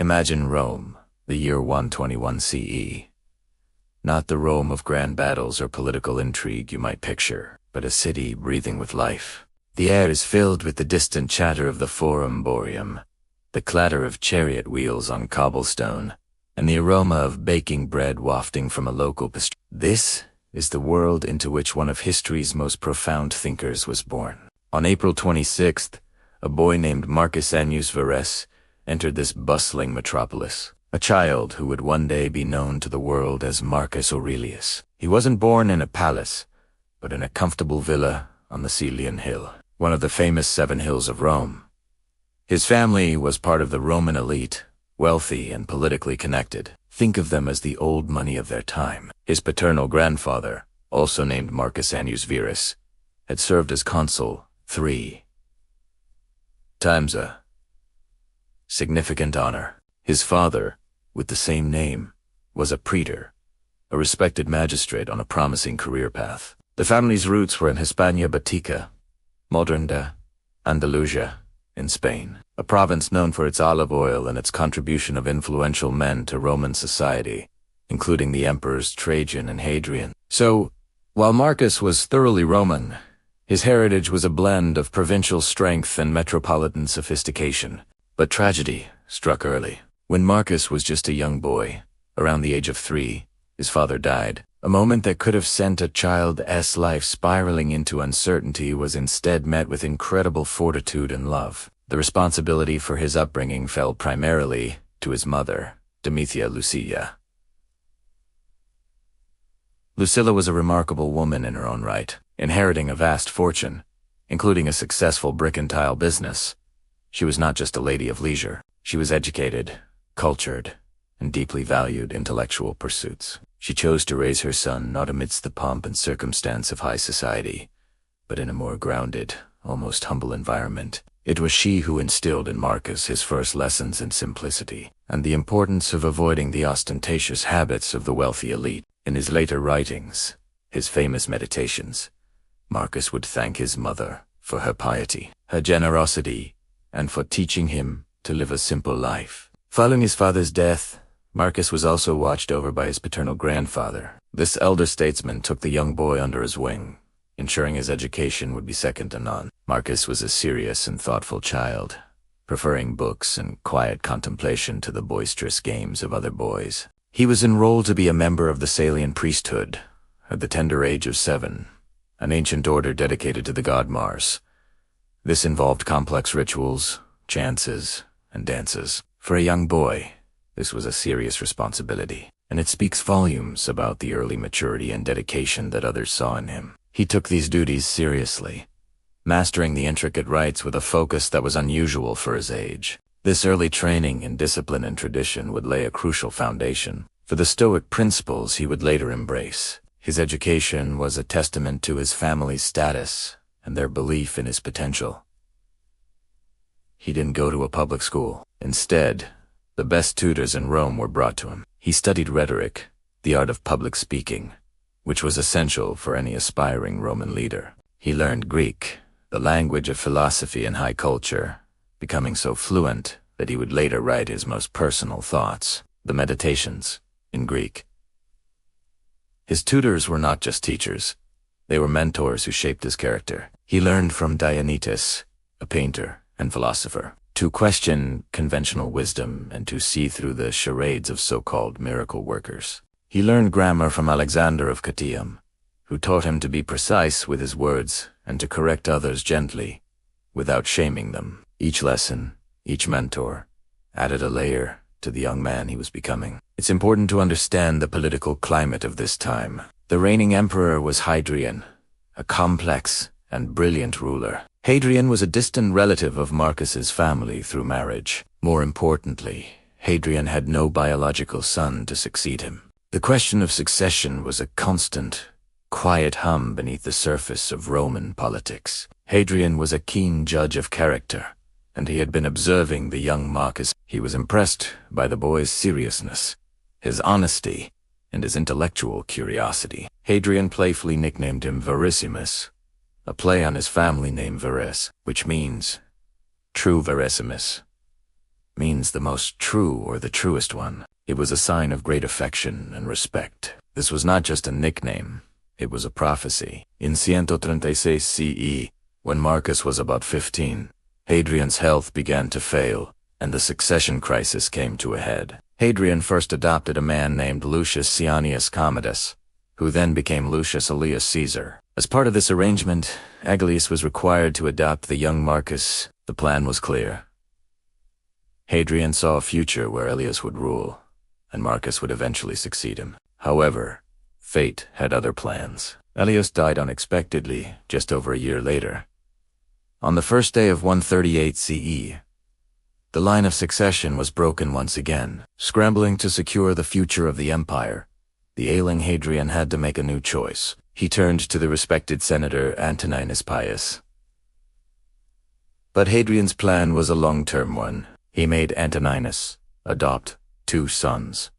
Imagine Rome, the year 121 CE. Not the Rome of grand battles or political intrigue you might picture, but a city breathing with life. The air is filled with the distant chatter of the Forum Boreum, the clatter of chariot wheels on cobblestone, and the aroma of baking bread wafting from a local pastry. This is the world into which one of history's most profound thinkers was born. On April 26th, a boy named Marcus Aurelius Verus entered this bustling metropolis, a child who would one day be known to the world as Marcus Aurelius. He wasn't born in a palace, but in a comfortable villa on the Caelian Hill, one of the famous 7 hills of Rome. His family was part of the Roman elite, wealthy and politically connected. Think of them as the old money of their time. His paternal grandfather, also named Marcus Aurelius Verus, had served as consul 3 times, a significant honor. His father, with the same name, was a praetor, a respected magistrate on a promising career path. The family's roots were in Hispania Baetica, modern-day Andalusia, in Spain, a province known for its olive oil and its contribution of influential men to Roman society, including the emperors Trajan and Hadrian. So, while Marcus was thoroughly Roman, his heritage was a blend of provincial strength and metropolitan sophistication. But tragedy struck early. When Marcus was just a young boy, around the age of 3, his father died. A moment that could have sent a child's life spiraling into uncertainty was instead met with incredible fortitude and love. The responsibility for his upbringing fell primarily to his mother, Domitia Lucia. Lucilla was a remarkable woman in her own right, inheriting a vast fortune, including a successful brick and tile business. She was not just a lady of leisure. She was educated, cultured, and deeply valued intellectual pursuits. She chose to raise her son not amidst the pomp and circumstance of high society, but in a more grounded, almost humble environment. It was she who instilled in Marcus his first lessons in simplicity and the importance of avoiding the ostentatious habits of the wealthy elite. In his later writings, his famous meditations, Marcus would thank his mother for her piety, her generosity, and for teaching him to live a simple life. Following his father's death, Marcus was also watched over by his paternal grandfather. This elder statesman took the young boy under his wing, ensuring his education would be second to none. Marcus was a serious and thoughtful child, preferring books and quiet contemplation to the boisterous games of other boys. He was enrolled to be a member of the Salian priesthood at the tender age of 7, an ancient order dedicated to the god Mars. This involved complex rituals, chances, and dances. For a young boy, this was a serious responsibility, and it speaks volumes about the early maturity and dedication that others saw in him. He took these duties seriously, mastering the intricate rites with a focus that was unusual for his age. This early training in discipline and tradition would lay a crucial foundation for the Stoic principles he would later embrace. His education was a testament to his family's status and their belief in his potential. He didn't go to a public school. Instead, the best tutors in Rome were brought to him. He studied rhetoric, the art of public speaking, which was essential for any aspiring Roman leader. He learned Greek, the language of philosophy and high culture, becoming so fluent that he would later write his most personal thoughts, the Meditations, in Greek. His tutors were not just teachers. They were mentors who shaped his character. He learned from Dionysius, a painter and philosopher, to question conventional wisdom and to see through the charades of so-called miracle workers. He learned grammar from Alexander of Catium, who taught him to be precise with his words and to correct others gently, without shaming them. Each lesson, each mentor, added a layer to the young man he was becoming. It's important to understand the political climate of this time. The reigning emperor was Hadrian, a complex and brilliant ruler. Hadrian was a distant relative of Marcus's family through marriage. More importantly, Hadrian had no biological son to succeed him. The question of succession was a constant, quiet hum beneath the surface of Roman politics. Hadrian was a keen judge of character, and he had been observing the young Marcus. He was impressed by the boy's seriousness, his honesty, and his intellectual curiosity. Hadrian playfully nicknamed him Verissimus, a play on his family name Verus, which means true Verissimus. means the most true or the truest one. It was a sign of great affection and respect. This was not just a nickname, it was a prophecy. In 136 CE, when Marcus was about 15, Hadrian's health began to fail, and the succession crisis came to a head. Hadrian first adopted a man named Lucius Cianius Commodus, who then became Lucius Aurelius Caesar. As part of this arrangement, Agellius was required to adopt the young Marcus. The plan was clear. Hadrian saw a future where Aurelius would rule, and Marcus would eventually succeed him. However, fate had other plans. Aurelius died unexpectedly just over a year later. On the first day of 138 CE, the line of succession was broken once again. Scrambling to secure the future of the empire, the ailing Hadrian had to make a new choice. He turned to the respected senator Antoninus Pius. But Hadrian's plan was a long-term one. He made Antoninus adopt 2 sons,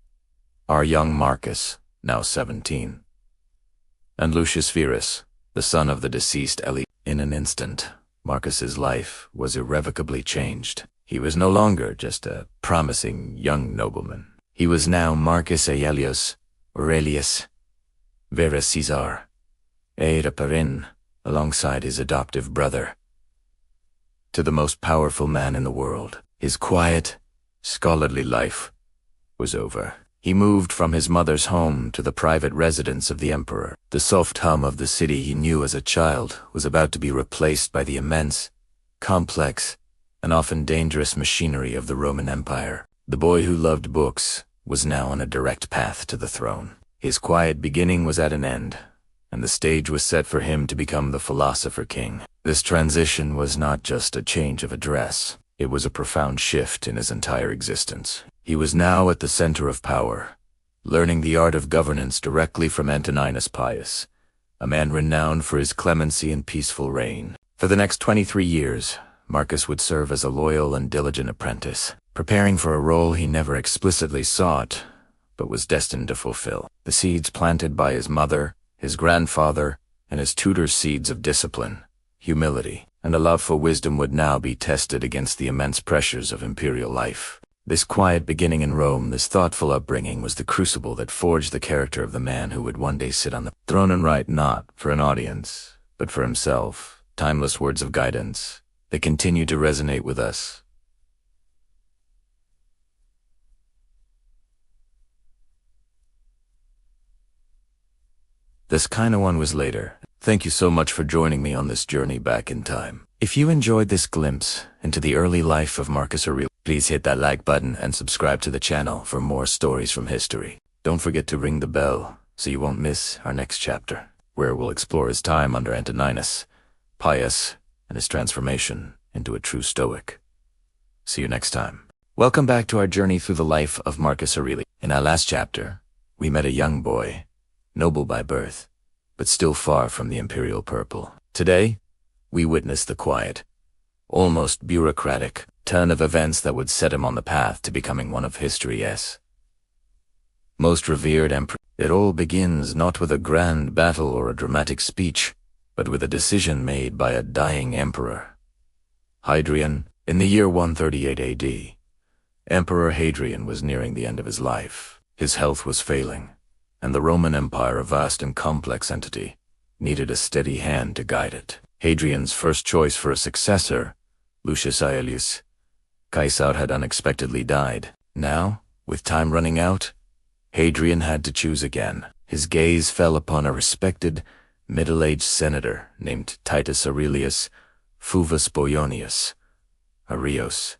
our young Marcus, now 17, and Lucius Verus, the son of the deceased Eli. In an instant, Marcus's life was irrevocably changed. He was no longer just a promising young nobleman. He was now Marcus Aurelius Verus Caesar, heir apparent, alongside his adoptive brother, to the most powerful man in the world. His quiet, scholarly life was over. He moved from his mother's home to the private residence of the emperor. The soft hum of the city he knew as a child was about to be replaced by the immense, complex, and often dangerous machinery of the Roman Empire. The boy who loved books was now on a direct path to the throne. His quiet beginning was at an end, and the stage was set for him to become the Philosopher-King. This transition was not just a change of address. It was a profound shift in his entire existence. He was now at the center of power, learning the art of governance directly from Antoninus Pius, a man renowned for his clemency and peaceful reign. For the next 23 years, Marcus would serve as a loyal and diligent apprentice, preparing for a role he never explicitly sought, but was destined to fulfill. The seeds planted by his mother, his grandfather, and his tutor's seeds of discipline, humility, and a love for wisdom would now be tested against the immense pressures of imperial life. This quiet beginning in Rome, this thoughtful upbringing, was the crucible that forged the character of the man who would one day sit on the throne and write not for an audience, but for himself, timeless words of guidance that continue to resonate with us. This kind of one was later. Thank you so much for joining me on this journey back in time. If you enjoyed this glimpse into the early life of Marcus Aurelius, please hit that like button and subscribe to the channel for more stories from history. Don't forget to ring the bell so you won't miss our next chapter, where we'll explore his time under Antoninus Pius and his transformation into a true Stoic. See you next time. Welcome back to our journey through the life of Marcus Aurelius. In our last chapter, we met a young boy, noble by birth, but still far from the imperial purple. Today, we witness the quiet, almost bureaucratic turn of events that would set him on the path to becoming one of history's most revered emperors. It all begins not with a grand battle or a dramatic speech, but with a decision made by a dying emperor. Hadrian, in the year 138 AD, Emperor Hadrian was nearing the end of his life. His health was failing, and the Roman Empire, a vast and complex entity, needed a steady hand to guide it. Hadrian's first choice for a successor, Lucius Aurelius Caesar, had unexpectedly died. Now, with time running out, Hadrian had to choose again. His gaze fell upon a respected, middle-aged senator named Titus Aurelius Fuvus Boionius Arios.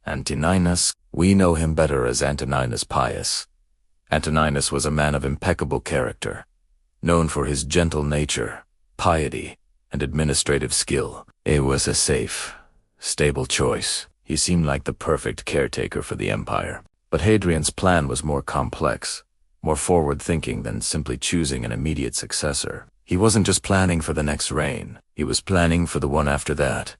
Antoninus, we know him better as Antoninus Pius. Antoninus was a man of impeccable character, known for his gentle nature, piety, and administrative skill. It was a safe, stable choice. He seemed like the perfect caretaker for the empire. But Hadrian's plan was more complex, more forward-thinking than simply choosing an immediate successor. He wasn't just planning for the next reign, he was planning for the one after that,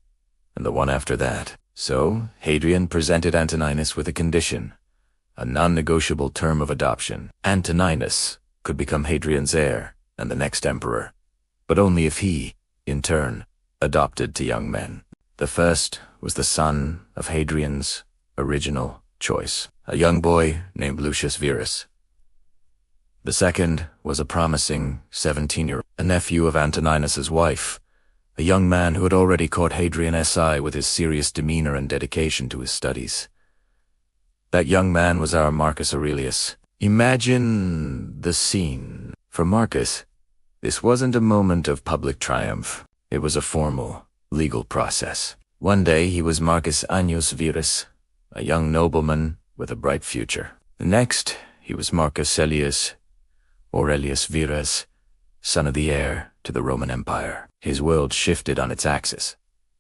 and the one after that. So, Hadrian presented Antoninus with a condition, a non-negotiable term of adoption. Antoninus could become Hadrian's heir and the next emperor, but only if he, in turn, adopted two young men. The first was the son of Hadrian's original choice, a young boy named Lucius Verus. The second was a promising 17-year-old, a nephew of Antoninus's wife, a young man who had already caught Hadrian's eye with his serious demeanor and dedication to his studies. That young man was our Marcus Aurelius. Imagine the scene. For Marcus, this wasn't a moment of public triumph. It was a formal, legal process. One day he was Marcus Aurelius Verus, a young nobleman with a bright future. The next, he was Marcus Aurelius Verus, son of the heir to the Roman Empire. His world shifted on its axis,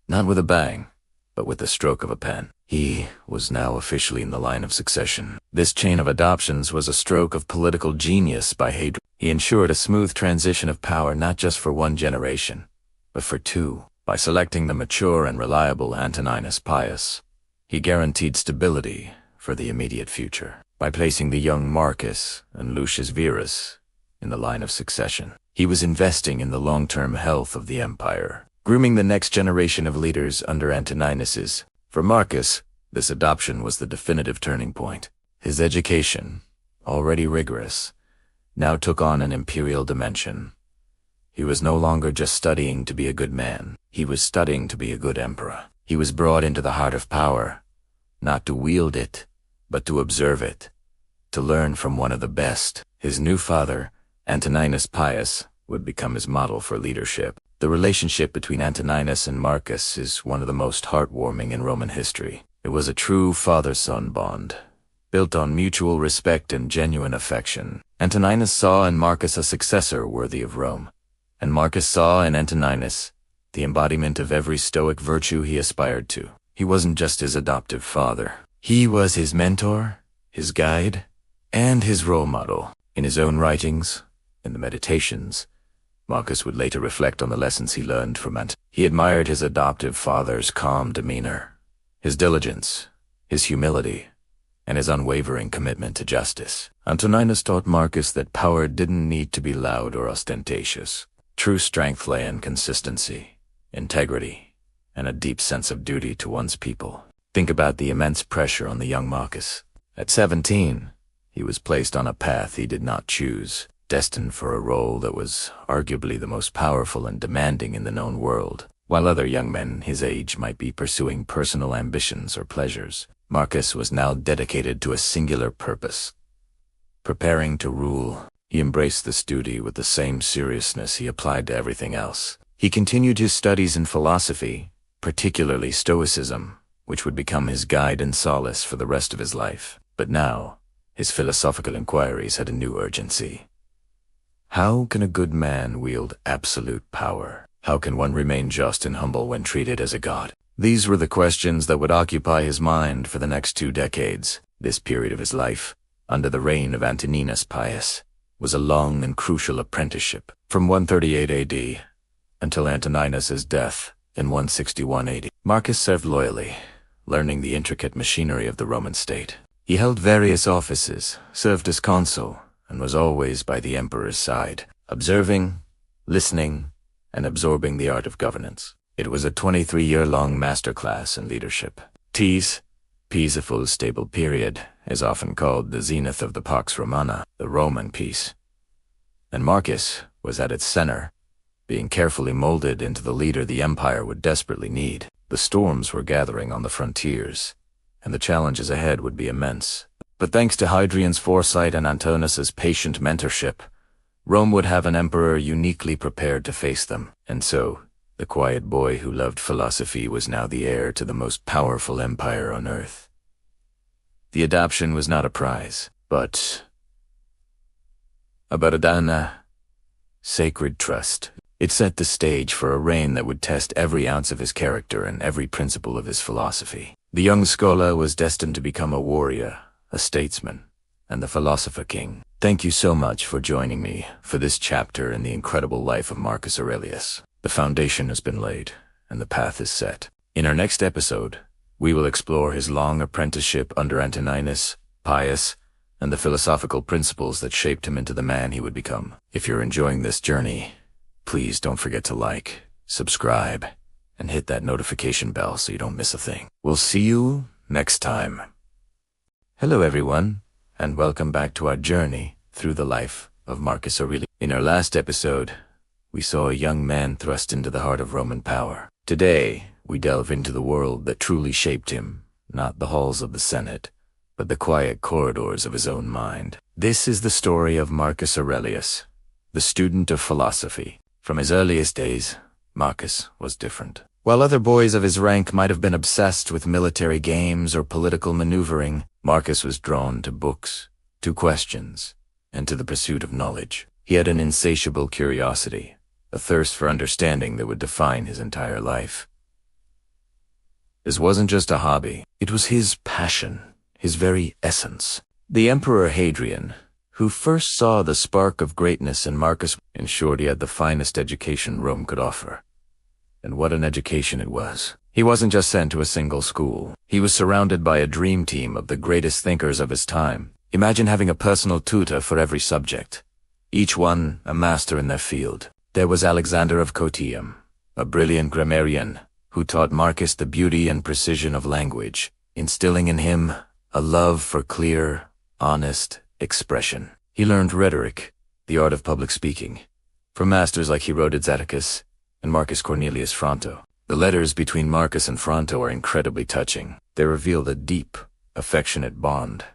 not with a bang, but with the stroke of a pen. He was now officially in the line of succession. This chain of adoptions was a stroke of political genius by Hadrian. He ensured a smooth transition of power not just for one generation, but for two. By selecting the mature and reliable Antoninus Pius, he guaranteed stability for the immediate future. By placing the young Marcus and Lucius Verus in the line of succession, he was investing in the long-term health of the empire, grooming the next generation of leaders under Antoninus's. For Marcus, this adoption was the definitive turning point. His education, already rigorous, now took on an imperial dimension. He was no longer just studying to be a good man. He was studying to be a good emperor. He was brought into the heart of power, not to wield it, but to observe it, to learn from one of the best. His new father, Antoninus Pius, would become his model for leadership. The relationship between Antoninus and Marcus is one of the most heartwarming in Roman history. It was a true father-son bond, built on mutual respect and genuine affection. Antoninus saw in Marcus a successor worthy of Rome, and Marcus saw in Antoninus the embodiment of every Stoic virtue he aspired to. He wasn't just his adoptive father. He was his mentor, his guide, and his role model. In his own writings, in the Meditations, Marcus would later reflect on the lessons he learned from Antoninus. He admired his adoptive father's calm demeanor, his diligence, his humility, and his unwavering commitment to justice. Antoninus taught Marcus that power didn't need to be loud or ostentatious. True strength lay in consistency, integrity, and a deep sense of duty to one's people. Think about the immense pressure on the young Marcus. At 17, he was placed on a path he did not choose, destined for a role that was arguably the most powerful and demanding in the known world. While other young men his age might be pursuing personal ambitions or pleasures, Marcus was now dedicated to a singular purpose: preparing to rule. He embraced this duty with the same seriousness he applied to everything else. He continued his studies in philosophy, particularly Stoicism, which would become his guide and solace for the rest of his life. But now, his philosophical inquiries had a new urgency. How can a good man wield absolute power? How can one remain just and humble when treated as a god? These were the questions that would occupy his mind for the next 2 decades. This period of his life, under the reign of Antoninus Pius, was a long and crucial apprenticeship. From 138 AD until Antoninus's death in 161 AD, Marcus served loyally, learning the intricate machinery of the Roman state. He held various offices, served as consul, and was always by the emperor's side, observing, listening, and absorbing the art of governance. It was a 23-year-long masterclass in leadership. Peaceful, stable period is often called the zenith of the Pax Romana, the Roman peace. And Marcus was at its center, being carefully molded into the leader the empire would desperately need. The storms were gathering on the frontiers, and the challenges ahead would be immense. But thanks to Hadrian's foresight and Antoninus's patient mentorship, Rome would have an emperor uniquely prepared to face them. And so, the quiet boy who loved philosophy was now the heir to the most powerful empire on earth. The adoption was not a prize, but a badana, sacred trust. It set the stage for a reign that would test every ounce of his character and every principle of his philosophy. The young scholar was destined to become a warrior, a statesman, and the Philosopher-King. Thank you so much for joining me for this chapter in the incredible life of Marcus Aurelius. The foundation has been laid, and the path is set. In our next episode, we will explore his long apprenticeship under Antoninus Pius and the philosophical principles that shaped him into the man he would become. If you're enjoying this journey, please don't forget to like, subscribe, and hit that notification bell so you don't miss a thing. We'll see you next time. Hello everyone, and welcome back to our journey through the life of Marcus Aurelius. In our last episode, we saw a young man thrust into the heart of Roman power. Today, we delve into the world that truly shaped him, not the halls of the Senate, but the quiet corridors of his own mind. This is the story of Marcus Aurelius, the student of philosophy. From his earliest days, Marcus was different. While other boys of his rank might have been obsessed with military games or political maneuvering, Marcus was drawn to books, to questions, and to the pursuit of knowledge. He had an insatiable curiosity, a thirst for understanding that would define his entire life. This wasn't just a hobby, it was his passion, his very essence. The Emperor Hadrian, who first saw the spark of greatness in Marcus, ensured he had the finest education Rome could offer. And what an education it was. He wasn't just sent to a single school. He was surrounded by a dream team of the greatest thinkers of his time. Imagine having a personal tutor for every subject, each one a master in their field. There was Alexander of Cotium, a brilliant grammarian, who taught Marcus the beauty and precision of language, instilling in him a love for clear, honest expression. He learned rhetoric, the art of public speaking, from masters like Herodotus Atticus and Marcus Cornelius Fronto. The letters between Marcus and Fronto are incredibly touching. They revealed a deep, affectionate bond,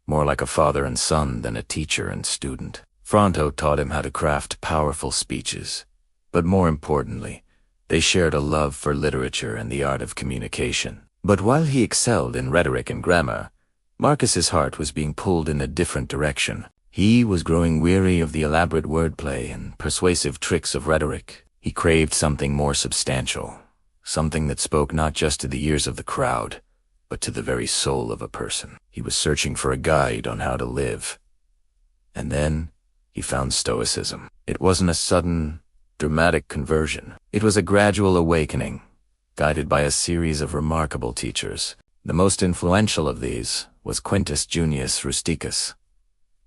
more like a father and son than a teacher and student. Fronto taught him how to craft powerful speeches, but more importantly, they shared a love for literature and the art of communication. But while he excelled in rhetoric and grammar, Marcus's heart was being pulled in a different direction. He was growing weary of the elaborate wordplay and persuasive tricks of rhetoric. He craved something more substantial, something that spoke not just to the ears of the crowd, but to the very soul of a person. He was searching for a guide on how to live. And then he found Stoicism. It wasn't a sudden, dramatic conversion. It was a gradual awakening, guided by a series of remarkable teachers. The most influential of these was Quintus Junius Rusticus.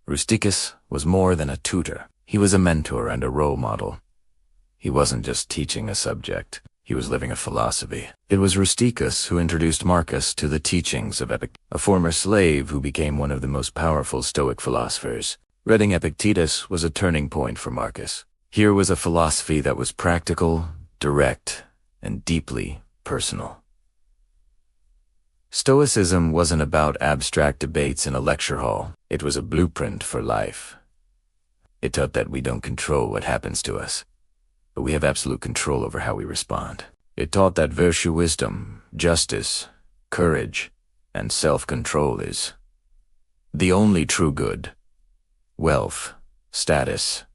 Rusticus was more than a tutor. He was a mentor and a role model. He wasn't just teaching a subject, he was living a philosophy. It was Rusticus who introduced Marcus to the teachings of Epictetus, a former slave who became one of the most powerful Stoic philosophers. Reading Epictetus was a turning point for Marcus. Here was a philosophy that was practical, direct, and deeply personal. Stoicism wasn't about abstract debates in a lecture hall. It was a blueprint for life. It taught that we don't control what happens to us, but we have absolute control over how we respond. It taught that virtue, wisdom, justice, courage, and self-control is the only true good. Wealth, status,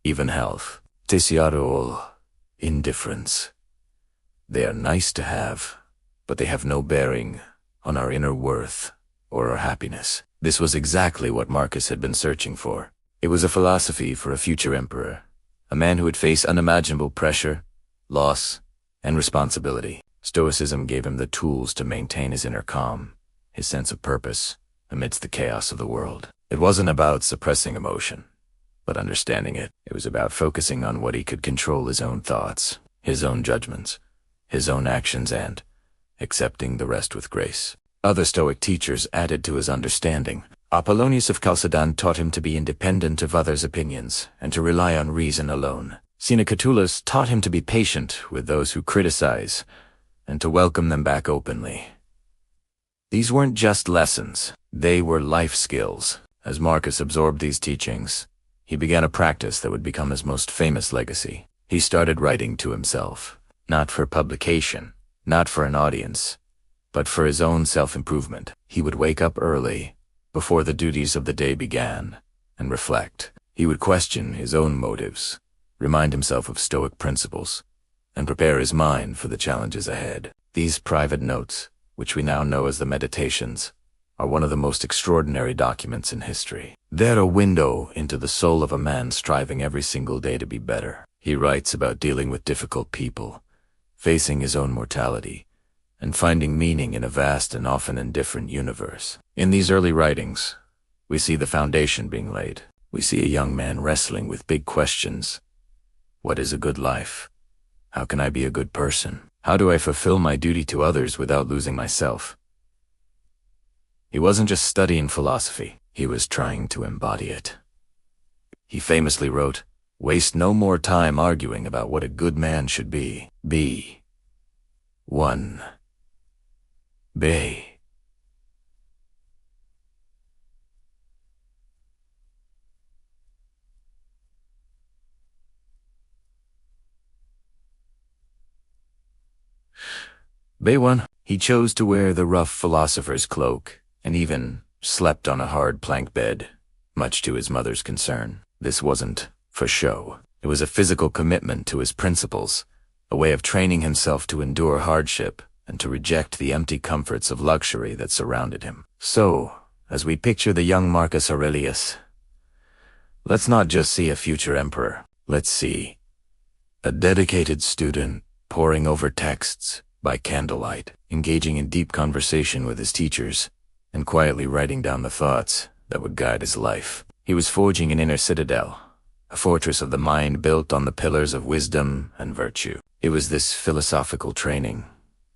even health, desiderable, indifference. They are nice to have, but they have no bearing on our inner worth or our happiness. This was exactly what Marcus had been searching for. It was a philosophy for a future emperor, a man who would face unimaginable pressure, loss, and responsibility. Stoicism gave him the tools to maintain his inner calm, his sense of purpose, amidst the chaos of the world. It wasn't about suppressing emotion, but understanding it. It was about focusing on what he could control: his own thoughts, his own judgments, his own actions, and accepting the rest with grace. Other Stoic teachers added to his understanding. Apollonius of Chalcedon taught him to be independent of others' opinions and to rely on reason alone. Seneca Catullus taught him to be patient with those who criticize and to welcome them back openly. These weren't just lessons, they were life skills. As Marcus absorbed these teachings, he began a practice that would become his most famous legacy. He started writing to himself, not for publication, not for an audience, but for his own self-improvement. He would wake up early, before the duties of the day began, and reflect. He would question his own motives, remind himself of Stoic principles, and prepare his mind for the challenges ahead. These private notes, which we now know as the Meditations, are one of the most extraordinary documents in history. They're a window into the soul of a man striving every single day to be better. He writes about dealing with difficult people, facing his own mortality, and finding meaning in a vast and often indifferent universe. In these early writings, we see the foundation being laid. We see a young man wrestling with big questions. What is a good life? How can I be a good person? How do I fulfill my duty to others without losing myself? He wasn't just studying philosophy, he was trying to embody it. He famously wrote, "Waste no more time arguing about what a good man should be. Be one. Be." Be one. He chose to wear the rough philosopher's cloak, and even slept on a hard plank bed, much to his mother's concern. This wasn't for show. It was a physical commitment to his principles, a way of training himself to endure hardship and to reject the empty comforts of luxury that surrounded him. So, as we picture the young Marcus Aurelius, let's not just see a future emperor. Let's see a dedicated student poring over texts by candlelight, engaging in deep conversation with his teachers, and quietly writing down the thoughts that would guide his life. He was forging an inner citadel, a fortress of the mind built on the pillars of wisdom and virtue. It was this philosophical training,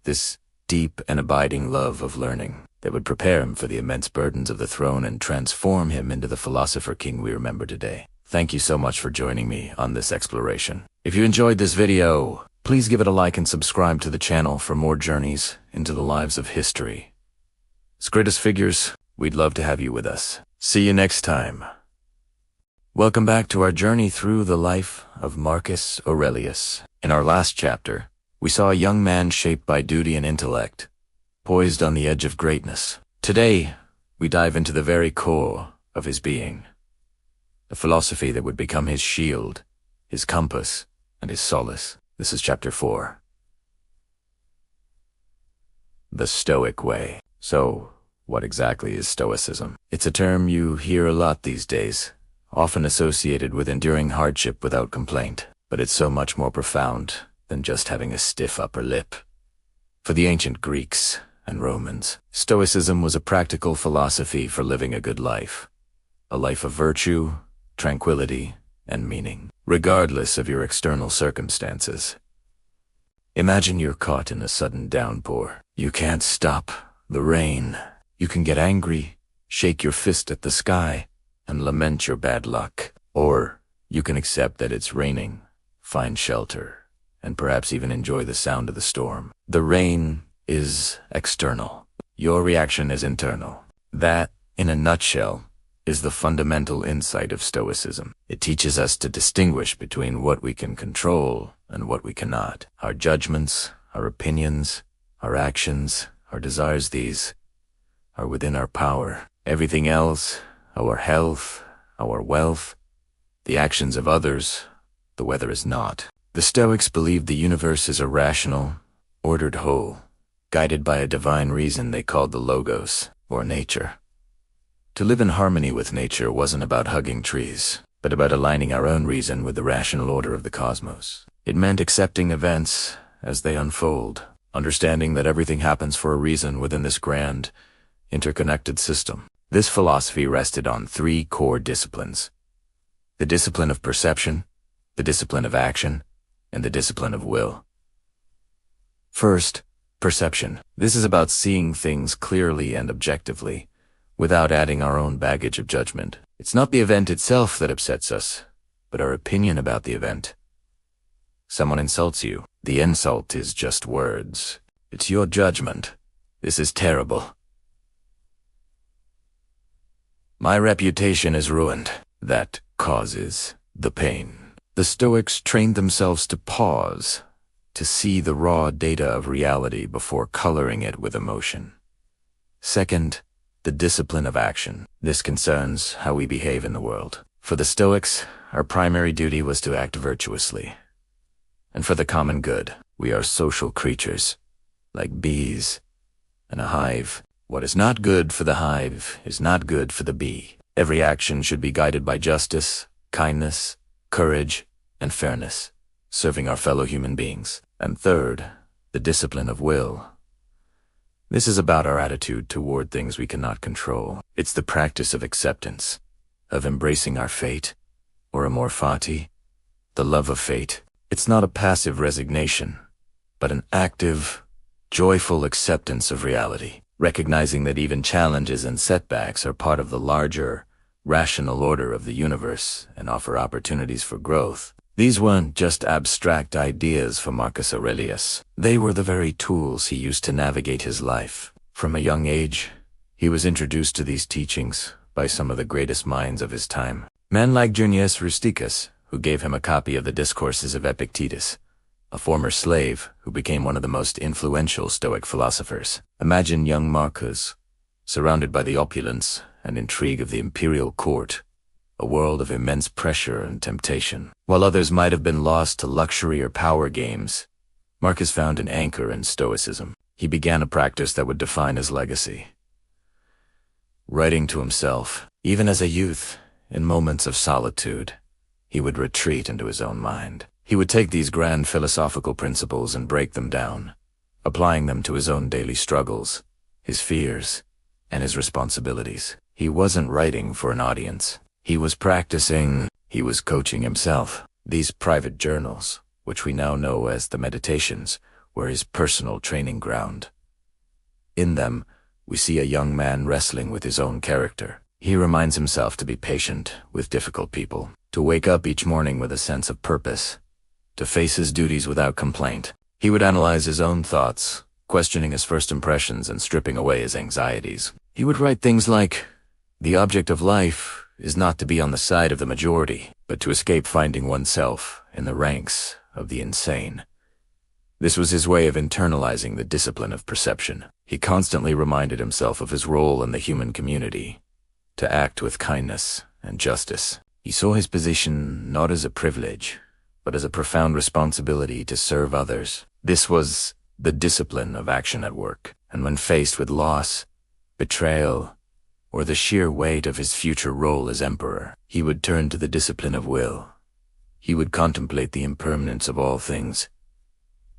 this deep and abiding love of learning, that would prepare him for the immense burdens of the throne and transform him into the Philosopher-King we remember today. Thank you so much for joining me on this exploration. If you enjoyed this video, please give it a like and subscribe to the channel for more journeys into the lives of history. As greatest figures, we'd love to have you with us. See you next time. Welcome back to our journey through the life of Marcus Aurelius. In our last chapter, we saw a young man shaped by duty and intellect, poised on the edge of greatness. Today, we dive into the very core of his being, the philosophy that would become his shield, his compass, and his solace. This is chapter 4. The Stoic way. So, what exactly is Stoicism? It's a term you hear a lot these days, often associated with enduring hardship without complaint. But it's so much more profound than just having a stiff upper lip. For the ancient Greeks and Romans, Stoicism was a practical philosophy for living a good life. A life of virtue, tranquility, and meaning, regardless of your external circumstances. Imagine you're caught in a sudden downpour. You can't stop the rain. You can get angry, shake your fist at the sky, and lament your bad luck. Or you can accept that it's raining, find shelter, and perhaps even enjoy the sound of the storm. The rain is external. Your reaction is internal. That, in a nutshell, is the fundamental insight of Stoicism. It teaches us to distinguish between what we can control and what we cannot. Our judgments, our opinions, our actions, our desires, these are within our power. Everything else, our health, our wealth, the actions of others, the weather is not. The Stoics believed the universe is a rational, ordered whole, guided by a divine reason they called the logos, or nature. To live in harmony with nature wasn't about hugging trees, but about aligning our own reason with the rational order of the cosmos. It meant accepting events as they unfold, understanding that everything happens for a reason within this grand, interconnected system. This philosophy rested on 3 core disciplines: the discipline of perception, the discipline of action, and the discipline of will. First, perception. This is about seeing things clearly and objectively, without adding our own baggage of judgment. It's not the event itself that upsets us, but our opinion about the event. Someone insults you. The insult is just words. It's your judgment. This is terrible. My reputation is ruined. That causes the pain. The Stoics trained themselves to pause, to see the raw data of reality before coloring it with emotion. Second, the discipline of action. This concerns how we behave in the world. For the Stoics, our primary duty was to act virtuously. And for the common good, we are social creatures, like bees in a hive. What is not good for the hive is not good for the bee. Every action should be guided by justice, kindness, courage, and fairness, serving our fellow human beings. And third, the discipline of will. This is about our attitude toward things we cannot control. It's the practice of acceptance, of embracing our fate, or amor fati, the love of fate. It's not a passive resignation, but an active, joyful acceptance of reality, recognizing that even challenges and setbacks are part of the larger, rational order of the universe and offer opportunities for growth. These weren't just abstract ideas for Marcus Aurelius. They were the very tools he used to navigate his life. From a young age, he was introduced to these teachings by some of the greatest minds of his time. Men like Junius Rusticus, who gave him a copy of the Discourses of Epictetus, a former slave who became one of the most influential Stoic philosophers. Imagine young Marcus, surrounded by the opulence and intrigue of the imperial court, a world of immense pressure and temptation. While others might have been lost to luxury or power games, Marcus found an anchor in Stoicism. He began a practice that would define his legacy. Writing to himself, even as a youth, in moments of solitude, he would retreat into his own mind. He would take these grand philosophical principles and break them down, applying them to his own daily struggles, his fears, and his responsibilities. He wasn't writing for an audience. He was practicing, he was coaching himself. These private journals, which we now know as the Meditations, were his personal training ground. In them, we see a young man wrestling with his own character. He reminds himself to be patient with difficult people, to wake up each morning with a sense of purpose, to face his duties without complaint. He would analyze his own thoughts, questioning his first impressions and stripping away his anxieties. He would write things like, "The object of life is not to be on the side of the majority, but to escape finding oneself in the ranks of the insane." This was his way of internalizing the discipline of perception. He constantly reminded himself of his role in the human community, to act with kindness and justice. He saw his position not as a privilege, but as a profound responsibility to serve others. This was the discipline of action at work, and when faced with loss, betrayal, or the sheer weight of his future role as emperor, he would turn to the discipline of will. He would contemplate the impermanence of all things,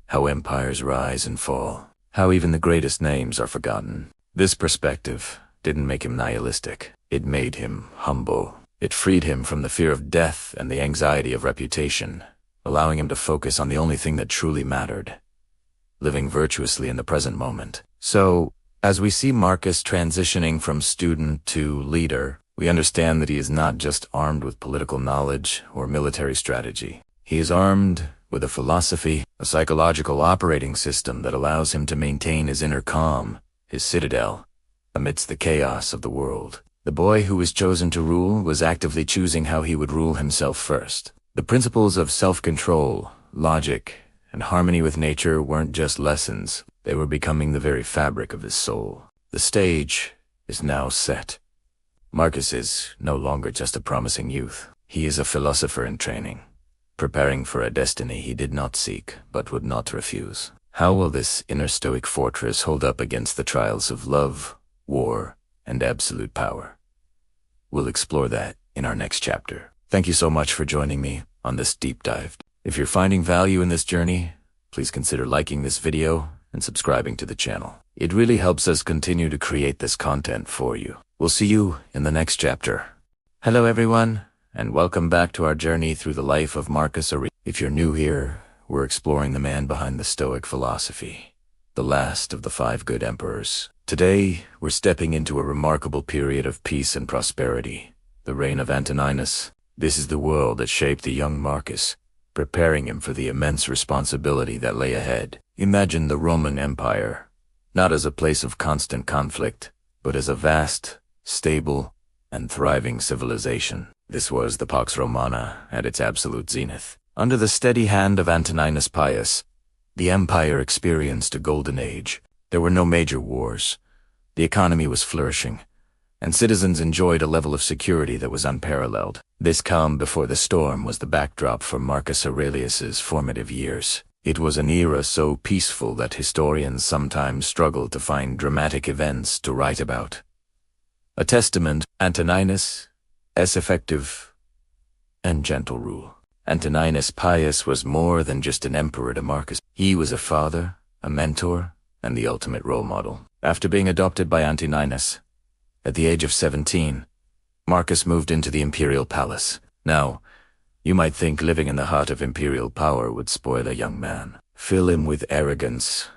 how empires rise and fall, how even the greatest names are forgotten. This perspective didn't make him nihilistic. It made him humble. It freed him from the fear of death and the anxiety of reputation, allowing him to focus on the only thing that truly mattered, living virtuously in the present moment. So, as we see Marcus transitioning from student to leader, we understand that he is not just armed with political knowledge or military strategy. He is armed with a philosophy, a psychological operating system that allows him to maintain his inner calm, his citadel, amidst the chaos of the world. The boy who was chosen to rule was actively choosing how he would rule himself first. The principles of self-control, logic, and harmony with nature weren't just lessons. They were becoming the very fabric of his soul. The stage is now set. Marcus is no longer just a promising youth. He is a philosopher in training, preparing for a destiny he did not seek, but would not refuse. How will this inner Stoic fortress hold up against the trials of love, war, and absolute power? We'll explore that in our next chapter. Thank you so much for joining me on this deep dive. If you're finding value in this journey, please consider liking this video and subscribing to the channel. It really helps us continue to create this content for you. We'll see you in the next chapter. Hello everyone, and welcome back to our journey through the life of Marcus Aurelius. If you're new here, we're exploring the man behind the Stoic philosophy, the last of the 5 good emperors. Today, we're stepping into a remarkable period of peace and prosperity, the reign of Antoninus. This is the world that shaped the young Marcus, preparing him for the immense responsibility that lay ahead. Imagine the Roman Empire, not as a place of constant conflict, but as a vast, stable, and thriving civilization. This was the Pax Romana at its absolute zenith. Under the steady hand of Antoninus Pius, the empire experienced a golden age. There were no major wars. The economy was flourishing, and citizens enjoyed a level of security that was unparalleled. This calm before the storm was the backdrop for Marcus Aurelius's formative years. It was an era so peaceful that historians sometimes struggled to find dramatic events to write about. A testament, Antoninus' effective and gentle rule. Antoninus Pius was more than just an emperor to Marcus. He was a father, a mentor, and the ultimate role model. After being adopted by Antoninus, at the age of 17, Marcus moved into the imperial palace. Now, you might think living in the heart of imperial power would spoil a young man. fill him with arrogance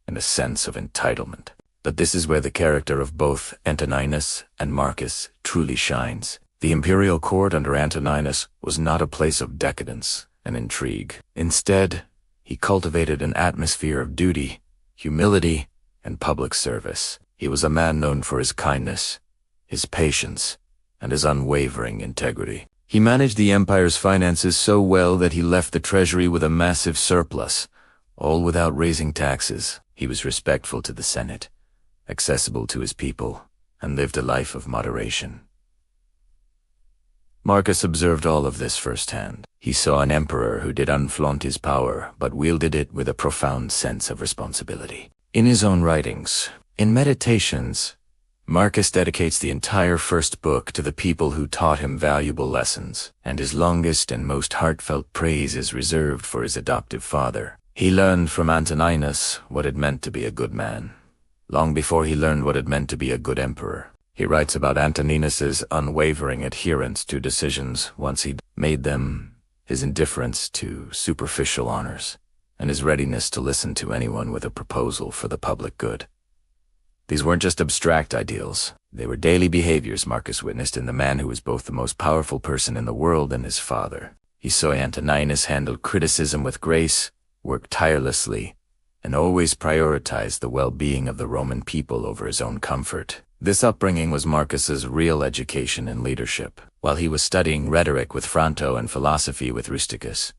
and a sense of entitlement. But this is where the character of both Antoninus and Marcus truly shines. The imperial court under Antoninus was not a place of decadence and intrigue. Instead, he cultivated an atmosphere of duty, humility, and public service. He was a man known for his kindness, his patience, and his unwavering integrity. He managed the empire's finances so well that he left the treasury with a massive surplus, all without raising taxes. He was respectful to the Senate, accessible to his people, and lived a life of moderation. Marcus observed all of this firsthand. He saw an emperor who did unflaunt his power, but wielded it with a profound sense of responsibility. In his own writings, in Meditations, Marcus dedicates the entire first book to the people who taught him valuable lessons, and his longest and most heartfelt praise is reserved for his adoptive father. He learned from Antoninus what it meant to be a good man, long before he learned what it meant to be a good emperor. He writes about Antoninus's unwavering adherence to decisions once he'd made them, his indifference to superficial honors, and his readiness to listen to anyone with a proposal for the public good. These weren't just abstract ideals. They were daily behaviors Marcus witnessed in the man who was both the most powerful person in the world and his father. He saw Antoninus handle criticism with grace, work tirelessly, and always prioritized the well-being of the Roman people over his own comfort. This upbringing was Marcus's real education in leadership, while he was studying rhetoric with Fronto and philosophy with Rusticus.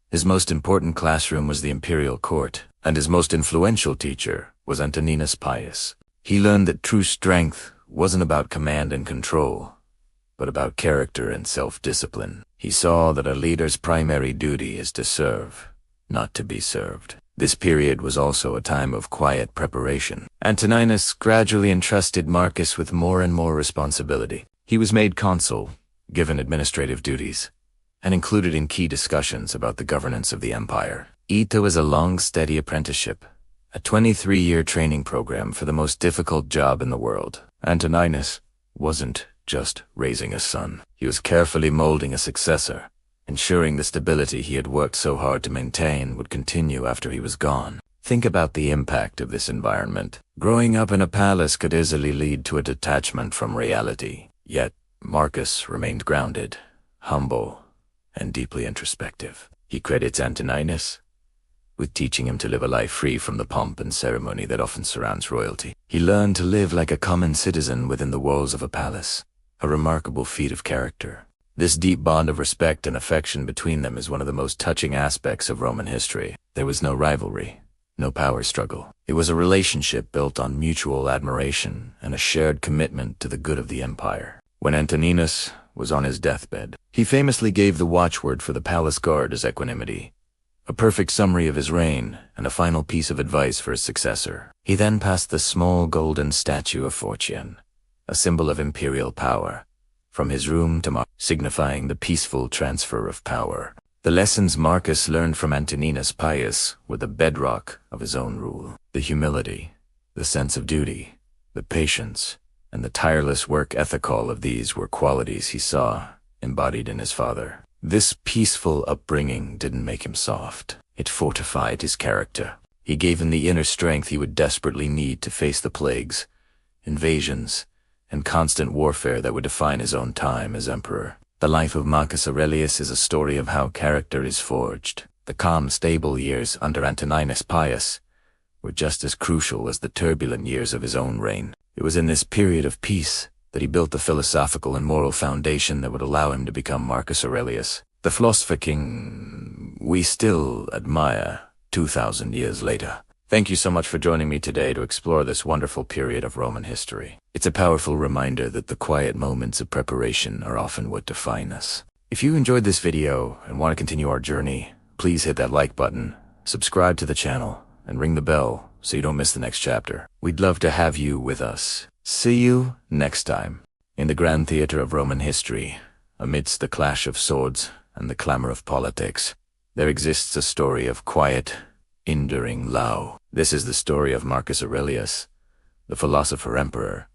His most important classroom was the imperial court, and his most influential teacher was Antoninus Pius. He learned that true strength wasn't about command and control, but about character and self-discipline. He saw that a leader's primary duty is to serve, not to be served. This period was also a time of quiet preparation. Antoninus gradually entrusted Marcus with more and more responsibility. He was made consul, given administrative duties, and included in key discussions about the governance of the empire. It was a long, steady apprenticeship, a 23-year training program for the most difficult job in the world. Antoninus wasn't just raising a son. He was carefully molding a successor, ensuring the stability he had worked so hard to maintain would continue after he was gone. Think about the impact of this environment. Growing up in a palace could easily lead to a detachment from reality. Yet, Marcus remained grounded, humble, and deeply introspective. He credits Antoninus with teaching him to live a life free from the pomp and ceremony that often surrounds royalty. He learned to live like a common citizen within the walls of a palace, a remarkable feat of character. This deep bond of respect and affection between them is one of the most touching aspects of Roman history. There was no rivalry, no power struggle. It was a relationship built on mutual admiration and a shared commitment to the good of the empire. When Antoninus was on his deathbed, he famously gave the watchword for the palace guard as equanimity, a perfect summary of his reign and a final piece of advice for his successor. He then passed the small golden statue of Fortune, a symbol of imperial power, from his room to Marcus, signifying the peaceful transfer of power. The lessons Marcus learned from Antoninus Pius were the bedrock of his own rule. The humility, the sense of duty, the patience, and the tireless work ethic, all of these were qualities he saw embodied in his father. This peaceful upbringing didn't make him soft. It fortified his character. He gave him the inner strength he would desperately need to face the plagues, invasions, and constant warfare that would define his own time as emperor. The life of Marcus Aurelius is a story of how character is forged. The calm, stable years under Antoninus Pius were just as crucial as the turbulent years of his own reign. It was in this period of peace that he built the philosophical and moral foundation that would allow him to become Marcus Aurelius, the Philosopher-King we still admire 2,000 years later. Thank you so much for joining me today to explore this wonderful period of Roman history. It's a powerful reminder that the quiet moments of preparation are often what define us. If you enjoyed this video and want to continue our journey, please hit that like button, subscribe to the channel, and ring the bell so you don't miss the next chapter. We'd love to have you with us. See you next time. In the grand theater of Roman history, amidst the clash of swords and the clamor of politics, there exists a story of quiet, enduring love. This is the story of Marcus Aurelius, the philosopher-emperor,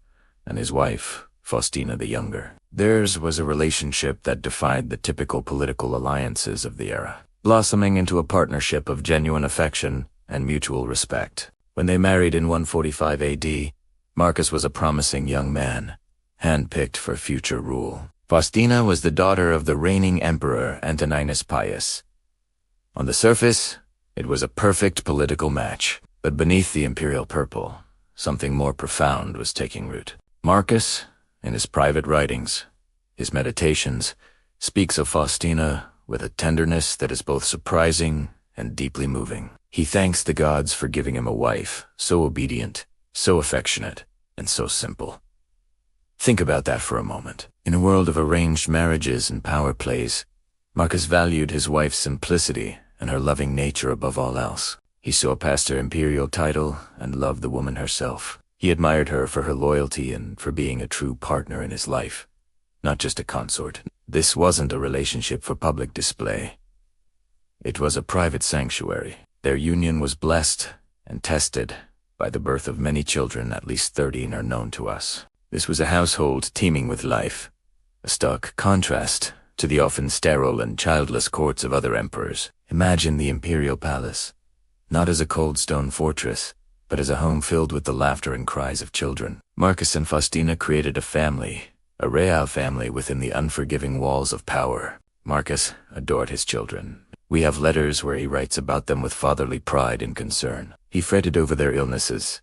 and his wife, Faustina the Younger. Theirs was a relationship that defied the typical political alliances of the era. blossoming into a partnership of genuine affection and mutual respect. When they married in 145 AD, Marcus was a promising young man, handpicked for future rule. Faustina was the daughter of the reigning emperor Antoninus Pius. On the surface, it was a perfect political match, but beneath the imperial purple, something more profound was taking root. Marcus, in his private writings, his meditations, speaks of Faustina with a tenderness that is both surprising and deeply moving. He thanks the gods for giving him a wife so obedient, so affectionate, and so simple. Think about that for a moment. In a world of arranged marriages and power plays, Marcus valued his wife's simplicity and her loving nature above all else. He saw past her imperial title and loved the woman herself. He admired her for her loyalty and for being a true partner in his life, not just a consort. This wasn't a relationship for public display. It was a private sanctuary. Their union was blessed and tested by the birth of many children, at least 13 are known to us. This was a household teeming with life, a stark contrast to the often sterile and childless courts of other emperors. Imagine the imperial palace, not as a cold stone fortress, but as a home filled with the laughter and cries of children. Marcus and Faustina created a family, a real family within the unforgiving walls of power. Marcus adored his children. We have letters where he writes about them with fatherly pride and concern. He fretted over their illnesses,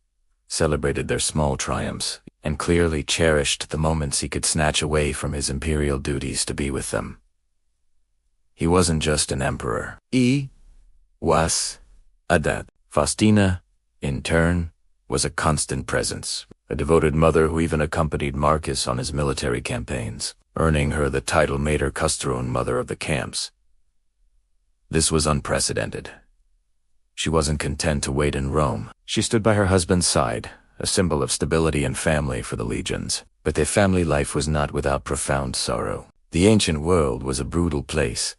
celebrated their small triumphs, and clearly cherished the moments he could snatch away from his imperial duties to be with them. He wasn't just an emperor. He was a dad. Faustina, in turn, was a constant presence, a devoted mother who even accompanied Marcus on his military campaigns, earning her the title Mater Custrone, Mother of the Camps. This was unprecedented. She wasn't content to wait in Rome. She stood by her husband's side, a symbol of stability and family for the legions. But their family life was not without profound sorrow. The ancient world was a brutal place,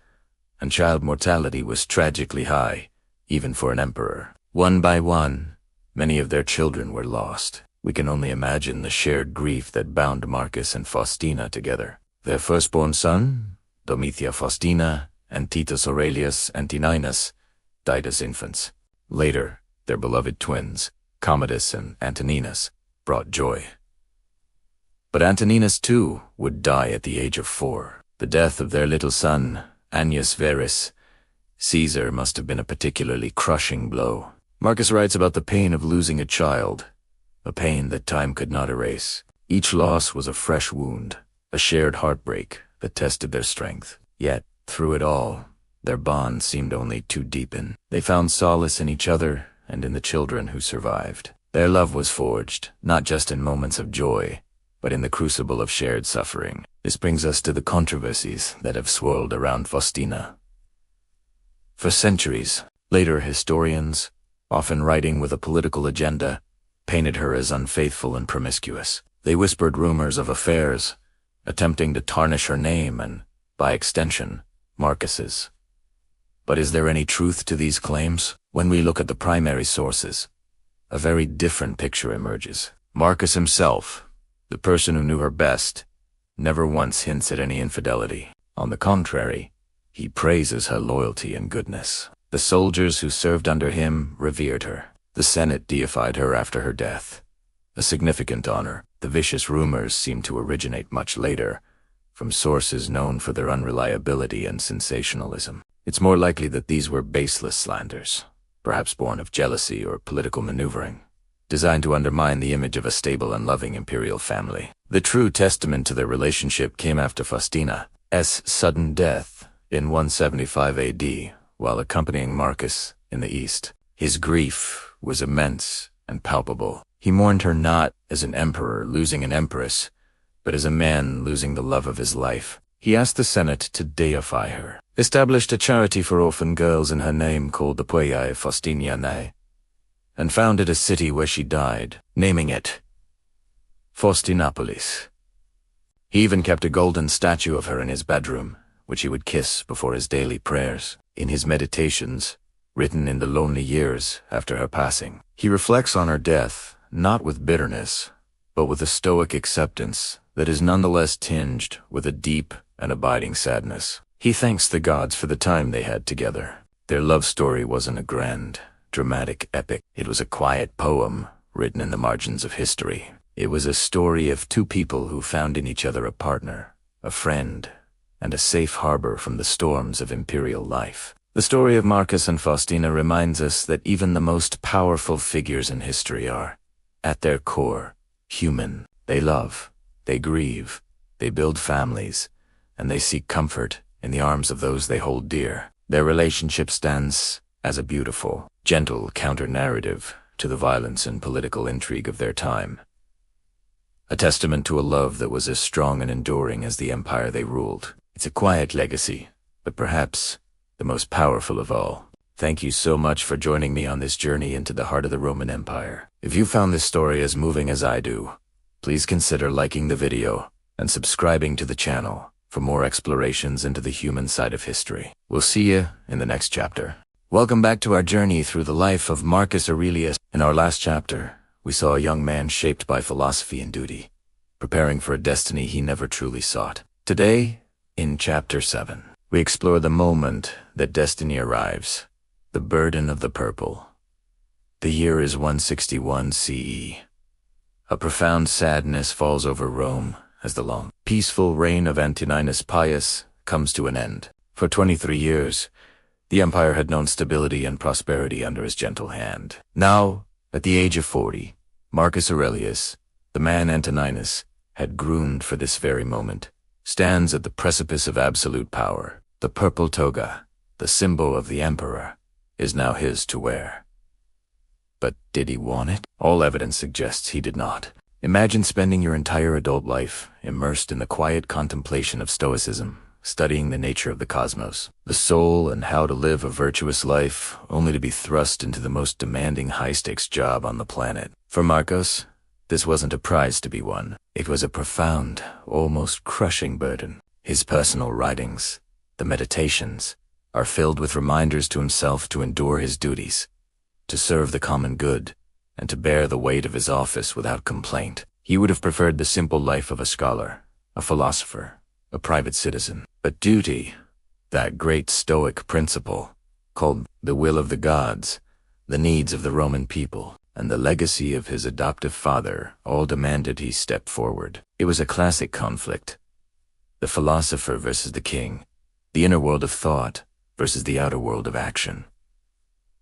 and child mortality was tragically high, even for an emperor. One by one, many of their children were lost. We can only imagine the shared grief that bound Marcus and Faustina together. Their firstborn son, Domitia Faustina, and Titus Aurelius Antoninus, died as infants. Later, their beloved twins, Commodus and Antoninus, brought joy. But Antoninus, too, would die at the age of 4. The death of their little son, Lucius Verus, Caesar, must have been a particularly crushing blow. Marcus writes about the pain of losing a child, a pain that time could not erase. Each loss was a fresh wound, a shared heartbreak that tested their strength. Yet, through it all, their bond seemed only to deepen. They found solace in each other and in the children who survived. Their love was forged, not just in moments of joy, but in the crucible of shared suffering. This brings us to the controversies that have swirled around Faustina. For centuries, later historians, often writing with a political agenda, painted her as unfaithful and promiscuous. They whispered rumors of affairs, attempting to tarnish her name and, by extension, Marcus's. But is there any truth to these claims? When we look at the primary sources, a very different picture emerges. Marcus himself, the person who knew her best, never once hints at any infidelity. On the contrary, he praises her loyalty and goodness. The soldiers who served under him revered her. The Senate deified her after her death, a significant honor. The vicious rumors seem to originate much later, from sources known for their unreliability and sensationalism. It's more likely that these were baseless slanders, perhaps born of jealousy or political maneuvering, designed to undermine the image of a stable and loving imperial family. The true testament to their relationship came after Faustina's sudden death in 175 AD, while accompanying Marcus in the East. His grief was immense and palpable. He mourned her not as an emperor losing an empress, but as a man losing the love of his life. He asked the Senate to deify her, established a charity for orphan girls in her name called the Puellae Faustinianae, and founded a city where she died, naming it Faustinopolis. He even kept a golden statue of her in his bedroom, which he would kiss before his daily prayers. In his meditations, written in the lonely years after her passing, he reflects on her death, not with bitterness, but with a stoic acceptance that is nonetheless tinged with a deep and abiding sadness. He thanks the gods for the time they had together. Their love story wasn't a grand, dramatic epic. It was a quiet poem written in the margins of history. It was a story of two people who found in each other a partner, a friend, and a safe harbor from the storms of imperial life. The story of Marcus and Faustina reminds us that even the most powerful figures in history are, at their core, human. They love, they grieve, they build families, and they seek comfort in the arms of those they hold dear. Their relationship stands as a beautiful, gentle counter-narrative to the violence and political intrigue of their time. A testament to a love that was as strong and enduring as the empire they ruled. It's a quiet legacy, but perhaps the most powerful of all. Thank you so much for joining me on this journey into the heart of the Roman Empire. If you found this story as moving as I do, please consider liking the video and subscribing to the channel for more explorations into the human side of history. We'll see you in the next chapter. Welcome back to our journey through the life of Marcus Aurelius. In our last chapter, we saw a young man shaped by philosophy and duty, preparing for a destiny he never truly sought. Today, in Chapter 7, we explore the moment that destiny arrives, the burden of the purple. The year is 161 CE. A profound sadness falls over Rome as the long, peaceful reign of Antoninus Pius comes to an end. For 23 years, the empire had known stability and prosperity under his gentle hand. Now, at the age of 40, Marcus Aurelius, the man Antoninus had groomed for this very moment, stands at the precipice of absolute power. The purple toga, the symbol of the emperor, is now his to wear. But did he want it? All evidence suggests he did not. Imagine spending your entire adult life immersed in the quiet contemplation of Stoicism, studying the nature of the cosmos, the soul, and how to live a virtuous life, only to be thrust into the most demanding high-stakes job on the planet. For Marcus, this wasn't a prize to be won. It was a profound, almost crushing burden. His personal writings, the meditations, are filled with reminders to himself to endure his duties, to serve the common good, and to bear the weight of his office without complaint. He would have preferred the simple life of a scholar, a philosopher, a private citizen. But duty, that great Stoic principle, called the will of the gods, the needs of the Roman people, and the legacy of his adoptive father, all demanded he step forward. It was a classic conflict. The philosopher versus the king, the inner world of thought versus the outer world of action.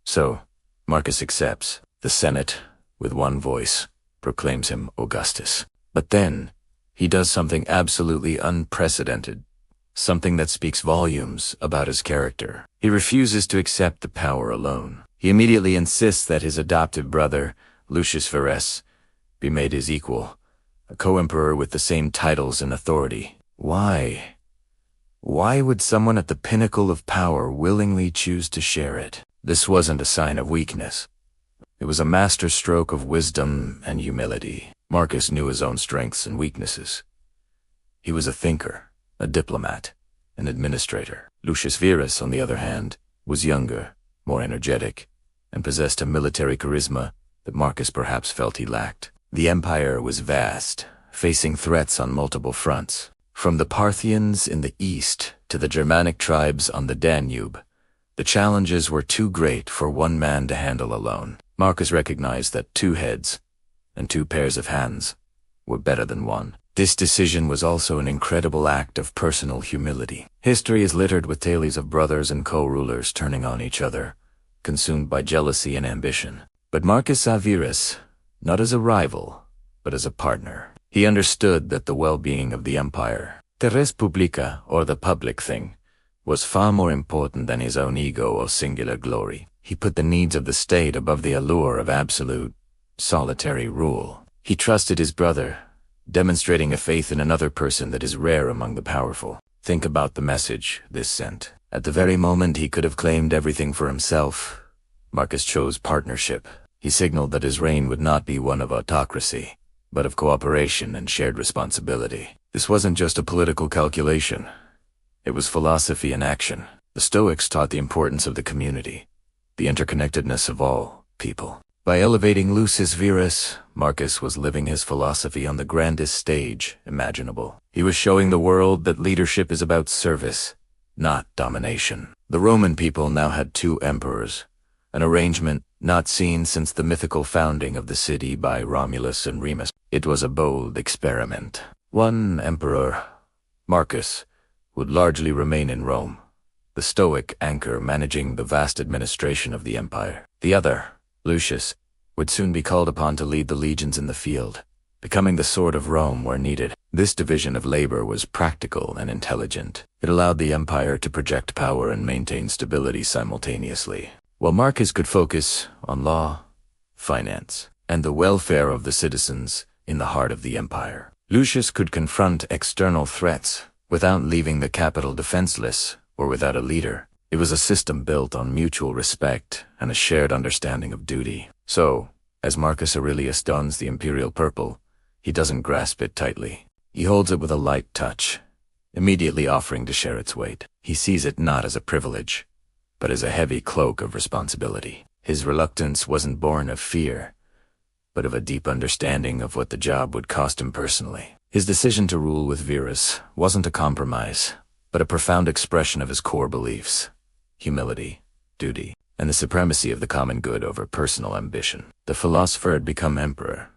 So, Marcus accepts. The Senate, with one voice, proclaims him Augustus. But then, he does something absolutely unprecedented, something that speaks volumes about his character. He refuses to accept the power alone. He immediately insists that his adoptive brother, Lucius Verus, be made his equal, a co-emperor with the same titles and authority. Why? Why would someone at the pinnacle of power willingly choose to share it? This wasn't a sign of weakness. It was a masterstroke of wisdom and humility. Marcus knew his own strengths and weaknesses. He was a thinker, a diplomat, an administrator. Lucius Verus, on the other hand, was younger, more energetic, and possessed a military charisma that Marcus perhaps felt he lacked. The empire was vast, facing threats on multiple fronts. From the Parthians in the east to the Germanic tribes on the Danube, the challenges were too great for one man to handle alone. Marcus recognized that 2 heads and 2 pairs of hands were better than one. This decision was also an incredible act of personal humility. History is littered with tales of brothers and co-rulers turning on each other, consumed by jealousy and ambition. But Marcus saw Verus not as a rival, but as a partner. He understood that the well-being of the empire, the res publica, or the public thing, was far more important than his own ego or singular glory. He put the needs of the state above the allure of absolute, solitary rule. He trusted his brother, demonstrating a faith in another person that is rare among the powerful. Think about the message this sent. At the very moment he could have claimed everything for himself, Marcus chose partnership. He signaled that his reign would not be one of autocracy, but of cooperation and shared responsibility. This wasn't just a political calculation. It was philosophy in action. The Stoics taught the importance of the community, the interconnectedness of all people. By elevating Lucius Verus, Marcus was living his philosophy on the grandest stage imaginable. He was showing the world that leadership is about service, not domination. The Roman people now had two emperors, an arrangement not seen since the mythical founding of the city by Romulus and Remus. It was a bold experiment. One emperor, Marcus, would largely remain in Rome, the Stoic anchor managing the vast administration of the empire. The other, Lucius, would soon be called upon to lead the legions in the field, becoming the sword of Rome where needed. This division of labor was practical and intelligent. It allowed the empire to project power and maintain stability simultaneously, while Marcus could focus on law, finance, and the welfare of the citizens in the heart of the empire. Lucius could confront external threats without leaving the capital defenseless or without a leader. It was a system built on mutual respect and a shared understanding of duty. So, as Marcus Aurelius dons the imperial purple, he doesn't grasp it tightly. He holds it with a light touch, immediately offering to share its weight. He sees it not as a privilege, but as a heavy cloak of responsibility. His reluctance wasn't born of fear, but of a deep understanding of what the job would cost him personally. His decision to rule with Verus wasn't a compromise, but a profound expression of his core beliefs: humility, duty, and the supremacy of the common good over personal ambition. The philosopher had become emperor,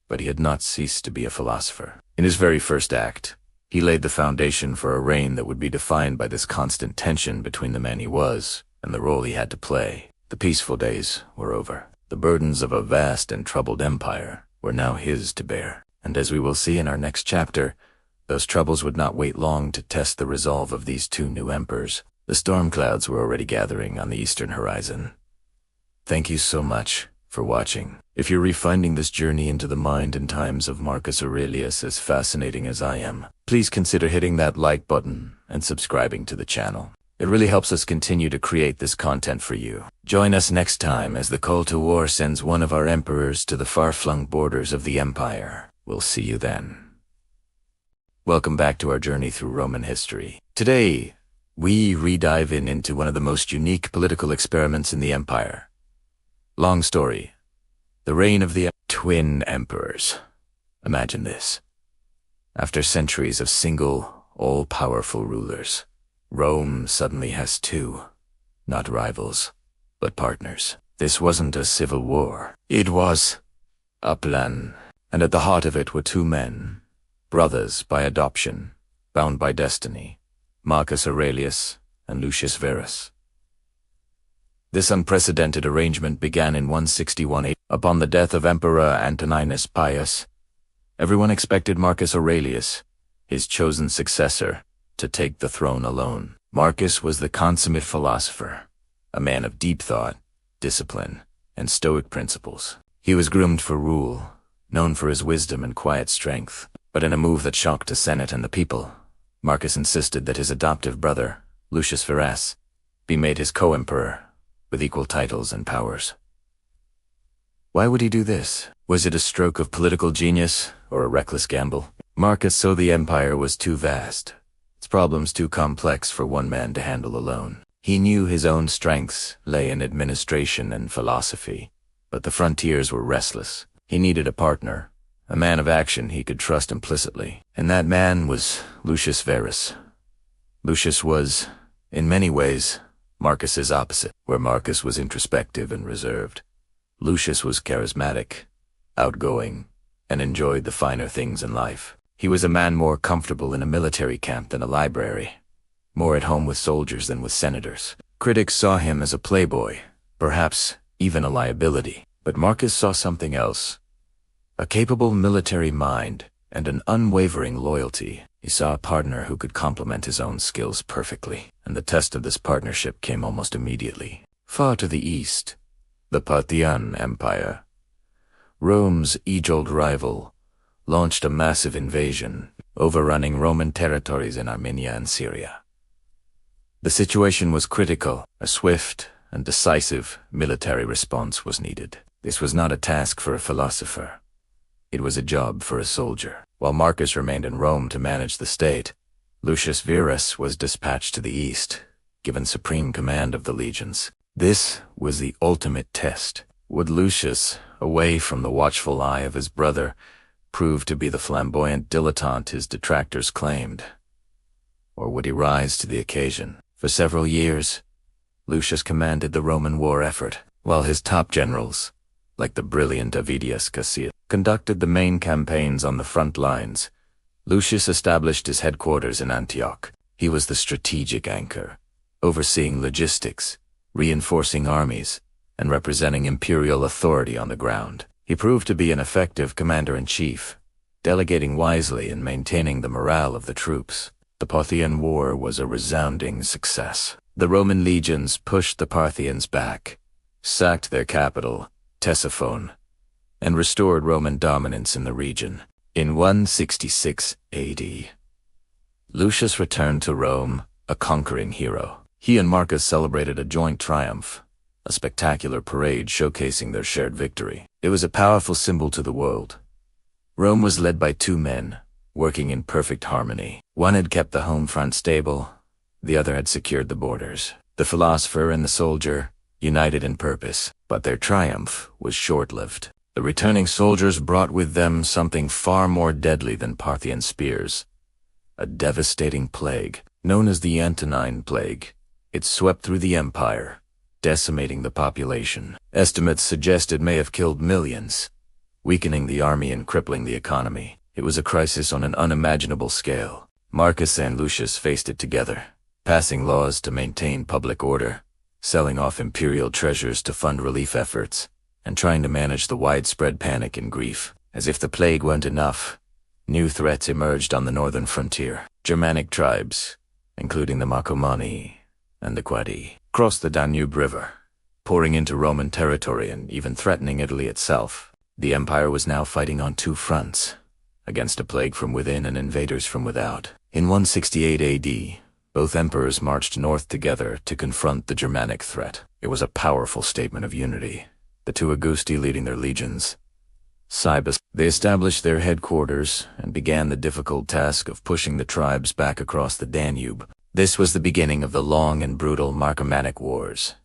but he had not ceased to be a philosopher. In his very first act, he laid the foundation for a reign that would be defined by this constant tension between the man he was and the role he had to play. The peaceful days were over. The burdens of a vast and troubled empire were now his to bear. And as we will see in our next chapter, those troubles would not wait long to test the resolve of these two new emperors. The storm clouds were already gathering on the eastern horizon. Thank you so much for watching. If you're refinding this journey into the mind and times of Marcus Aurelius as fascinating as I am, please consider hitting that like button and subscribing to the channel. It really helps us continue to create this content for you. Join us next time as the call to war sends one of our emperors to the far-flung borders of the empire. We'll see you then. Welcome back to our journey through Roman history. Today, we re-dive into one of the most unique political experiments in the empire. Long story. The reign of the twin emperors. Imagine this. After centuries of single, all-powerful rulers, Rome suddenly has two, not rivals, but partners. This wasn't a civil war. It was a plan. And at the heart of it were two men, brothers by adoption, bound by destiny, Marcus Aurelius and Lucius Verus. This unprecedented arrangement began in 161 AD. Upon the death of Emperor Antoninus Pius, everyone expected Marcus Aurelius, his chosen successor, to take the throne alone. Marcus was the consummate philosopher, a man of deep thought, discipline, and Stoic principles. He was groomed for rule, known for his wisdom and quiet strength. But in a move that shocked the Senate and the people, Marcus insisted that his adoptive brother, Lucius Verus, be made his co-emperor, with equal titles and powers. Why would he do this? Was it a stroke of political genius or a reckless gamble? Marcus saw the empire was too vast, its problems too complex for one man to handle alone. He knew his own strengths lay in administration and philosophy, but the frontiers were restless. He needed a partner, a man of action he could trust implicitly. And that man was Lucius Verus. Lucius was, in many ways, Marcus's opposite. Where Marcus was introspective and reserved, Lucius was charismatic, outgoing, and enjoyed the finer things in life. He was a man more comfortable in a military camp than a library, more at home with soldiers than with senators. Critics saw him as a playboy, perhaps even a liability. But Marcus saw something else: a capable military mind and an unwavering loyalty. He saw a partner who could complement his own skills perfectly, and the test of this partnership came almost immediately. Far to the east, the Parthian Empire, Rome's age-old rival, launched a massive invasion, overrunning Roman territories in Armenia and Syria. The situation was critical. A swift and decisive military response was needed. This was not a task for a philosopher. It was a job for a soldier. While Marcus remained in Rome to manage the state, Lucius Verus was dispatched to the east, given supreme command of the legions. This was the ultimate test. Would Lucius, away from the watchful eye of his brother, prove to be the flamboyant dilettante his detractors claimed? Or would he rise to the occasion? For several years, Lucius commanded the Roman war effort, while his top generals, like the brilliant Avidius Cassius, conducted the main campaigns on the front lines. Lucius established his headquarters in Antioch. He was the strategic anchor, overseeing logistics, reinforcing armies, and representing imperial authority on the ground. He proved to be an effective commander-in-chief, delegating wisely and maintaining the morale of the troops. The Parthian War was a resounding success. The Roman legions pushed the Parthians back, sacked their capital, Ctesiphon, and restored Roman dominance in the region. In 166 AD, Lucius returned to Rome, a conquering hero. He and Marcus celebrated a joint triumph, a spectacular parade showcasing their shared victory. It was a powerful symbol to the world. Rome was led by two men, working in perfect harmony. One had kept the home front stable, the other had secured the borders. The philosopher and the soldier, united in purpose, but their triumph was short-lived. The returning soldiers brought with them something far more deadly than Parthian spears, a devastating plague, known as the Antonine Plague. It swept through the empire, decimating the population. Estimates suggest it may have killed millions, weakening the army and crippling the economy. It was a crisis on an unimaginable scale. Marcus and Lucius faced it together, passing laws to maintain public order, selling off imperial treasures to fund relief efforts, and trying to manage the widespread panic and grief. As if the plague weren't enough, new threats emerged on the northern frontier. Germanic tribes, including the Marcomanni and the Quadi, crossed the Danube River, pouring into Roman territory and even threatening Italy itself. The empire was now fighting on two fronts, against a plague from within and invaders from without. In 168 AD, both emperors marched north together to confront the Germanic threat. It was a powerful statement of unity, the two Augusti leading their legions. Cibus. They established their headquarters and began the difficult task of pushing the tribes back across the Danube. This was the beginning of the long and brutal Marcomannic Wars,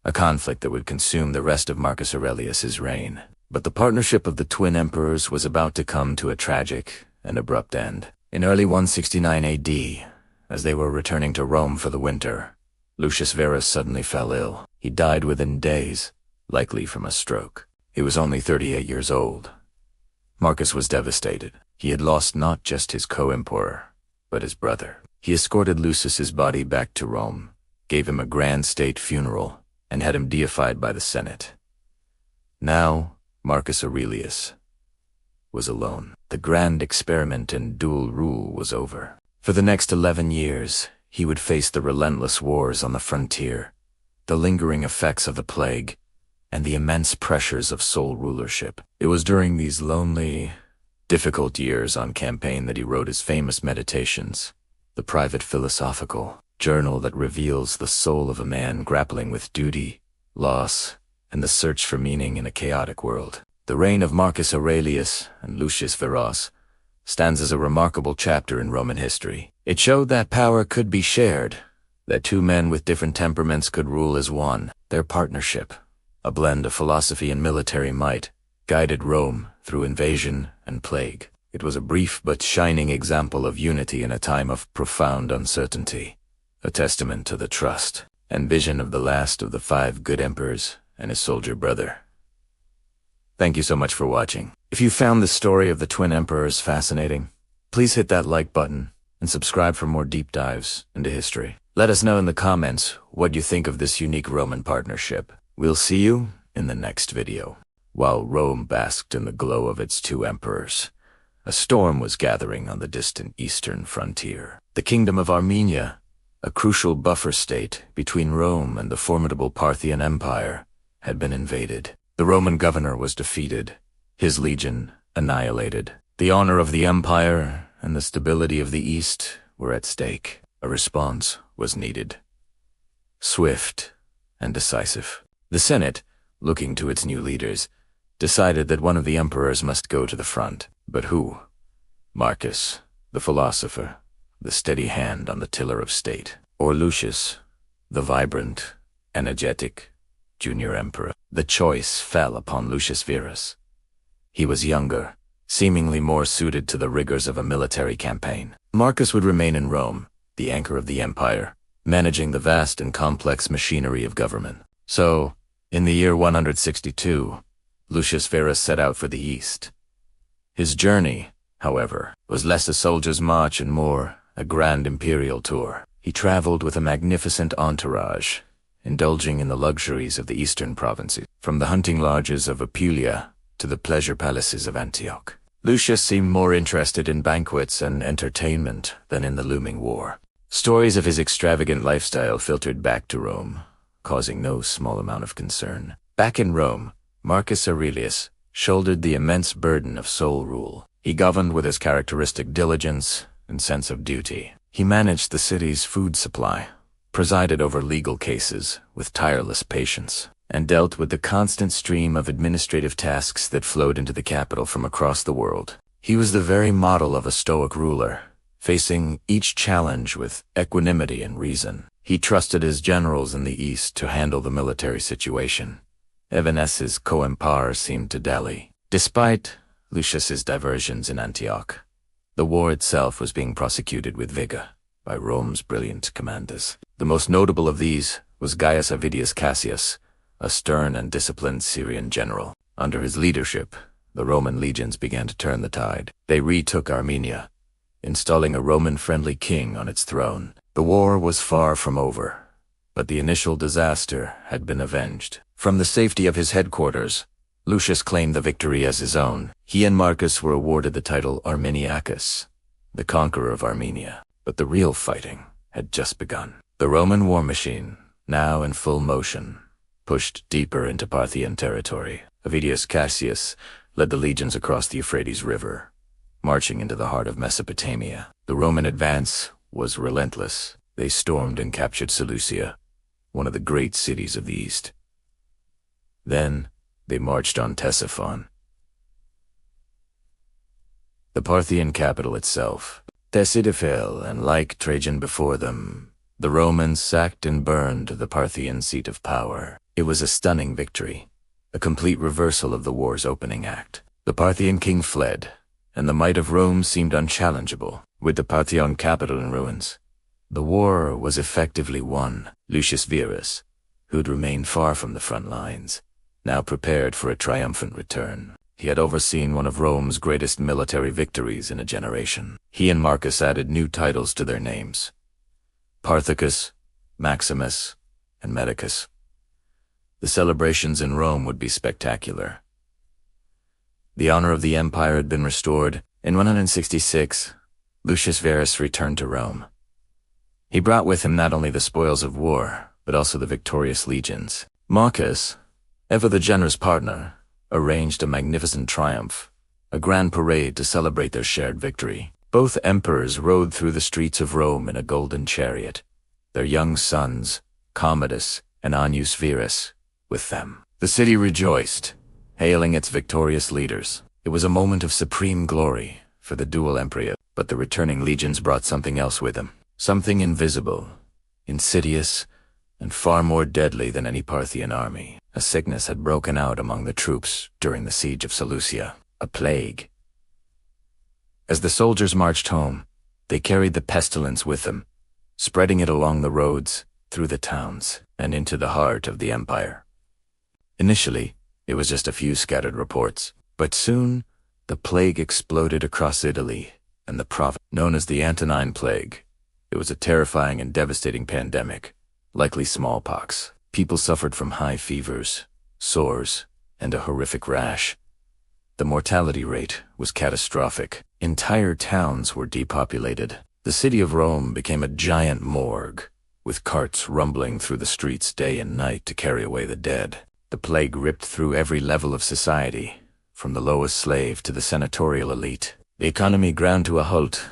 a conflict that would consume the rest of Marcus Aurelius's reign. But the partnership of the twin emperors was about to come to a tragic and abrupt end. In early 169 AD, as they were returning to Rome for the winter, Lucius Verus suddenly fell ill. He died within days, likely from a stroke. He was only 38 years old. Marcus was devastated. He had lost not just his co-emperor, but his brother. He escorted Lucius's body back to Rome, gave him a grand state funeral, and had him deified by the Senate. Now, Marcus Aurelius was alone. The grand experiment in dual rule was over. For the next 11 years, he would face the relentless wars on the frontier, the lingering effects of the plague, and the immense pressures of sole rulership. It was during these lonely, difficult years on campaign that he wrote his famous Meditations, the private philosophical journal that reveals the soul of a man grappling with duty, loss, and the search for meaning in a chaotic world. The reign of Marcus Aurelius and Lucius Verus stands as a remarkable chapter in Roman history. It showed that power could be shared, that two men with different temperaments could rule as one. Their partnership, a blend of philosophy and military might, guided Rome through invasion and plague. It was a brief but shining example of unity in a time of profound uncertainty, a testament to the trust and vision of the last of the 5 good emperors and his soldier brother. Thank you so much for watching. If you found the story of the twin emperors fascinating, please hit that like button and subscribe for more deep dives into history. Let us know in the comments what you think of this unique Roman partnership. We'll see you in the next video. While Rome basked in the glow of its 2 emperors, a storm was gathering on the distant eastern frontier. The kingdom of Armenia, a crucial buffer state between Rome and the formidable Parthian Empire, had been invaded. The Roman governor was defeated, his legion annihilated. The honor of the empire and the stability of the East were at stake. A response was needed, swift and decisive. The Senate, looking to its new leaders, decided that one of the emperors must go to the front. But who? Marcus, the philosopher, the steady hand on the tiller of state, or Lucius, the vibrant, energetic, junior emperor? The choice fell upon Lucius Verus. He was younger, seemingly more suited to the rigors of a military campaign. Marcus would remain in Rome, the anchor of the empire, managing the vast and complex machinery of government. So, in the year 162, Lucius Verus set out for the east. His journey, however, was less a soldier's march and more a grand imperial tour. He traveled with a magnificent entourage, indulging in the luxuries of the eastern provinces, from the hunting lodges of Apulia to the pleasure palaces of Antioch. Lucius seemed more interested in banquets and entertainment than in the looming war. Stories of his extravagant lifestyle filtered back to Rome, causing no small amount of concern. Back in Rome, Marcus Aurelius shouldered the immense burden of sole rule. He governed with his characteristic diligence and sense of duty. He managed the city's food supply, presided over legal cases with tireless patience, and dealt with the constant stream of administrative tasks that flowed into the capital from across the world. He was the very model of a Stoic ruler, facing each challenge with equanimity and reason. He trusted his generals in the east to handle the military situation, even as his co-empire seemed to dally. Despite Lucius's diversions in Antioch, the war itself was being prosecuted with vigor by Rome's brilliant commanders. The most notable of these was Gaius Avidius Cassius, a stern and disciplined Syrian general. Under his leadership, the Roman legions began to turn the tide. They retook Armenia, installing a Roman-friendly king on its throne. The war was far from over, but the initial disaster had been avenged. From the safety of his headquarters, Lucius claimed the victory as his own. He and Marcus were awarded the title Armeniacus, the conqueror of Armenia. But the real fighting had just begun. The Roman war machine, now in full motion, pushed deeper into Parthian territory. Avidius Cassius led the legions across the Euphrates River, marching into the heart of Mesopotamia. The Roman advance was relentless. They stormed and captured Seleucia, one of the great cities of the east. Then they marched on Ctesiphon, the Parthian capital itself. Ctesiphon fell, and like Trajan before them, the Romans sacked and burned the Parthian seat of power. It was a stunning victory, a complete reversal of the war's opening act. The Parthian king fled, and the might of Rome seemed unchallengeable. With the Parthian capital in ruins, the war was effectively won. Lucius Verus, who'd remained far from the front lines, now prepared for a triumphant return. He had overseen one of Rome's greatest military victories in a generation. He and Marcus added new titles to their names: Parthicus, Maximus, and Medicus. The celebrations in Rome would be spectacular. The honor of the empire had been restored. In 166, Lucius Verus returned to Rome. He brought with him not only the spoils of war, but also the victorious legions. Marcus, ever the generous partner, arranged a magnificent triumph, a grand parade to celebrate their shared victory. Both emperors rode through the streets of Rome in a golden chariot, their young sons, Commodus and Annius Verus, with them. The city rejoiced, hailing its victorious leaders. It was a moment of supreme glory for the dual emperor, but the returning legions brought something else with them, something invisible, insidious, and far more deadly than any Parthian army. A sickness had broken out among the troops during the siege of Seleucia, a plague. As the soldiers marched home, they carried the pestilence with them, spreading it along the roads, through the towns, and into the heart of the empire. Initially, it was just a few scattered reports, but soon the plague exploded across Italy and the province known as the Antonine Plague. It was a terrifying and devastating pandemic, likely smallpox. People suffered from high fevers, sores, and a horrific rash. The mortality rate was catastrophic. Entire towns were depopulated. The city of Rome became a giant morgue, with carts rumbling through the streets day and night to carry away the dead. The plague ripped through every level of society, from the lowest slave to the senatorial elite. The economy ground to a halt.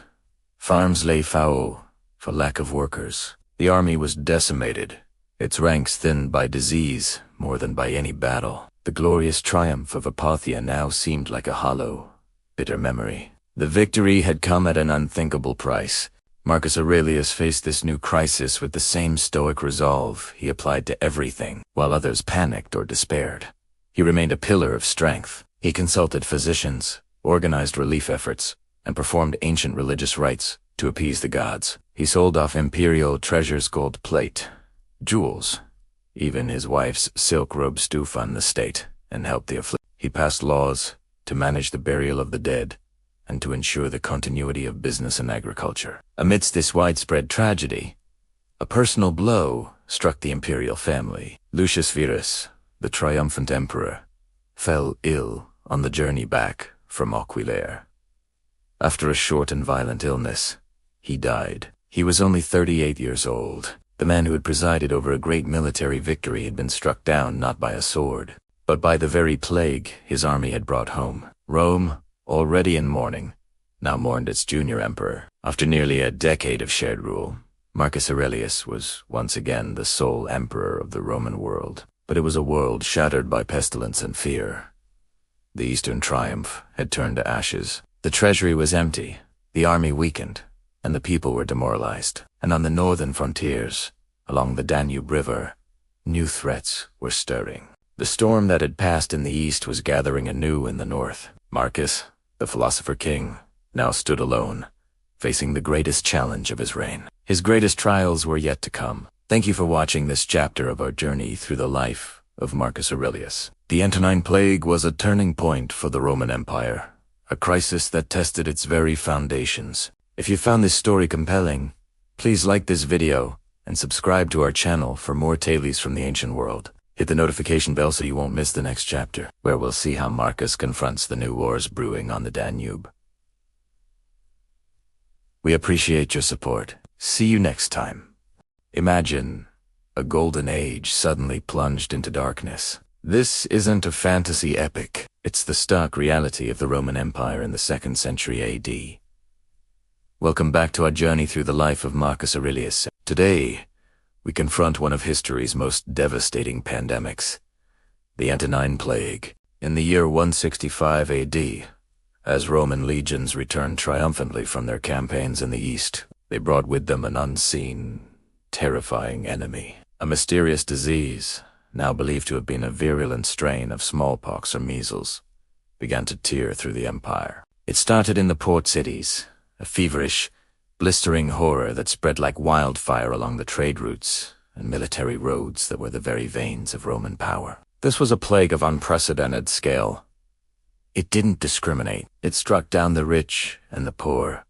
Farms lay fallow for lack of workers. The army was decimated, its ranks thinned by disease more than by any battle. The glorious triumph of Parthia now seemed like a hollow, bitter memory. The victory had come at an unthinkable price. Marcus Aurelius faced this new crisis with the same stoic resolve he applied to everything, while others panicked or despaired. He remained a pillar of strength. He consulted physicians, organized relief efforts, and performed ancient religious rites to appease the gods. He sold off imperial treasures, gold plate, jewels, even his wife's silk robes to fund the state and help the afflicted. He passed laws to manage the burial of the dead and to ensure the continuity of business and agriculture. Amidst this widespread tragedy, a personal blow struck the imperial family. Lucius Verus, the triumphant emperor, fell ill on the journey back from Aquileia. After a short and violent illness, he died. He was only 38 years old. The man who had presided over a great military victory had been struck down not by a sword, but by the very plague his army had brought home. Rome, already in mourning, now mourned its junior emperor. After nearly a decade of shared rule, Marcus Aurelius was once again the sole emperor of the Roman world. But it was a world shattered by pestilence and fear. The Eastern triumph had turned to ashes. The treasury was empty, the army weakened, and the people were demoralized. And on the northern frontiers, along the Danube River, new threats were stirring. The storm that had passed in the east was gathering anew in the north. Marcus, the Philosopher-King, now stood alone, facing the greatest challenge of his reign. His greatest trials were yet to come. Thank you for watching this chapter of our journey through the life of Marcus Aurelius. The Antonine Plague was a turning point for the Roman Empire, a crisis that tested its very foundations. If you found this story compelling, please like this video and subscribe to our channel for more tales from the ancient world. Hit the notification bell so you won't miss the next chapter, where we'll see how Marcus confronts the new wars brewing on the Danube. We appreciate your support. See you next time. Imagine a golden age suddenly plunged into darkness. This isn't a fantasy epic. It's the stark reality of the Roman Empire in the 2nd century AD. Welcome back to our journey through the life of Marcus Aurelius. Today, we confront one of history's most devastating pandemics, the Antonine Plague. In the year 165 AD, as Roman legions returned triumphantly from their campaigns in the east, they brought with them an unseen, terrifying enemy. A mysterious disease, now believed to have been a virulent strain of smallpox or measles, began to tear through the empire. It started in the port cities, a feverish, blistering horror that spread like wildfire along the trade routes and military roads that were the very veins of Roman power. This was a plague of unprecedented scale. It didn't discriminate. It struck down the rich and the poor,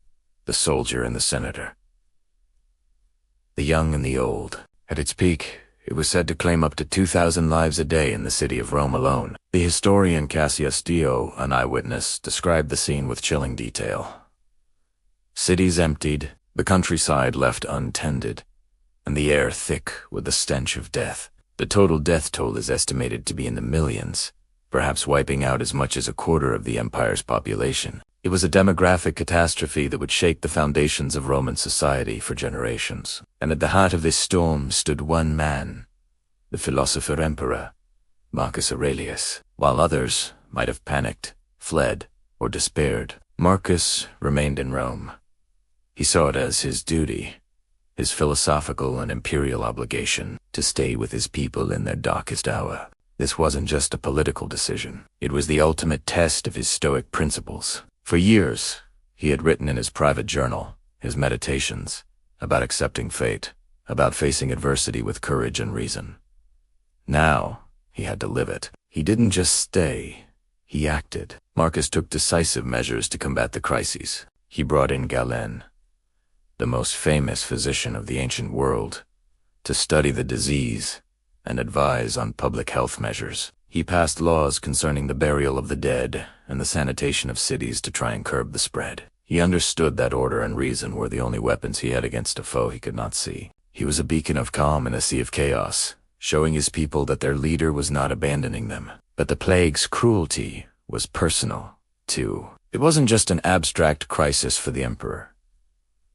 the soldier and the senator, the young and the old. At its peak, it was said to claim up to 2,000 lives a day in the city of Rome alone. The historian Cassius Dio, an eyewitness, described the scene with chilling detail. Cities emptied, the countryside left untended, and the air thick with the stench of death. The total death toll is estimated to be in the millions, perhaps wiping out as much as a quarter of the empire's population. It was a demographic catastrophe that would shake the foundations of Roman society for generations. And at the heart of this storm stood one man, the philosopher-emperor, Marcus Aurelius. While others might have panicked, fled, or despaired, Marcus remained in Rome. He saw it as his duty, his philosophical and imperial obligation, to stay with his people in their darkest hour. This wasn't just a political decision. It was the ultimate test of his Stoic principles. For years, he had written in his private journal, his meditations, about accepting fate, about facing adversity with courage and reason. Now, he had to live it. He didn't just stay, he acted. Marcus took decisive measures to combat the crises. He brought in Galen, the most famous physician of the ancient world, to study the disease and advise on public health measures. He passed laws concerning the burial of the dead and the sanitation of cities to try and curb the spread. He understood that order and reason were the only weapons he had against a foe he could not see. He was a beacon of calm in a sea of chaos, showing his people that their leader was not abandoning them. But the plague's cruelty was personal, too. It wasn't just an abstract crisis for the emperor.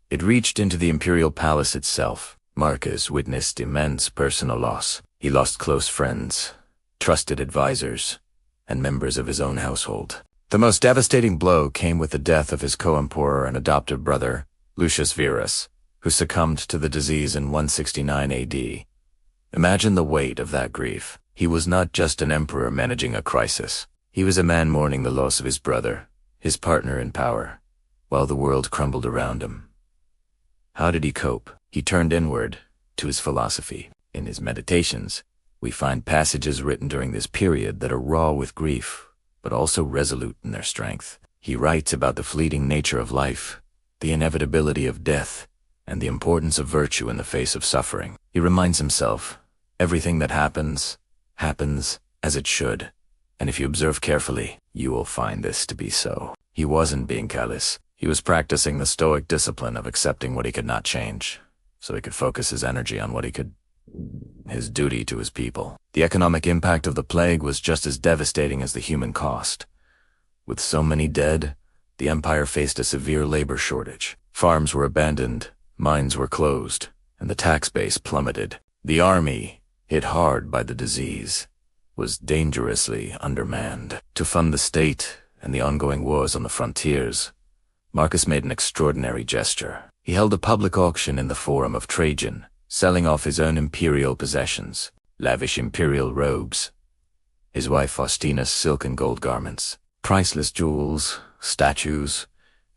It reached into the imperial palace itself. Marcus witnessed immense personal loss. He lost close friends, trusted advisors, and members of his own household. The most devastating blow came with the death of his co-emperor and adoptive brother, Lucius Verus, who succumbed to the disease in 169 AD. Imagine the weight of that grief. He was not just an emperor managing a crisis. He was a man mourning the loss of his brother, his partner in power, while the world crumbled around him. How did he cope? He turned inward, to his philosophy. In his meditations, we find passages written during this period that are raw with grief, but also resolute in their strength. He writes about the fleeting nature of life, the inevitability of death, and the importance of virtue in the face of suffering. He reminds himself, everything that happens as it should, and if you observe carefully, you will find this to be so. He wasn't being callous. He was practicing the Stoic discipline of accepting what he could not change, so he could focus his energy on what he could, his duty to his people. The economic impact of the plague was just as devastating as the human cost. With so many dead, the empire faced a severe labor shortage. Farms were abandoned, mines were closed, and the tax base plummeted. The army, hit hard by the disease, was dangerously undermanned. To fund the state and the ongoing wars on the frontiers, Marcus made an extraordinary gesture. He held a public auction in the Forum of Trajan, selling off his own imperial possessions, lavish imperial robes, his wife Faustina's silk and gold garments. Priceless jewels, statues,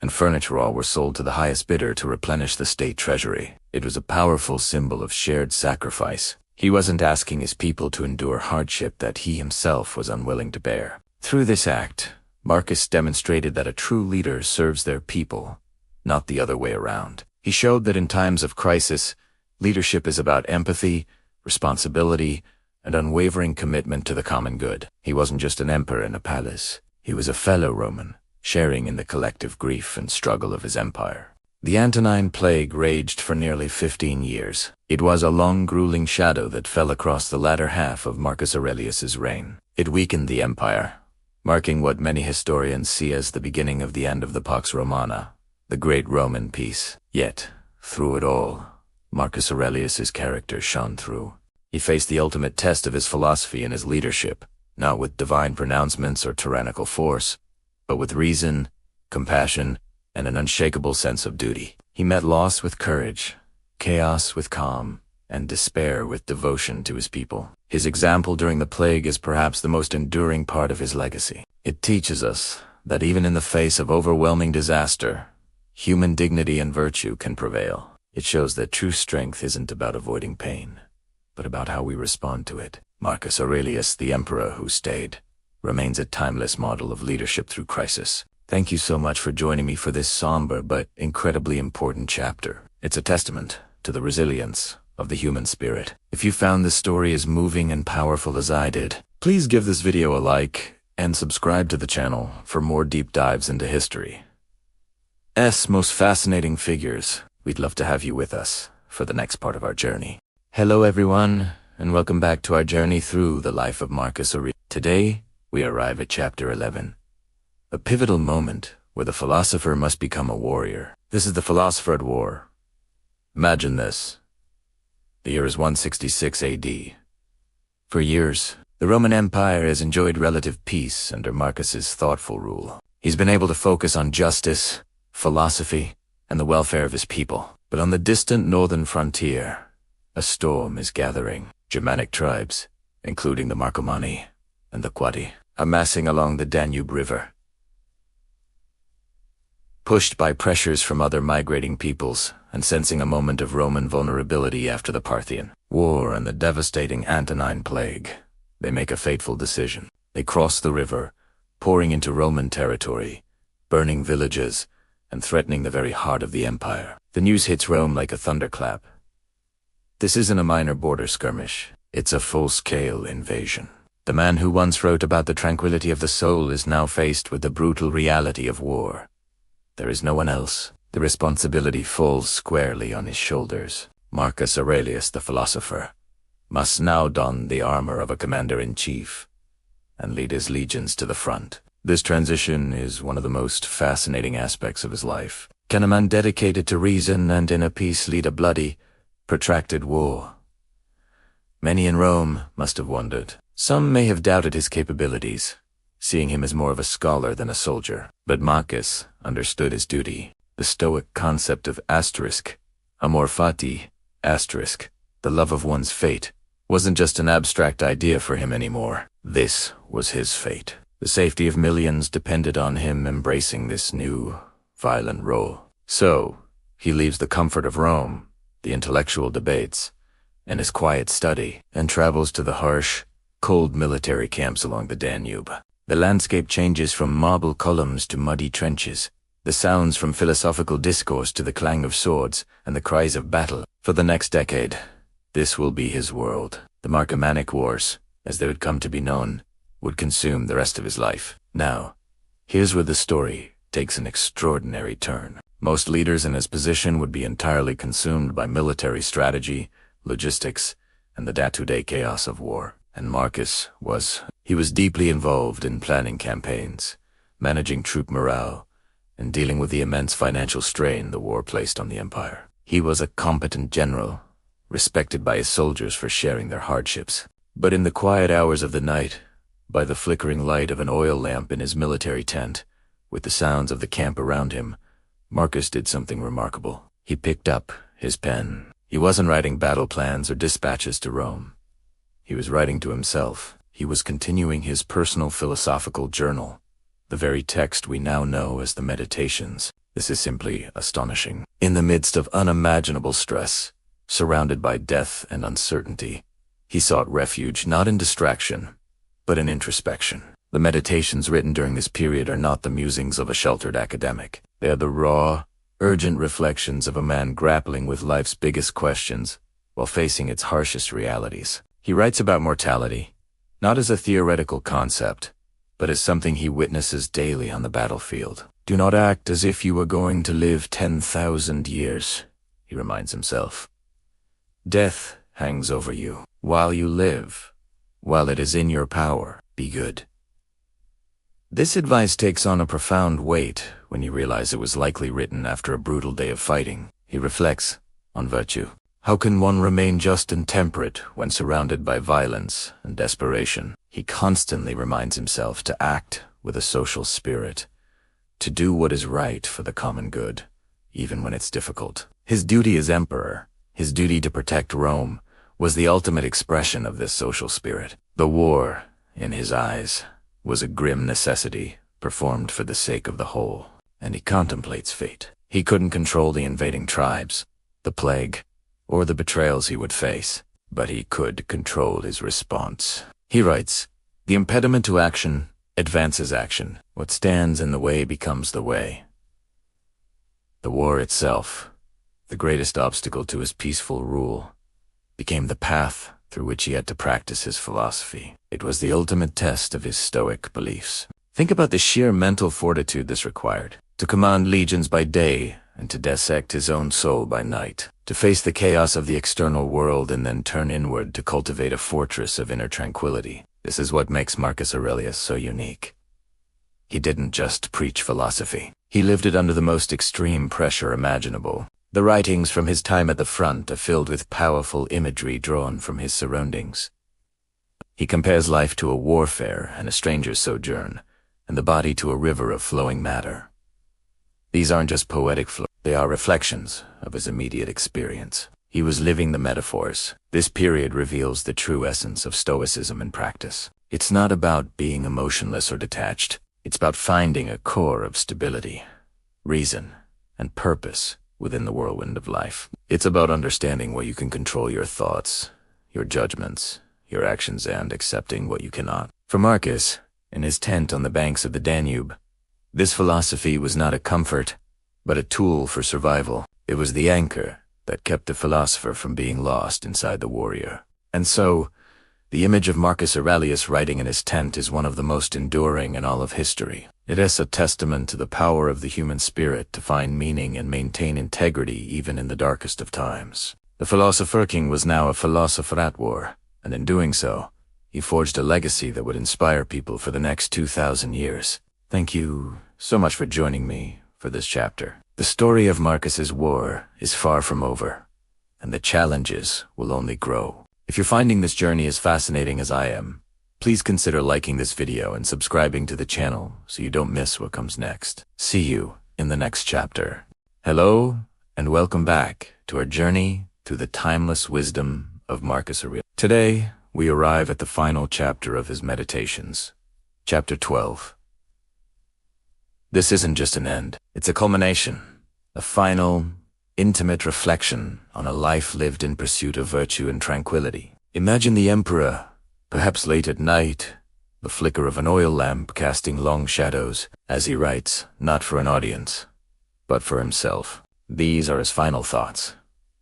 and furniture all were sold to the highest bidder to replenish the state treasury. It was a powerful symbol of shared sacrifice. He wasn't asking his people to endure hardship that he himself was unwilling to bear. Through this act, Marcus demonstrated that a true leader serves their people, not the other way around. He showed that in times of crisis, leadership is about empathy, responsibility, and unwavering commitment to the common good. He wasn't just an emperor in a palace. He was a fellow Roman, sharing in the collective grief and struggle of his empire. The Antonine Plague raged for nearly 15 years. It was a long, grueling shadow that fell across the latter half of Marcus Aurelius's reign. It weakened the empire, marking what many historians see as the beginning of the end of the Pax Romana, the great Roman peace. Yet, through it all, Marcus Aurelius's character shone through. He faced the ultimate test of his philosophy and his leadership, not with divine pronouncements or tyrannical force, but with reason, compassion, and an unshakable sense of duty. He met loss with courage, chaos with calm, and despair with devotion to his people. His example during the plague is perhaps the most enduring part of his legacy. It teaches us that even in the face of overwhelming disaster, human dignity and virtue can prevail. It shows that true strength isn't about avoiding pain, but about how we respond to it. Marcus Aurelius, the emperor who stayed, remains a timeless model of leadership through crisis. Thank you so much for joining me for this somber but incredibly important chapter. It's a testament to the resilience of the human spirit. If you found this story as moving and powerful as I did, please give this video a like and subscribe to the channel for more deep dives into history's most fascinating figures. We'd love to have you with us for the next part of our journey. Hello everyone, and welcome back to our journey through the life of Marcus Aurelius. Today, we arrive at chapter 11, a pivotal moment where the philosopher must become a warrior. This is the philosopher at war. Imagine this. The year is 166 AD. For years, the Roman Empire has enjoyed relative peace under Marcus's thoughtful rule. He's been able to focus on justice, philosophy, and the welfare of his people. But on the distant northern frontier, a storm is gathering. Germanic tribes, including the Marcomanni and the Quadi, amassing along the Danube River. Pushed by pressures from other migrating peoples and sensing a moment of Roman vulnerability after the Parthian War and the devastating Antonine Plague, they make a fateful decision. They cross the river, pouring into Roman territory, burning villages, and threatening the very heart of the empire. The news hits Rome like a thunderclap. This isn't a minor border skirmish. It's a full-scale invasion. The man who once wrote about the tranquility of the soul is now faced with the brutal reality of war. There is no one else. The responsibility falls squarely on his shoulders. Marcus Aurelius, the philosopher, must now don the armor of a commander-in-chief and lead his legions to the front. This transition is one of the most fascinating aspects of his life. Can a man dedicated to reason and inner peace lead a bloody, protracted war? Many in Rome must have wondered. Some may have doubted his capabilities, seeing him as more of a scholar than a soldier. But Marcus understood his duty. The Stoic concept of asterisk, amor fati, asterisk, the love of one's fate, wasn't just an abstract idea for him anymore. This was his fate. The safety of millions depended on him embracing this new, violent role. So, He leaves the comfort of Rome, the intellectual debates, and his quiet study, and travels to the harsh, cold military camps along the Danube. The landscape changes from marble columns to muddy trenches, the sounds from philosophical discourse to the clang of swords and the cries of battle. For the next decade, this will be his world. The Marcomannic Wars, as they would come to be known, would consume the rest of his life. Now, here's where the story takes an extraordinary turn. Most leaders in his position would be entirely consumed by military strategy, logistics, and the day-to-day chaos of war. And Marcus was deeply involved in planning campaigns, managing troop morale, and dealing with the immense financial strain the war placed on the empire. He was a competent general, respected by his soldiers for sharing their hardships. But in the quiet hours of the night, by the flickering light of an oil lamp in his military tent, with the sounds of the camp around him, Marcus did something remarkable. He picked up his pen. He wasn't writing battle plans or dispatches to Rome. He was writing to himself. He was continuing his personal philosophical journal, the very text we now know as the Meditations. This is simply astonishing. In the midst of unimaginable stress, surrounded by death and uncertainty, he sought refuge not in distraction, but in introspection. The meditations written during this period are not the musings of a sheltered academic. They are the raw, urgent reflections of a man grappling with life's biggest questions while facing its harshest realities. He writes about mortality, not as a theoretical concept, but as something he witnesses daily on the battlefield. Do not act as if you were going to live 10,000 years, he reminds himself. Death hangs over you. While you live, while it is in your power, be good. This advice takes on a profound weight when you realize it was likely written after a brutal day of fighting. He reflects on virtue. How can one remain just and temperate when surrounded by violence and desperation? He constantly reminds himself to act with a social spirit, to do what is right for the common good, even when it's difficult. His duty as emperor, his duty to protect Rome, was the ultimate expression of this social spirit. The war, in his eyes, was a grim necessity performed for the sake of the whole, and he contemplates fate. He couldn't control the invading tribes, the plague, or the betrayals he would face, but he could control his response. He writes, "The impediment to action advances action. What stands in the way becomes the way." The war itself, the greatest obstacle to his peaceful rule, became the path through which he had to practice his philosophy. It was the ultimate test of his Stoic beliefs. Think about the sheer mental fortitude this required. To command legions by day and to dissect his own soul by night. To face the chaos of the external world and then turn inward to cultivate a fortress of inner tranquility. This is what makes Marcus Aurelius so unique. He didn't just preach philosophy. He lived it under the most extreme pressure imaginable. The writings from his time at the front are filled with powerful imagery drawn from his surroundings. He compares life to a warfare and a stranger's sojourn, and the body to a river of flowing matter. These aren't just poetic flows, they are reflections of his immediate experience. He was living the metaphors. This period reveals the true essence of Stoicism in practice. It's not about being emotionless or detached. It's about finding a core of stability, reason, and purpose within the whirlwind of life. It's about understanding what you can control your thoughts, your judgments, your actions, and accepting what you cannot. For Marcus, in his tent on the banks of the Danube, this philosophy was not a comfort, but a tool for survival. It was the anchor that kept the philosopher from being lost inside the warrior. And so, the image of Marcus Aurelius writing in his tent is one of the most enduring in all of history. It is a testament to the power of the human spirit to find meaning and maintain integrity even in the darkest of times. The Philosopher-King was now a philosopher at war, and in doing so, he forged a legacy that would inspire people for the next 2,000 years. Thank you so much for joining me for this chapter. The story of Marcus's war is far from over, and the challenges will only grow. If you're finding this journey as fascinating as I am, please consider liking this video and subscribing to the channel so you don't miss what comes next. See you in the next chapter. Hello, and welcome back to our journey through the timeless wisdom of Marcus Aurelius. Today, we arrive at the final chapter of his Meditations, chapter 12. This isn't just an end, it's a culmination, a final, intimate reflection on a life lived in pursuit of virtue and tranquility. Imagine the emperor, perhaps late at night, the flicker of an oil lamp casting long shadows, as he writes, not for an audience, but for himself. These are his final thoughts,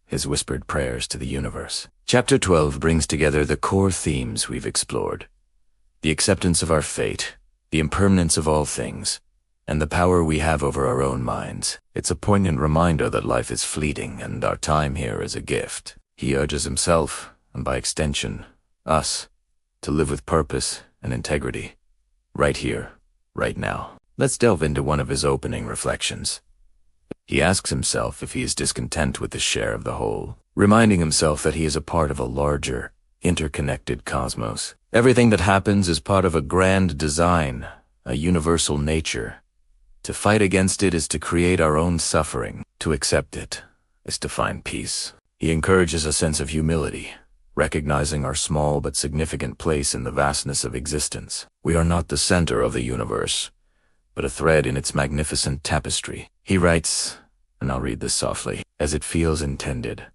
his whispered prayers to the universe. Chapter 12 brings together the core themes we've explored: the acceptance of our fate, the impermanence of all things, and the power we have over our own minds. It's a poignant reminder that life is fleeting and our time here is a gift. He urges himself, and by extension, us, to live with purpose and integrity, right here, right now. Let's delve into one of his opening reflections. He asks himself if he is discontent with his share of the whole, reminding himself that he is a part of a larger, interconnected cosmos. Everything that happens is part of a grand design, a universal nature. To fight against it is to create our own suffering. To accept it is to find peace. He encourages a sense of humility, recognizing our small but significant place in the vastness of existence. We are not the center of the universe, but a thread in its magnificent tapestry. He writes, and I'll read this softly, as it feels intended.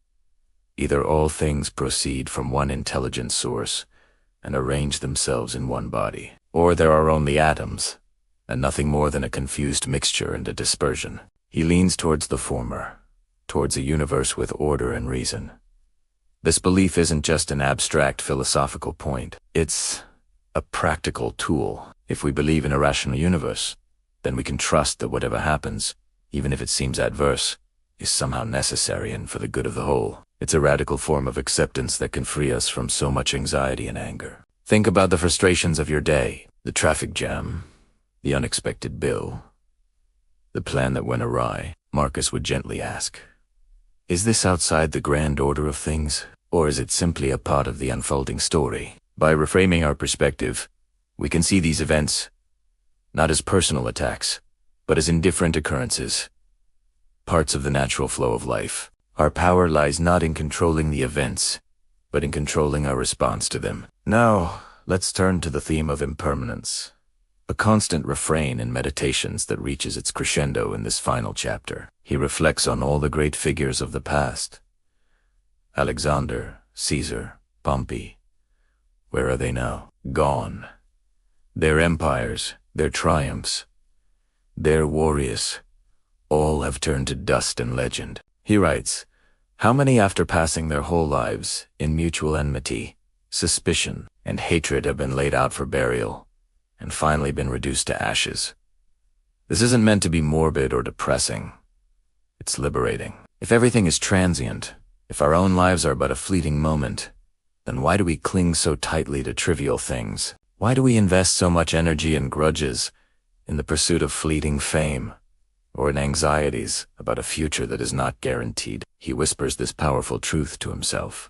Either all things proceed from one intelligent source and arrange themselves in one body, or there are only atoms, and nothing more than a confused mixture and a dispersion. He leans towards the former, towards a universe with order and reason. This belief isn't just an abstract philosophical point, it's a practical tool. If we believe in a rational universe, then we can trust that whatever happens, even if it seems adverse, is somehow necessary and for the good of the whole. It's a radical form of acceptance that can free us from so much anxiety and anger. Think about the frustrations of your day, the traffic jam, the unexpected bill, the plan that went awry. Marcus would gently ask, is this outside the grand order of things, or is it simply a part of the unfolding story? By reframing our perspective, we can see these events not as personal attacks, but as indifferent occurrences, parts of the natural flow of life. Our power lies not in controlling the events, but in controlling our response to them. Now, let's turn to the theme of impermanence, a constant refrain in Meditations that reaches its crescendo in this final chapter. He reflects on all the great figures of the past. Alexander, Caesar, Pompey. Where are they now? Gone. Their empires, their triumphs, their warriors, all have turned to dust and legend. He writes, how many after passing their whole lives in mutual enmity, suspicion, and hatred have been laid out for burial, and finally been reduced to ashes? This isn't meant to be morbid or depressing. It's liberating. If everything is transient, if our own lives are but a fleeting moment, then why do we cling so tightly to trivial things? Why do we invest so much energy and grudges in the pursuit of fleeting fame, or in anxieties about a future that is not guaranteed? He whispers this powerful truth to himself.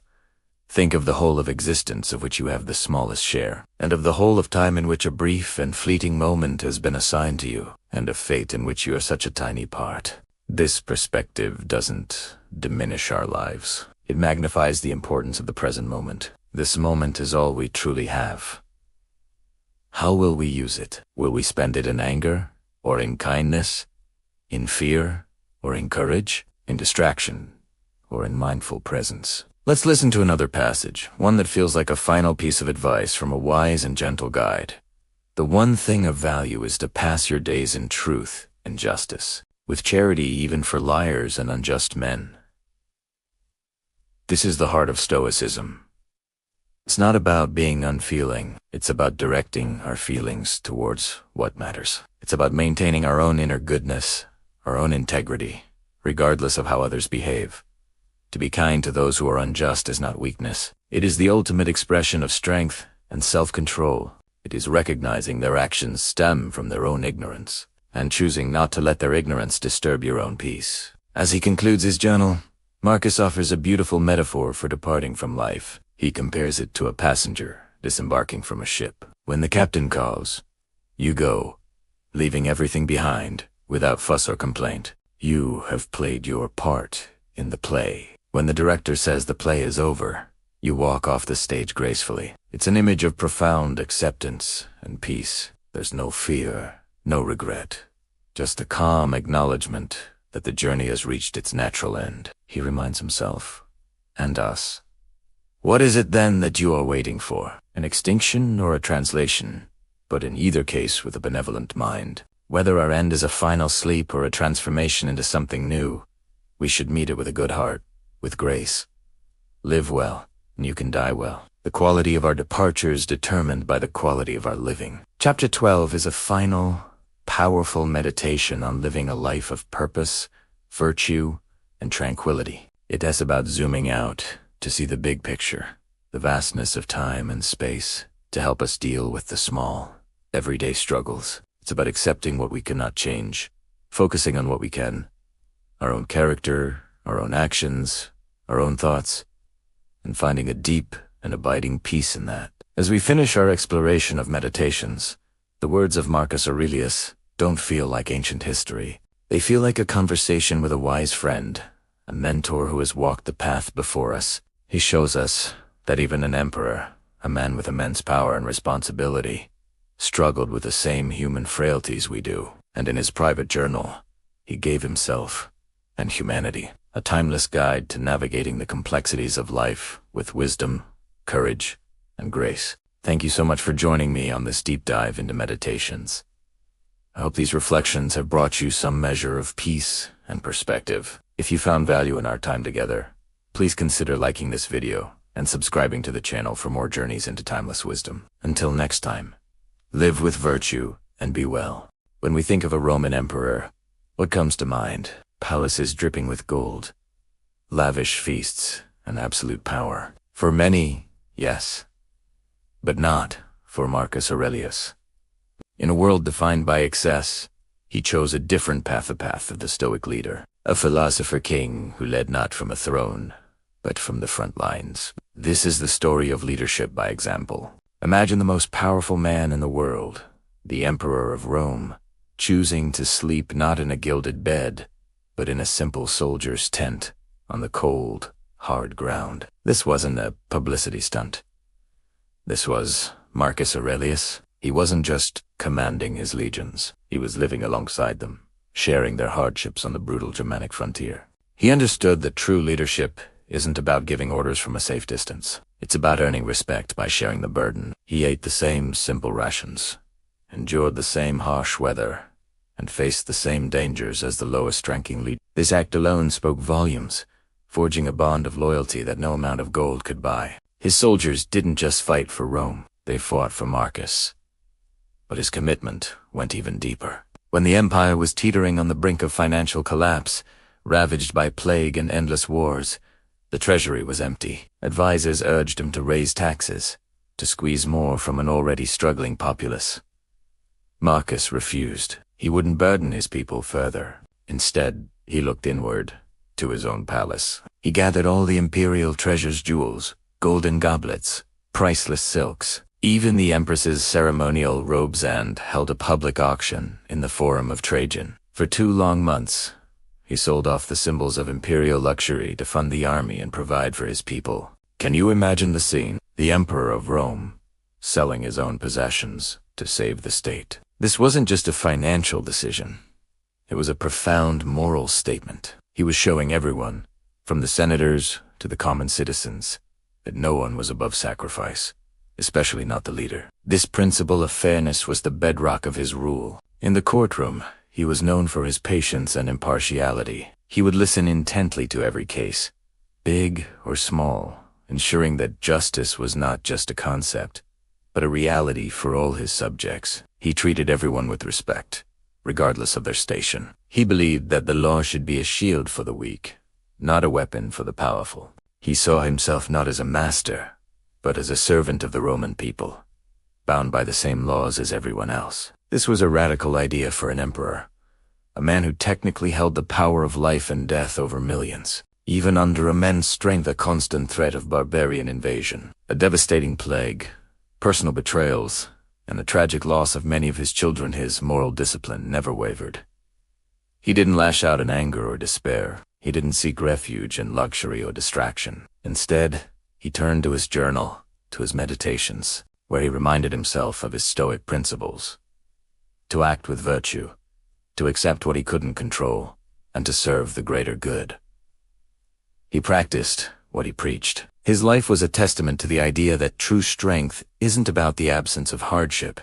Think of the whole of existence of which you have the smallest share, and of the whole of time in which a brief and fleeting moment has been assigned to you, and of fate in which you are such a tiny part. This perspective doesn't diminish our lives. It magnifies the importance of the present moment. This moment is all we truly have. How will we use it? Will we spend it in anger, or in kindness, in fear, or in courage, in distraction, or in mindful presence? Let's listen to another passage, one that feels like a final piece of advice from a wise and gentle guide. The one thing of value is to pass your days in truth and justice, with charity even for liars and unjust men. This is the heart of Stoicism. It's not about being unfeeling. It's about directing our feelings towards what matters. It's about maintaining our own inner goodness, our own integrity, regardless of how others behave. To be kind to those who are unjust is not weakness. It is the ultimate expression of strength and self-control. It is recognizing their actions stem from their own ignorance, and choosing not to let their ignorance disturb your own peace. As he concludes his journal, Marcus offers a beautiful metaphor for departing from life. He compares it to a passenger disembarking from a ship. When the captain calls, you go, leaving everything behind, without fuss or complaint. You have played your part in the play. When the director says the play is over, you walk off the stage gracefully. It's an image of profound acceptance and peace. There's no fear, no regret, just a calm acknowledgement that the journey has reached its natural end. He reminds himself, and us. What is it then that you are waiting for? An extinction or a translation? But in either case with a benevolent mind. Whether our end is a final sleep or a transformation into something new, we should meet it with a good heart, with grace. Live well, and you can die well. The quality of our departure is determined by the quality of our living. Chapter 12 is a final, powerful meditation on living a life of purpose, virtue, and tranquility. It is about zooming out to see the big picture, the vastness of time and space, to help us deal with the small, everyday struggles. It's about accepting what we cannot change, focusing on what we can, our own character, our own actions, our own thoughts, and finding a deep and abiding peace in that. As we finish our exploration of meditations, the words of Marcus Aurelius don't feel like ancient history. They feel like a conversation with a wise friend, a mentor who has walked the path before us. He shows us that even an emperor, a man with immense power and responsibility, struggled with the same human frailties we do, and in his private journal, he gave himself and humanity a timeless guide to navigating the complexities of life with wisdom, courage, and grace. Thank you so much for joining me on this deep dive into meditations. I hope these reflections have brought you some measure of peace and perspective. If you found value in our time together, please consider liking this video and subscribing to the channel for more journeys into timeless wisdom. Until next time, live with virtue and be well. When we think of a Roman emperor, what comes to mind? Palaces dripping with gold, lavish feasts, and absolute power. For many, yes, but not for Marcus Aurelius. In a world defined by excess, he chose a different path, the path of the Stoic leader, a philosopher-king who led not from a throne, but from the front lines. This is the story of leadership by example. Imagine the most powerful man in the world, the Emperor of Rome, choosing to sleep not in a gilded bed, but in a simple soldier's tent on the cold, hard ground. This wasn't a publicity stunt. This was Marcus Aurelius. He wasn't just commanding his legions. He was living alongside them, sharing their hardships on the brutal Germanic frontier. He understood that true leadership isn't about giving orders from a safe distance. It's about earning respect by sharing the burden. He ate the same simple rations, endured the same harsh weather, and faced the same dangers as the lowest-ranking leader. This act alone spoke volumes, forging a bond of loyalty that no amount of gold could buy. His soldiers didn't just fight for Rome, they fought for Marcus. But his commitment went even deeper. When the empire was teetering on the brink of financial collapse, ravaged by plague and endless wars, the treasury was empty. Advisors urged him to raise taxes, to squeeze more from an already struggling populace. Marcus refused. He wouldn't burden his people further. Instead, he looked inward, to his own palace. He gathered all the imperial treasures, jewels, golden goblets, priceless silks, even the empress's ceremonial robes, and held a public auction in the Forum of Trajan. For 2 long months, he sold off the symbols of imperial luxury to fund the army and provide for his people. Can you imagine the scene? The Emperor of Rome, selling his own possessions to save the state. This wasn't just a financial decision. It was a profound moral statement. He was showing everyone, from the senators to the common citizens, that no one was above sacrifice, especially not the leader. This principle of fairness was the bedrock of his rule. In the courtroom, he was known for his patience and impartiality. He would listen intently to every case, big or small, ensuring that justice was not just a concept, but a reality for all his subjects. He treated everyone with respect, regardless of their station. He believed that the law should be a shield for the weak, not a weapon for the powerful. He saw himself not as a master, but as a servant of the Roman people, bound by the same laws as everyone else. This was a radical idea for an emperor, a man who technically held the power of life and death over millions. Even under immense strength, a constant threat of barbarian invasion, a devastating plague, personal betrayals, and the tragic loss of many of his children, his moral discipline never wavered. He didn't lash out in anger or despair. He didn't seek refuge in luxury or distraction. Instead, he turned to his journal, to his meditations, where he reminded himself of his Stoic principles. To act with virtue, to accept what he couldn't control, and to serve the greater good. He practiced what he preached. His life was a testament to the idea that true strength isn't about the absence of hardship,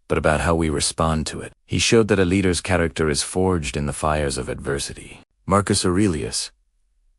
but about how we respond to it. He showed that a leader's character is forged in the fires of adversity. Marcus Aurelius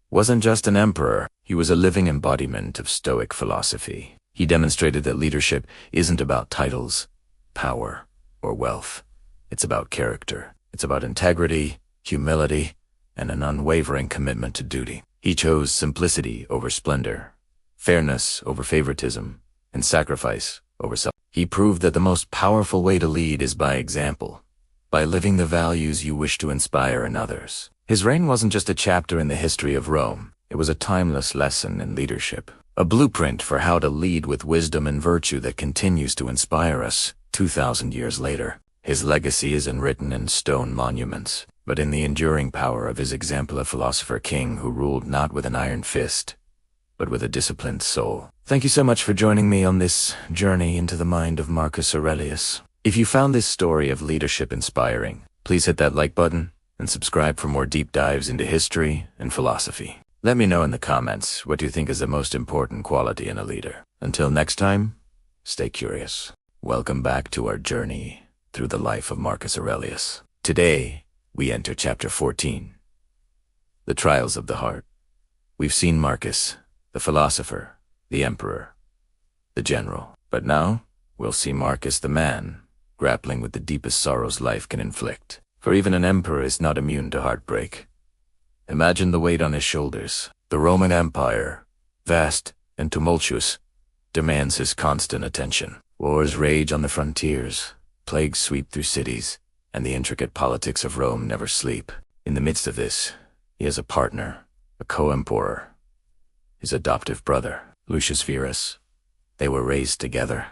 wasn't just an emperor, he was a living embodiment of Stoic philosophy. He demonstrated that leadership isn't about titles, power, or wealth. It's about character. It's about integrity, humility, and an unwavering commitment to duty. He chose simplicity over splendor, fairness over favoritism, and sacrifice over self. He proved that the most powerful way to lead is by example, by living the values you wish to inspire in others. His reign wasn't just a chapter in the history of Rome, it was a timeless lesson in leadership, a blueprint for how to lead with wisdom and virtue that continues to inspire us 2,000 years later. His legacy isn't written in stone monuments, but in the enduring power of his example of Philosopher-King who ruled not with an iron fist, but with a disciplined soul. Thank you so much for joining me on this journey into the mind of Marcus Aurelius. If you found this story of leadership inspiring, please hit that like button and subscribe for more deep dives into history and philosophy. Let me know in the comments what you think is the most important quality in a leader. Until next time, stay curious. Welcome back to our journey through the life of Marcus Aurelius. Today, we enter chapter 14, the trials of the heart. We've seen Marcus, the philosopher, the emperor, the general. But now, we'll see Marcus the man, grappling with the deepest sorrows life can inflict. For even an emperor is not immune to heartbreak. Imagine the weight on his shoulders. The Roman Empire, vast and tumultuous, demands his constant attention. Wars rage on the frontiers, plagues sweep through cities, and the intricate politics of Rome never sleep. In the midst of this, he has a partner, a co-emperor, his adoptive brother, Lucius Verus. They were raised together,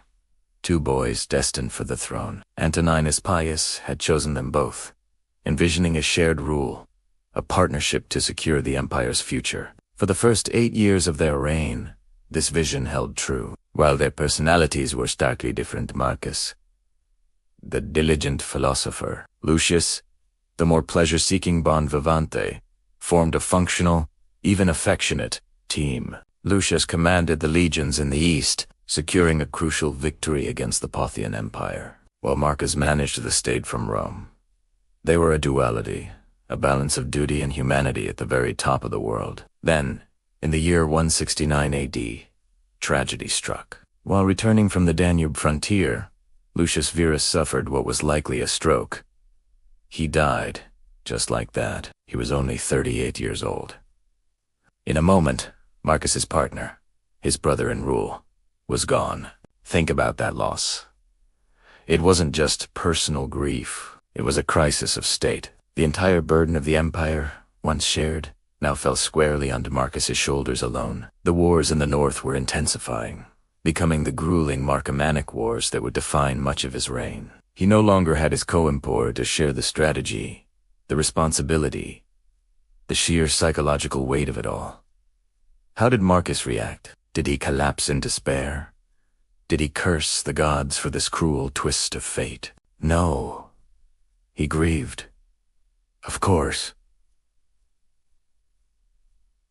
two boys destined for the throne. Antonine Pius had chosen them both, envisioning a shared rule, a partnership to secure the empire's future. For the first 8 years of their reign, this vision held true. While their personalities were starkly different, Marcus, the diligent philosopher, Lucius, the more pleasure-seeking bon vivante, formed a functional, even affectionate, team. Lucius commanded the legions in the east, securing a crucial victory against the Parthian Empire, while Marcus managed the state from Rome. They were a duality, a balance of duty and humanity at the very top of the world. Then, in the year 169 AD, tragedy struck. While returning from the Danube frontier, Lucius Verus suffered what was likely a stroke. He died, just like that. He was only 38 years old. In a moment, Marcus's partner, his brother in rule, was gone. Think about that loss. It wasn't just personal grief. It was a crisis of state. The entire burden of the empire, once shared, now fell squarely onto Marcus's shoulders alone. The wars in the north were intensifying, becoming the grueling Marcomannic Wars that would define much of his reign. He no longer had his co-emperor to share the strategy, the responsibility, the sheer psychological weight of it all. How did Marcus react? Did he collapse in despair? Did he curse the gods for this cruel twist of fate? No. He grieved. Of course.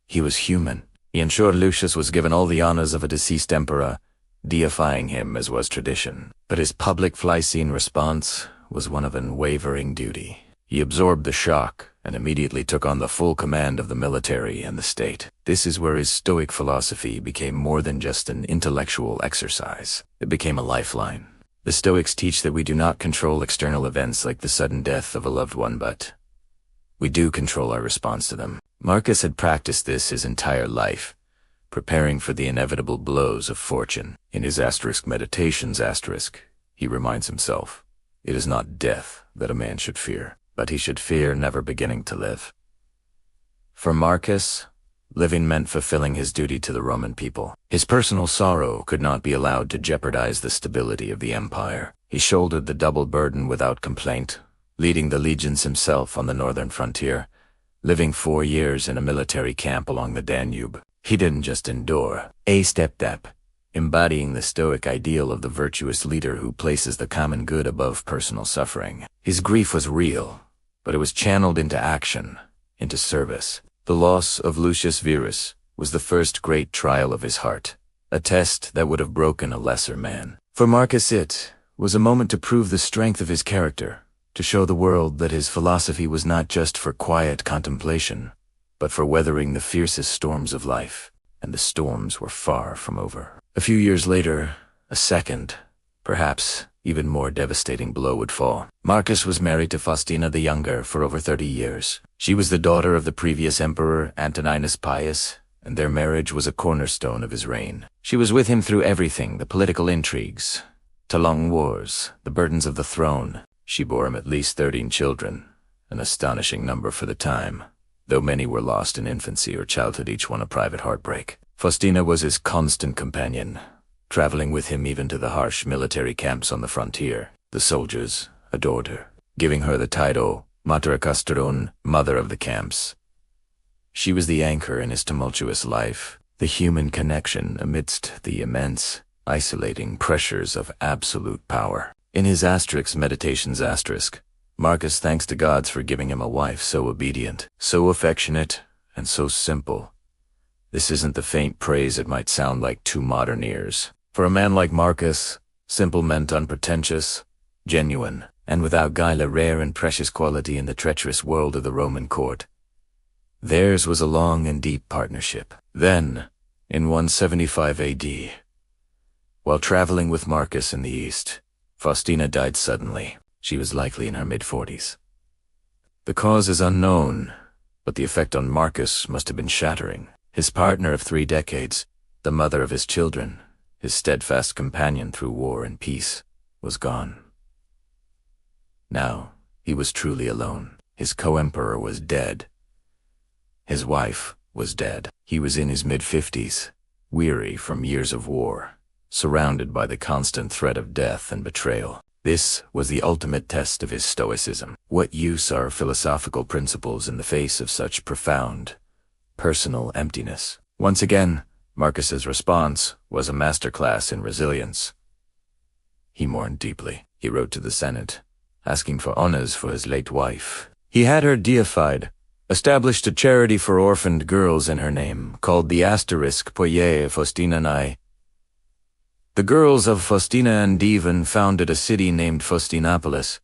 He was human. He ensured Lucius was given all the honors of a deceased emperor, deifying him as was tradition. But his public fly-scene response was one of unwavering duty. He absorbed the shock and immediately took on the full command of the military and the state. This is where his Stoic philosophy became more than just an intellectual exercise. It became a lifeline. The Stoics teach that we do not control external events like the sudden death of a loved one, but we do control our response to them. Marcus had practiced this his entire life, preparing for the inevitable blows of fortune. In his meditations, he reminds himself, it is not death that a man should fear, but he should fear never beginning to live. For Marcus, living meant fulfilling his duty to the Roman people. His personal sorrow could not be allowed to jeopardize the stability of the empire. He shouldered the double burden without complaint, leading the legions himself on the northern frontier, living 4 years in a military camp along the Danube. He didn't just endure. He stepped up, embodying the Stoic ideal of the virtuous leader who places the common good above personal suffering. His grief was real, but it was channeled into action, into service. The loss of Lucius Verus was the first great trial of his heart, a test that would have broken a lesser man. For Marcus, it was a moment to prove the strength of his character, to show the world that his philosophy was not just for quiet contemplation, but for weathering the fiercest storms of life, and the storms were far from over. A few years later, a second, perhaps even more devastating blow would fall. Marcus was married to Faustina the Younger for over 30 years. She was the daughter of the previous emperor Antonine Plague, and their marriage was a cornerstone of his reign. She was with him through everything, the political intrigues, to long wars, the burdens of the throne. She bore him at least 13 children, an astonishing number for the time, though many were lost in infancy or childhood, each one a private heartbreak. Faustina was his constant companion, traveling with him even to the harsh military camps on the frontier. The soldiers adored her, giving her the title Mater Castron, Mother of the Camps. She was the anchor in his tumultuous life, the human connection amidst the immense, isolating pressures of absolute power. In his Meditations Marcus thanks the gods for giving him a wife so obedient, so affectionate, and so simple. This isn't the faint praise it might sound like to modern ears. For a man like Marcus, simple meant unpretentious, genuine, and without guile, a rare and precious quality in the treacherous world of the Roman court. Theirs was a long and deep partnership. Then, in 175 AD, while traveling with Marcus in the East, Faustina died suddenly. She was likely in her mid-40s. The cause is unknown, but the effect on Marcus must have been shattering. His partner of 3 decades, the mother of his children, his steadfast companion through war and peace, was gone. Now, he was truly alone. His co-emperor was dead. His wife was dead. He was in his mid-50s, weary from years of war, surrounded by the constant threat of death and betrayal. This was the ultimate test of his Stoicism. What use are philosophical principles in the face of such profound, personal emptiness? Once again, Marcus's response was a masterclass in resilience. He mourned deeply. He wrote to the Senate, asking for honors for his late wife. He had her deified, established a charity for orphaned girls in her name, called the Poie Faustinae. The girls of Faustina and Devon founded a city named Faustinopolis,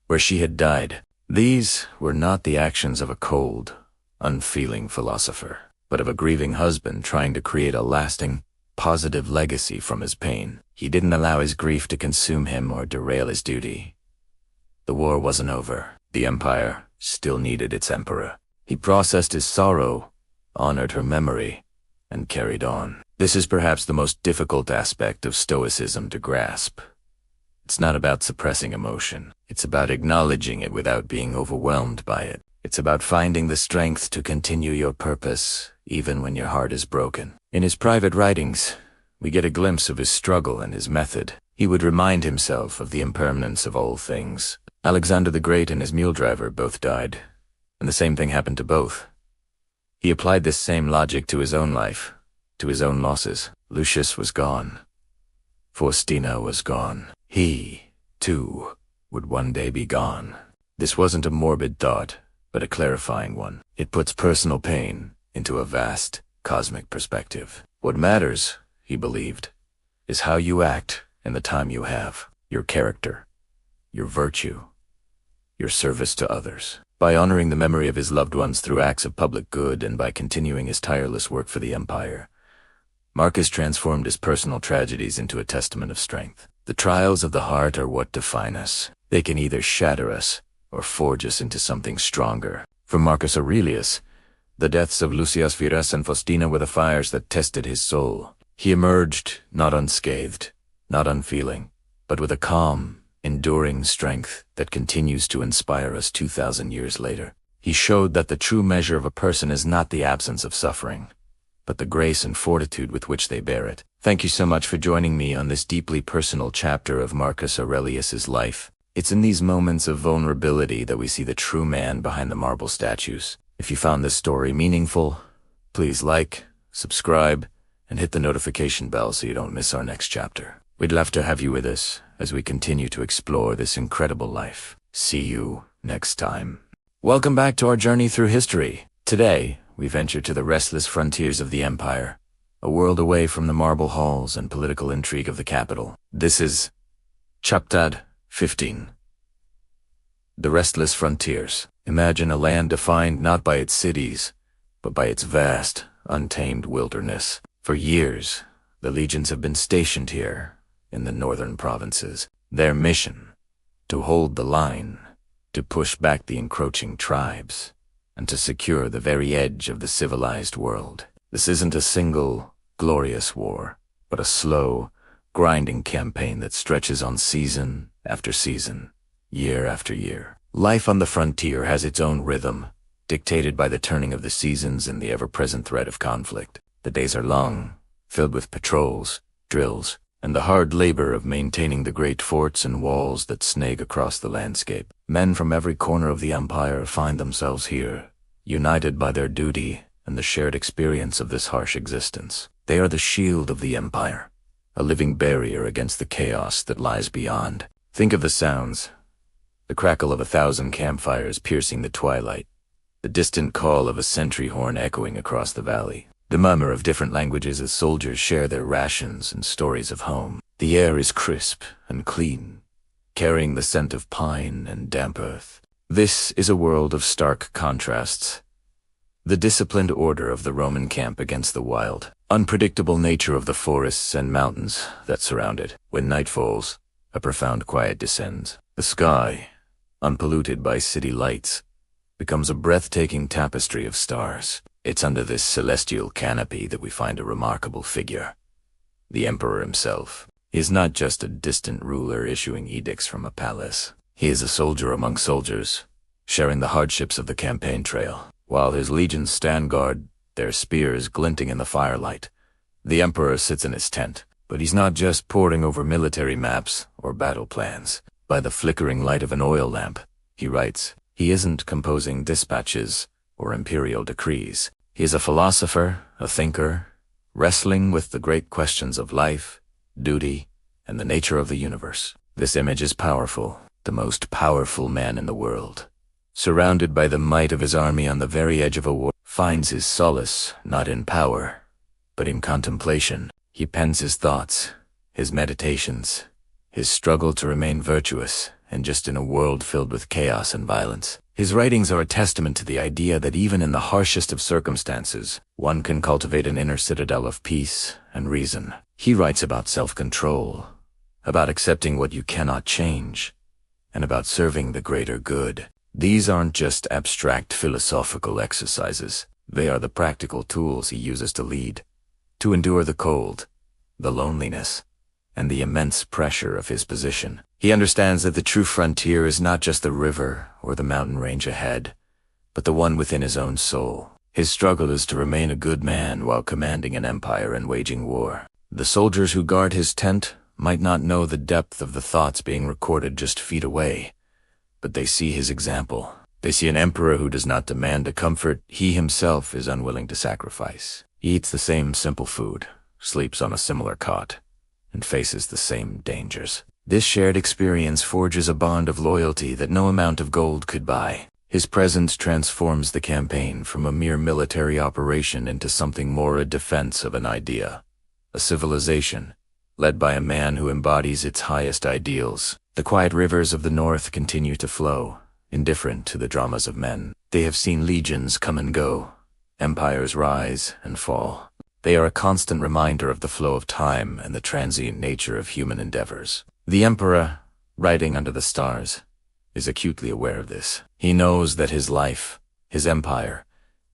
where she had died. These were not the actions of a cold, unfeeling philosopher, but of a grieving husband trying to create a lasting, positive legacy from his pain. He didn't allow his grief to consume him or derail his duty. The war wasn't over. The empire still needed its emperor. He processed his sorrow, honored her memory, and carried on. This is perhaps the most difficult aspect of Stoicism to grasp. It's not about suppressing emotion. It's about acknowledging it without being overwhelmed by it. It's about finding the strength to continue your purpose, even when your heart is broken. In his private writings, we get a glimpse of his struggle and his method. He would remind himself of the impermanence of all things. Alexander the Great and his mule driver both died, and the same thing happened to both. He applied this same logic to his own life, to his own losses. Lucius was gone. Faustina was gone. He, too, would one day be gone. This wasn't a morbid thought, but a clarifying one. It puts personal pain into a vast, cosmic perspective. What matters, he believed, is how you act in the time you have, your character, your virtue, your service to others. By honoring the memory of his loved ones through acts of public good and by continuing his tireless work for the empire, Marcus transformed his personal tragedies into a testament of strength. The trials of the heart are what define us. They can either shatter us or forge us into something stronger. For Marcus Aurelius, the deaths of Lucius Verus and Faustina were the fires that tested his soul. He emerged not unscathed, not unfeeling, but with a calm, enduring strength that continues to inspire us 2,000 years later. He showed that the true measure of a person is not the absence of suffering, but the grace and fortitude with which they bear it. Thank you so much for joining me on this deeply personal chapter of Marcus Aurelius's life. It's in these moments of vulnerability that we see the true man behind the marble statues. If you found this story meaningful, please like, subscribe, and hit the notification bell so you don't miss our next chapter. We'd love to have you with us as we continue to explore this incredible life. See you next time. Welcome back to our journey through history. Today, we venture to the restless frontiers of the empire, a world away from the marble halls and political intrigue of the capital. This is Chapter 15. The restless frontiers. Imagine a land defined not by its cities, but by its vast, untamed wilderness. For years, the legions have been stationed here, in the northern provinces. Their mission, to hold the line, to push back the encroaching tribes, and to secure the very edge of the civilized world. This isn't a single, glorious war, but a slow, grinding campaign that stretches on season after season, year after year. Life on the frontier has its own rhythm, dictated by the turning of the seasons and the ever-present threat of conflict. The days are long, filled with patrols, drills, and the hard labor of maintaining the great forts and walls that snag across the landscape. Men from every corner of the empire find themselves here, united by their duty and the shared experience of this harsh existence. They are the shield of the empire, a living barrier against the chaos that lies beyond. Think of the sounds: the crackle of 1,000 campfires piercing the twilight, the distant call of a sentry horn echoing across the valley, the murmur of different languages as soldiers share their rations and stories of home. The air is crisp and clean, carrying the scent of pine and damp earth. This is a world of stark contrasts. The disciplined order of the Roman camp against the wild, unpredictable nature of the forests and mountains that surround it. When night falls, a profound quiet descends. The sky, unpolluted by city lights, becomes a breathtaking tapestry of stars. It's under this celestial canopy that we find a remarkable figure. The emperor himself. He is not just a distant ruler issuing edicts from a palace. He is a soldier among soldiers, sharing the hardships of the campaign trail. While his legions stand guard, their spears glinting in the firelight, the emperor sits in his tent. But he's not just poring over military maps or battle plans. By the flickering light of an oil lamp, he writes. He isn't composing dispatches or imperial decrees. He is a philosopher, a thinker, wrestling with the great questions of life, duty, and the nature of the universe. This image is powerful. The most powerful man in the world, surrounded by the might of his army on the very edge of a war, finds his solace not in power, but in contemplation. He pens his thoughts, his meditations, his struggle to remain virtuous, and just in a world filled with chaos and violence. His writings are a testament to the idea that even in the harshest of circumstances, one can cultivate an inner citadel of peace and reason. He writes about self-control, about accepting what you cannot change, and about serving the greater good. These aren't just abstract philosophical exercises. They are the practical tools he uses to lead, to endure the cold, the loneliness, and the immense pressure of his position. He understands that the true frontier is not just the river or the mountain range ahead, but the one within his own soul. His struggle is to remain a good man while commanding an empire and waging war. The soldiers who guard his tent might not know the depth of the thoughts being recorded just feet away, but they see his example. They see an emperor who does not demand a comfort he himself is unwilling to sacrifice. He eats the same simple food, sleeps on a similar cot, and faces the same dangers. This shared experience forges a bond of loyalty that no amount of gold could buy. His presence transforms the campaign from a mere military operation into something more, a defense of an idea, a civilization, led by a man who embodies its highest ideals. The quiet rivers of the north continue to flow, indifferent to the dramas of men. They have seen legions come and go, empires rise and fall. They are a constant reminder of the flow of time and the transient nature of human endeavors. The emperor, riding under the stars, is acutely aware of this. He knows that his life, his empire,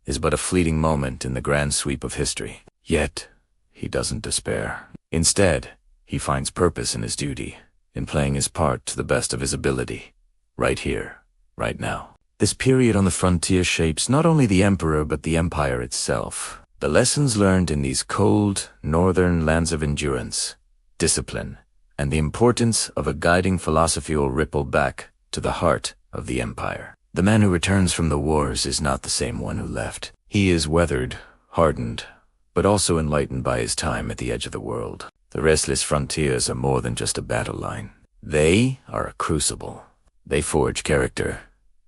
is but a fleeting moment in the grand sweep of history. Yet, he doesn't despair. Instead, he finds purpose in his duty, in playing his part to the best of his ability, right here, right now. This period on the frontier shapes not only the emperor but the empire itself. The lessons learned in these cold, northern lands of endurance, discipline, and the importance of a guiding philosophy will ripple back to the heart of the empire. The man who returns from the wars is not the same one who left. He is weathered, hardened, but also enlightened by his time at the edge of the world. The restless frontiers are more than just a battle line. They are a crucible. They forge character,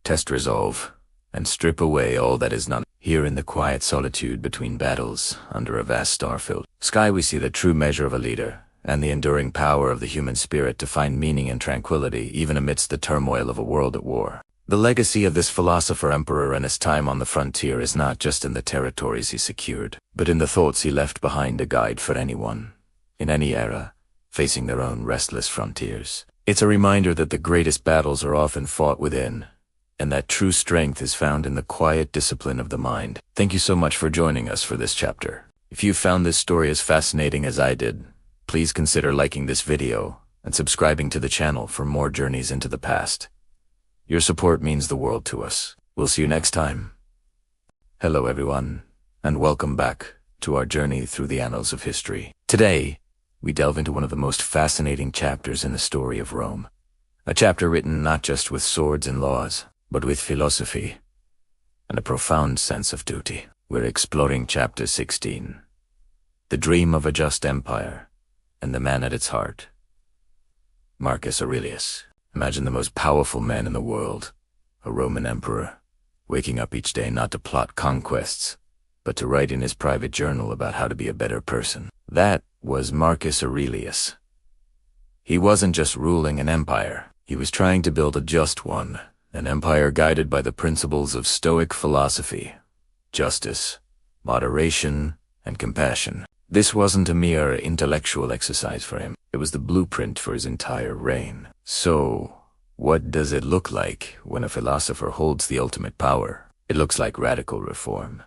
test resolve, and strip away all that is not. Here in the quiet solitude between battles, under a vast star-filled sky, we see the true measure of a leader, and the enduring power of the human spirit to find meaning and tranquility even amidst the turmoil of a world at war. The legacy of this philosopher-emperor and his time on the frontier is not just in the territories he secured, but in the thoughts he left behind, a guide for anyone, in any era, facing their own restless frontiers. It's a reminder that the greatest battles are often fought within, and that true strength is found in the quiet discipline of the mind. Thank you so much for joining us for this chapter. If you found this story as fascinating as I did, please consider liking this video and subscribing to the channel for more journeys into the past. Your support means the world to us. We'll see you next time. Hello everyone, and welcome back to our journey through the annals of history. Today, we delve into one of the most fascinating chapters in the story of Rome. A chapter written not just with swords and laws, but with philosophy and a profound sense of duty. We're exploring chapter 16, the dream of a just empire and the man at its heart, Marcus Aurelius. Imagine the most powerful man in the world, a Roman emperor, waking up each day not to plot conquests, but to write in his private journal about how to be a better person. That was Marcus Aurelius. He wasn't just ruling an empire, he was trying to build a just one. An empire guided by the principles of Stoic philosophy, justice, moderation, and compassion. This wasn't a mere intellectual exercise for him. It was the blueprint for his entire reign. So, what does it look like when a philosopher holds the ultimate power? It looks like radical reform.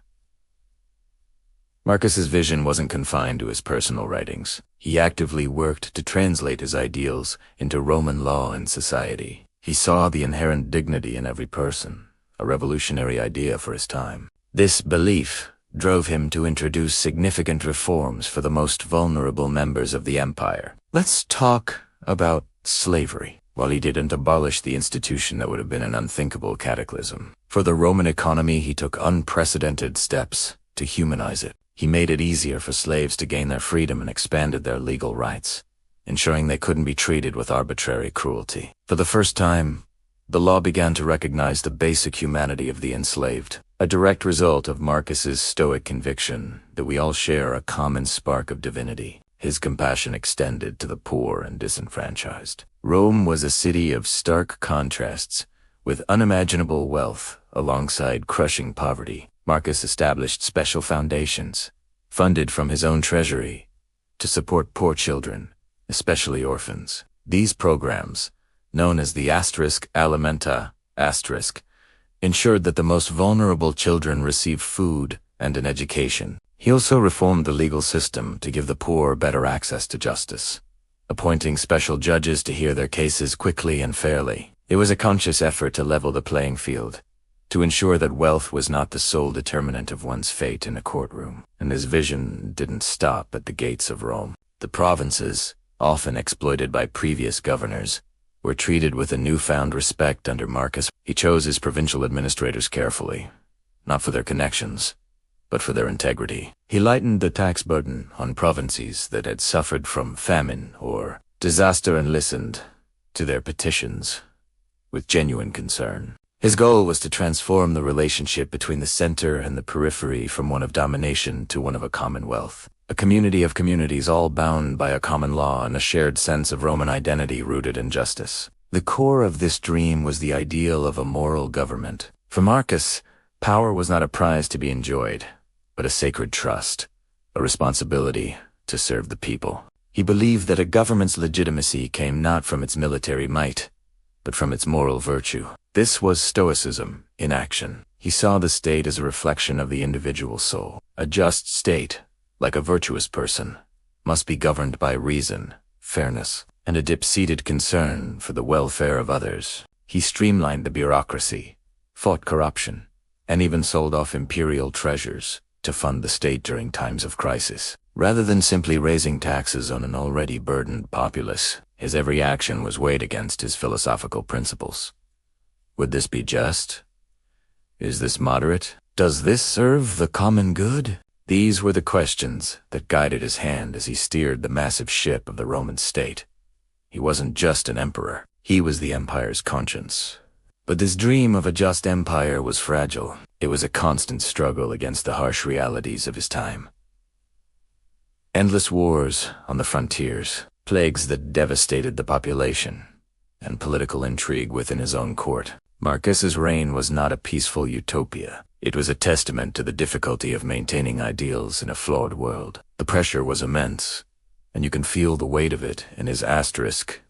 Marcus's vision wasn't confined to his personal writings. He actively worked to translate his ideals into Roman law and society. He saw the inherent dignity in every person, a revolutionary idea for his time. This belief drove him to introduce significant reforms for the most vulnerable members of the empire. Let's talk about slavery. While he didn't abolish the institution that would have been an unthinkable cataclysm, for the Roman economy he took unprecedented steps to humanize it. He made it easier for slaves to gain their freedom and expanded their legal rights, ensuring they couldn't be treated with arbitrary cruelty. For the first time, the law began to recognize the basic humanity of the enslaved, a direct result of Marcus's Stoic conviction that we all share a common spark of divinity. His compassion extended to the poor and disenfranchised. Rome was a city of stark contrasts, with unimaginable wealth alongside crushing poverty. Marcus established special foundations, funded from his own treasury, to support poor children, especially orphans. These programs, known as the *alimenta*, ensured that the most vulnerable children received food and an education. He also reformed the legal system to give the poor better access to justice, appointing special judges to hear their cases quickly and fairly. It was a conscious effort to level the playing field, to ensure that wealth was not the sole determinant of one's fate in a courtroom. And his vision didn't stop at the gates of Rome. The provinces, often exploited by previous governors, were treated with a newfound respect under Marcus. He chose his provincial administrators carefully, not for their connections, but for their integrity. He lightened the tax burden on provinces that had suffered from famine or disaster and listened to their petitions with genuine concern. His goal was to transform the relationship between the center and the periphery from one of domination to one of a commonwealth. A community of communities all bound by a common law and a shared sense of Roman identity rooted in justice. The core of this dream was the ideal of a moral government. For Marcus, power was not a prize to be enjoyed, but a sacred trust, a responsibility to serve the people. He believed that a government's legitimacy came not from its military might, but from its moral virtue. This was Stoicism in action. He saw the state as a reflection of the individual soul. A just state, like a virtuous person, must be governed by reason, fairness, and a deep-seated concern for the welfare of others. He streamlined the bureaucracy, fought corruption, and even sold off imperial treasures to fund the state during times of crisis. Rather than simply raising taxes on an already burdened populace, his every action was weighed against his philosophical principles. Would this be just? Is this moderate? Does this serve the common good? These were the questions that guided his hand as he steered the massive ship of the Roman state. He wasn't just an emperor. He was the empire's conscience, But this dream of a just empire was fragile. It was a constant struggle against the harsh realities of his time. Endless wars on the frontiers, plagues that devastated the population, and political intrigue within his own court. Marcus's reign was not a peaceful utopia. It was a testament to the difficulty of maintaining ideals in a flawed world. The pressure was immense, and you can feel the weight of it in his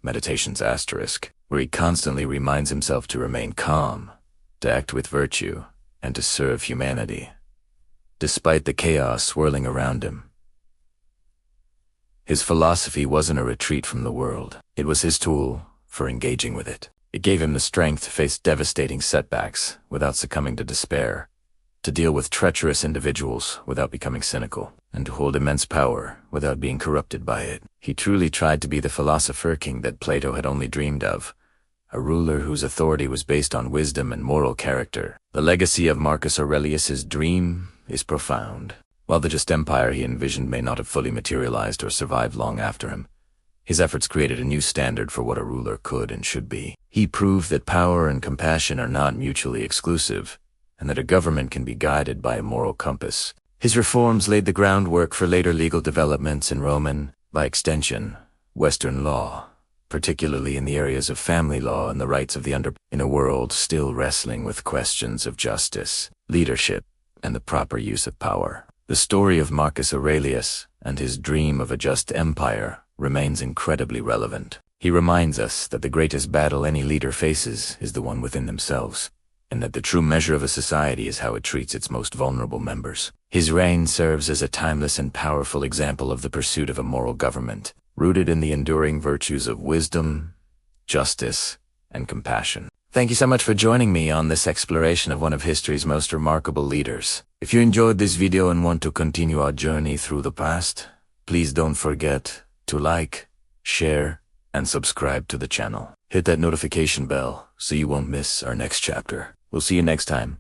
Meditations asterisk, where he constantly reminds himself to remain calm, to act with virtue, and to serve humanity, despite the chaos swirling around him. His philosophy wasn't a retreat from the world. It was his tool for engaging with it. It gave him the strength to face devastating setbacks without succumbing to despair, to deal with treacherous individuals without becoming cynical, and to hold immense power without being corrupted by it. He truly tried to be the Philosopher-King that Plato had only dreamed of, a ruler whose authority was based on wisdom and moral character. The legacy of Marcus Aurelius's dream is profound. While the just empire he envisioned may not have fully materialized or survived long after him, his efforts created a new standard for what a ruler could and should be. He proved that power and compassion are not mutually exclusive, and that a government can be guided by a moral compass. His reforms laid the groundwork for later legal developments in Roman, by extension, Western law, particularly in the areas of family law and the rights of the in a world still wrestling with questions of justice, leadership, and the proper use of power. The story of Marcus Aurelius and his dream of a just empire remains incredibly relevant. He reminds us that the greatest battle any leader faces is the one within themselves, and that the true measure of a society is how it treats its most vulnerable members. His reign serves as a timeless and powerful example of the pursuit of a moral government, rooted in the enduring virtues of wisdom, justice, and compassion. Thank you so much for joining me on this exploration of one of history's most remarkable leaders. If you enjoyed this video and want to continue our journey through the past, please don't forget to like, share, and subscribe to the channel. Hit that notification bell so you won't miss our next chapter. We'll see you next time.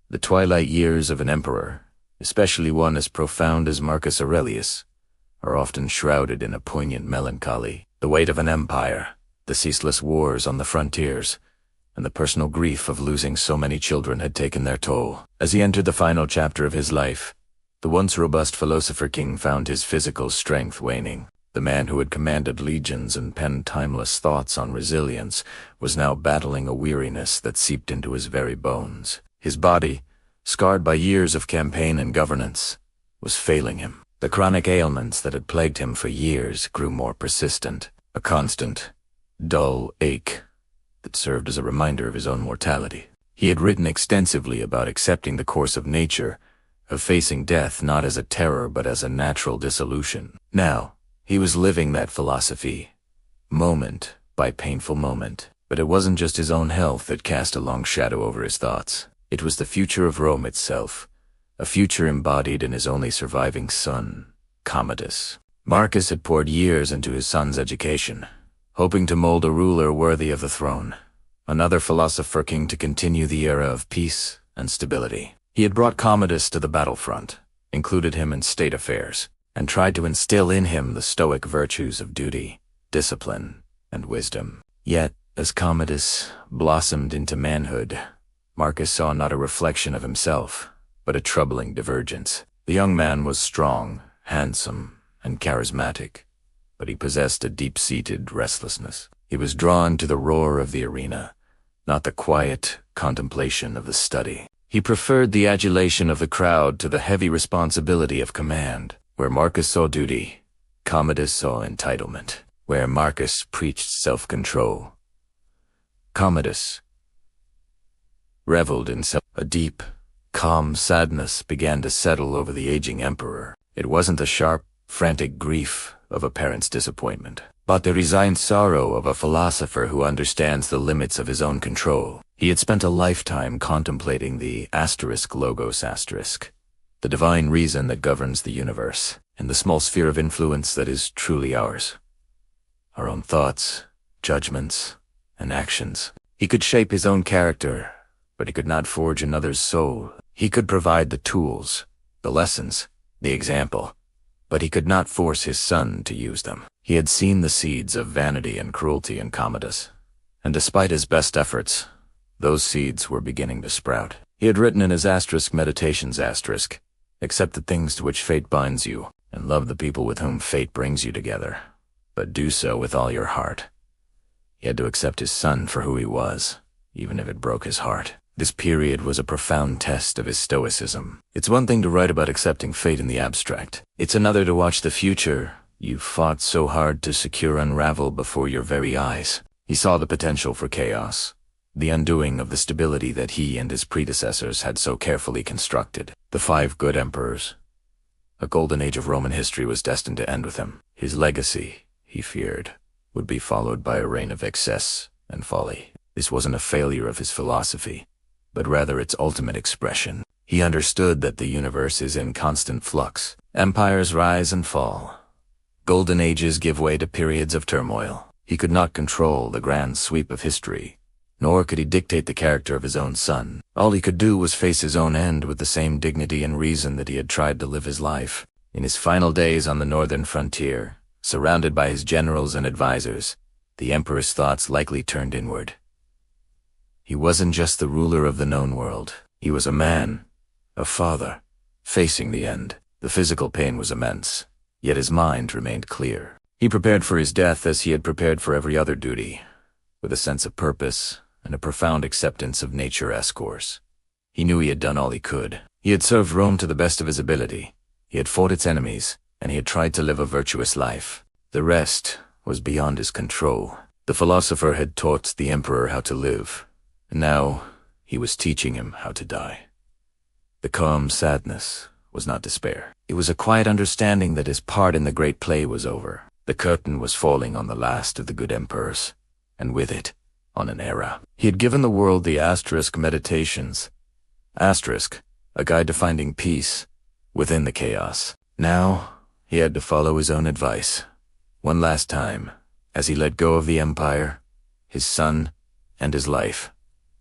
The twilight years of an emperor, especially one as profound as Marcus Aurelius, are often shrouded in a poignant melancholy. The weight of an empire, the ceaseless wars on the frontiers, and the personal grief of losing so many children had taken their toll. As he entered the final chapter of his life, the once robust Philosopher-King found his physical strength waning. The man who had commanded legions and penned timeless thoughts on resilience was now battling a weariness that seeped into his very bones. His body, scarred by years of campaign and governance, was failing him. The chronic ailments that had plagued him for years grew more persistent, a constant, dull ache that served as a reminder of his own mortality. He had written extensively about accepting the course of nature, of facing death not as a terror but as a natural dissolution. Now, he was living that philosophy, moment by painful moment. But it wasn't just his own health that cast a long shadow over his thoughts. It was the future of Rome itself, a future embodied in his only surviving son, Commodus. Marcus had poured years into his son's education, hoping to mold a ruler worthy of the throne, another Philosopher-King to continue the era of peace and stability. He had brought Commodus to the battlefront, included him in state affairs, and tried to instill in him the Stoic virtues of duty, discipline, and wisdom. Yet, as Commodus blossomed into manhood, Marcus saw not a reflection of himself, but a troubling divergence. The young man was strong, handsome, and charismatic, but he possessed a deep-seated restlessness. He was drawn to the roar of the arena, not the quiet contemplation of the study. He preferred the adulation of the crowd to the heavy responsibility of command. Where Marcus saw duty, Commodus saw entitlement. Where Marcus preached self-control, Commodus reveled in self. A deep, calm sadness began to settle over the aging emperor. It wasn't the sharp, frantic grief of a parent's disappointment, but the resigned sorrow of a philosopher who understands the limits of his own control. He had spent a lifetime contemplating the logos, the divine reason that governs the universe, and the small sphere of influence that is truly ours. Our own thoughts, judgments, and actions. He could shape his own character, but he could not forge another's soul. He could provide the tools, the lessons, the example, but he could not force his son to use them. He had seen the seeds of vanity and cruelty in Commodus, And despite his best efforts, those seeds were beginning to sprout. He had written in his meditations, accept the things to which fate binds you, and love the people with whom fate brings you together, but do so with all your heart. He had to accept his son for who he was, even if it broke his heart. This period was a profound test of his stoicism. It's one thing to write about accepting fate in the abstract. It's another to watch the future you fought so hard to secure unravel before your very eyes. He saw the potential for chaos, the undoing of the stability that he and his predecessors had so carefully constructed. The 5 good emperors. A golden age of Roman history was destined to end with him. His legacy, he feared, would be followed by a reign of excess and folly. This wasn't a failure of his philosophy, but rather its ultimate expression. He understood that the universe is in constant flux. Empires rise and fall. Golden ages give way to periods of turmoil. He could not control the grand sweep of history, nor could he dictate the character of his own son. All he could do was face his own end with the same dignity and reason that he had tried to live his life. In his final days on the northern frontier, surrounded by his generals and advisors, the emperor's thoughts likely turned inward. He wasn't just the ruler of the known world. He was a man, a father, facing the end. The physical pain was immense, yet his mind remained clear. He prepared for his death as he had prepared for every other duty, with a sense of purpose and a profound acceptance of nature's course. He knew he had done all he could. He had served Rome to the best of his ability. He had fought its enemies, and he had tried to live a virtuous life. The rest was beyond his control. The philosopher had taught the emperor how to live, and now he was teaching him how to die. The calm sadness was not despair. It was a quiet understanding that his part in the great play was over. The curtain was falling on the last of the good emperors, and with it, on an era. He had given the world the meditations. A guide to finding peace within the chaos. Now, he had to follow his own advice. One last time, as he let go of the empire, his son, and his life,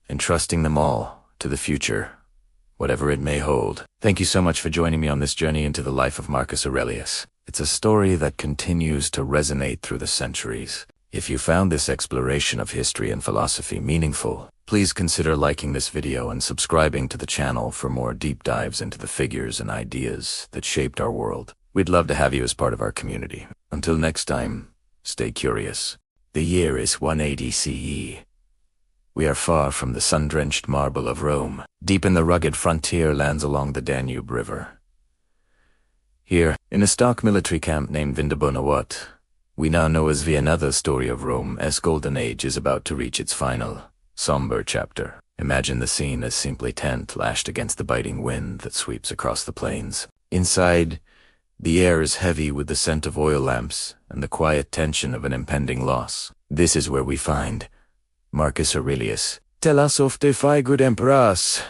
entrusting them all to the future, whatever it may hold. Thank you so much for joining me on this journey into the life of Marcus Aurelius. It's a story that continues to resonate through the centuries. If you found this exploration of history and philosophy meaningful, please consider liking this video and subscribing to the channel for more deep dives into the figures and ideas that shaped our world. We'd love to have you as part of our community. Until next time, stay curious. The year is 180 CE. We are far from the sun-drenched marble of Rome, deep in the rugged frontier lands along the Danube River. Here, in a stark military camp named Vindobonawat, we now know as another story of Rome's golden age is about to reach its final, somber chapter. Imagine the scene as simply tent lashed against the biting wind that sweeps across the plains. Inside, the air is heavy with the scent of oil lamps and the quiet tension of an impending loss. This is where we find Marcus Aurelius. Tell us of the 5 good emperors.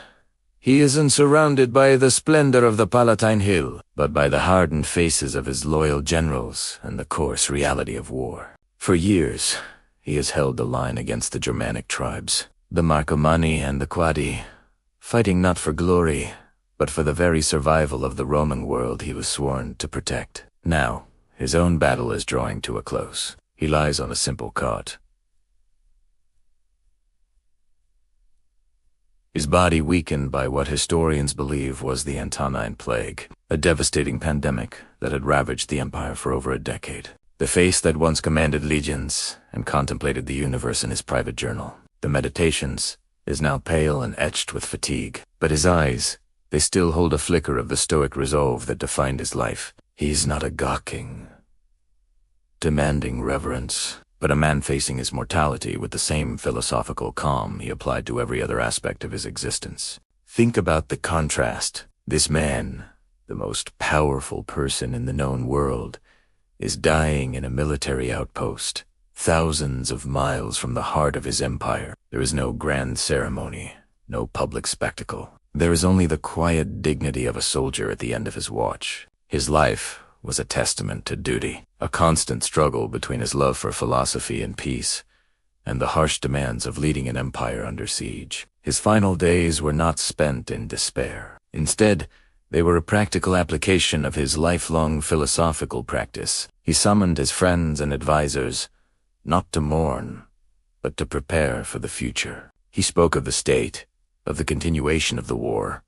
He isn't surrounded by the splendor of the Palatine Hill, but by the hardened faces of his loyal generals and the coarse reality of war. For years, he has held the line against the Germanic tribes, the Marcomanni and the Quadi, fighting not for glory, but for the very survival of the Roman world he was sworn to protect. Now, his own battle is drawing to a close. He lies on a simple cot, his body weakened by what historians believe was the Antonine Plague, a devastating pandemic that had ravaged the empire for over a decade. The face that once commanded legions and contemplated the universe in his private journal, the Meditations, is now pale and etched with fatigue. But his eyes, they still hold a flicker of the Stoic resolve that defined his life. He's not a gawking, demanding reverence, but a man facing his mortality with the same philosophical calm he applied to every other aspect of his existence. Think about the contrast. This man, the most powerful person in the known world, is dying in a military outpost, thousands of miles from the heart of his empire. There is no grand ceremony, no public spectacle. There is only the quiet dignity of a soldier at the end of his watch. His life was a testament to duty, a constant struggle between his love for philosophy and peace, and the harsh demands of leading an empire under siege. His final days were not spent in despair. Instead, they were a practical application of his lifelong philosophical practice. He summoned his friends and advisors, not to mourn, but to prepare for the future. He spoke of the state, of the continuation of the war,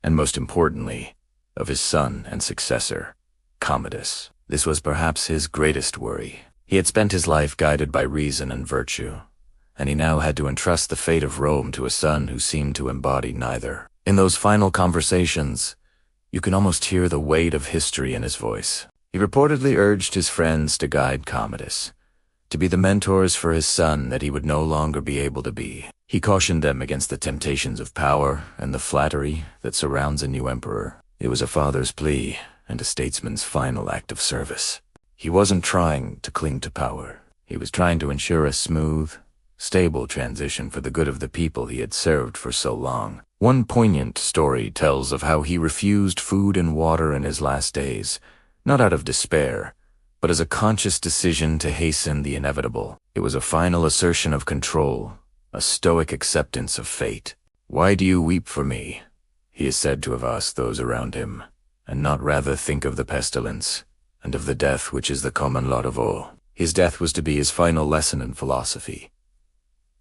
and most importantly, of his son and successor, Commodus. This was perhaps his greatest worry. He had spent his life guided by reason and virtue, and he now had to entrust the fate of Rome to a son who seemed to embody neither. In those final conversations, you can almost hear the weight of history in his voice. He reportedly urged his friends to guide Commodus, to be the mentors for his son that he would no longer be able to be. He cautioned them against the temptations of power and the flattery that surrounds a new emperor. It was a father's plea and a statesman's final act of service. He wasn't trying to cling to power. He was trying to ensure a smooth, stable transition for the good of the people he had served for so long. One poignant story tells of how he refused food and water in his last days, not out of despair, but as a conscious decision to hasten the inevitable. It was a final assertion of control, a stoic acceptance of fate. "Why do you weep for me?" he is said to have asked those around him, "and not rather think of the pestilence, and of the death which is the common lot of all." His death was to be his final lesson in philosophy.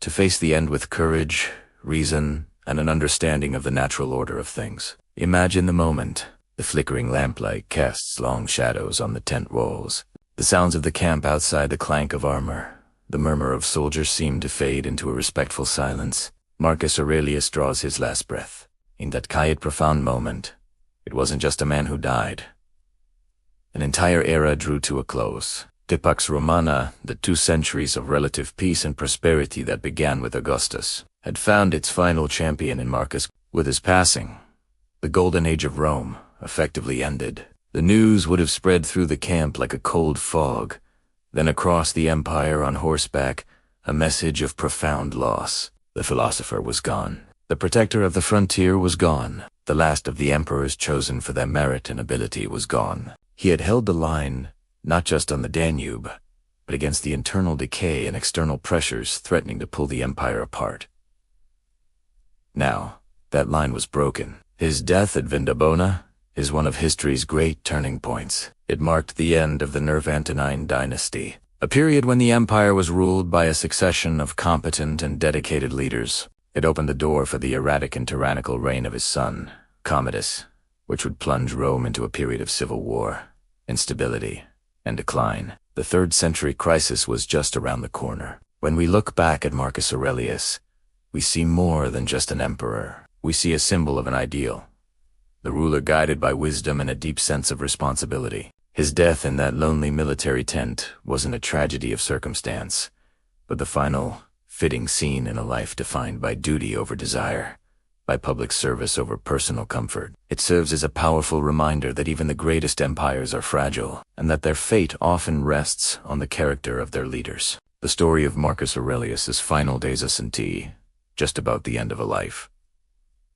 To face the end with courage, reason, and an understanding of the natural order of things. Imagine the moment. The flickering lamplight casts long shadows on the tent walls. The sounds of the camp outside, the clank of armor, the murmur of soldiers seem to fade into a respectful silence. Marcus Aurelius draws his last breath. In that quiet, profound moment, it wasn't just a man who died. An entire era drew to a close. De Pax Romana, the 2 centuries of relative peace and prosperity that began with Augustus, had found its final champion in Marcus. With his passing, the golden age of Rome effectively ended. The news would have spread through the camp like a cold fog, then across the empire on horseback, a message of profound loss. The philosopher was gone. The protector of the frontier was gone. The last of the emperors chosen for their merit and ability was gone. He had held the line, not just on the Danube, but against the internal decay and external pressures threatening to pull the empire apart. Now, that line was broken. His death at Vindobona is one of history's great turning points. It marked the end of the Antonine dynasty, a period when the empire was ruled by a succession of competent and dedicated leaders. It opened the door for the erratic and tyrannical reign of his son, Commodus, which would plunge Rome into a period of civil war, instability, and decline. The 3rd century crisis was just around the corner. When we look back at Marcus Aurelius, we see more than just an emperor. We see a symbol of an ideal, the ruler guided by wisdom and a deep sense of responsibility. His death in that lonely military tent wasn't a tragedy of circumstance, but the final, fitting scene in a life defined by duty over desire, by public service over personal comfort. It serves as a powerful reminder that even the greatest empires are fragile, and that their fate often rests on the character of their leaders. The story of Marcus Aurelius's final days isn't just about the end of a life.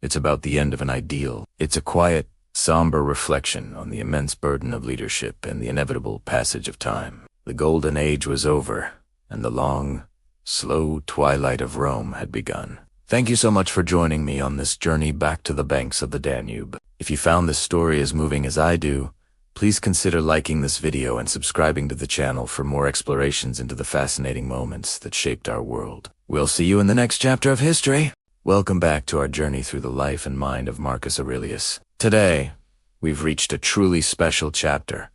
It's about the end of an ideal. It's a quiet, somber reflection on the immense burden of leadership and the inevitable passage of time. The golden age was over, and the long, slow twilight of Rome had begun. Thank you so much for joining me on this journey back to the banks of the Danube. If you found this story as moving as I do, please consider liking this video and subscribing to the channel for more explorations into the fascinating moments that shaped our world. We'll see you in the next chapter of history. Welcome back to our journey through the life and mind of Marcus Aurelius. Today, we've reached a truly special chapter,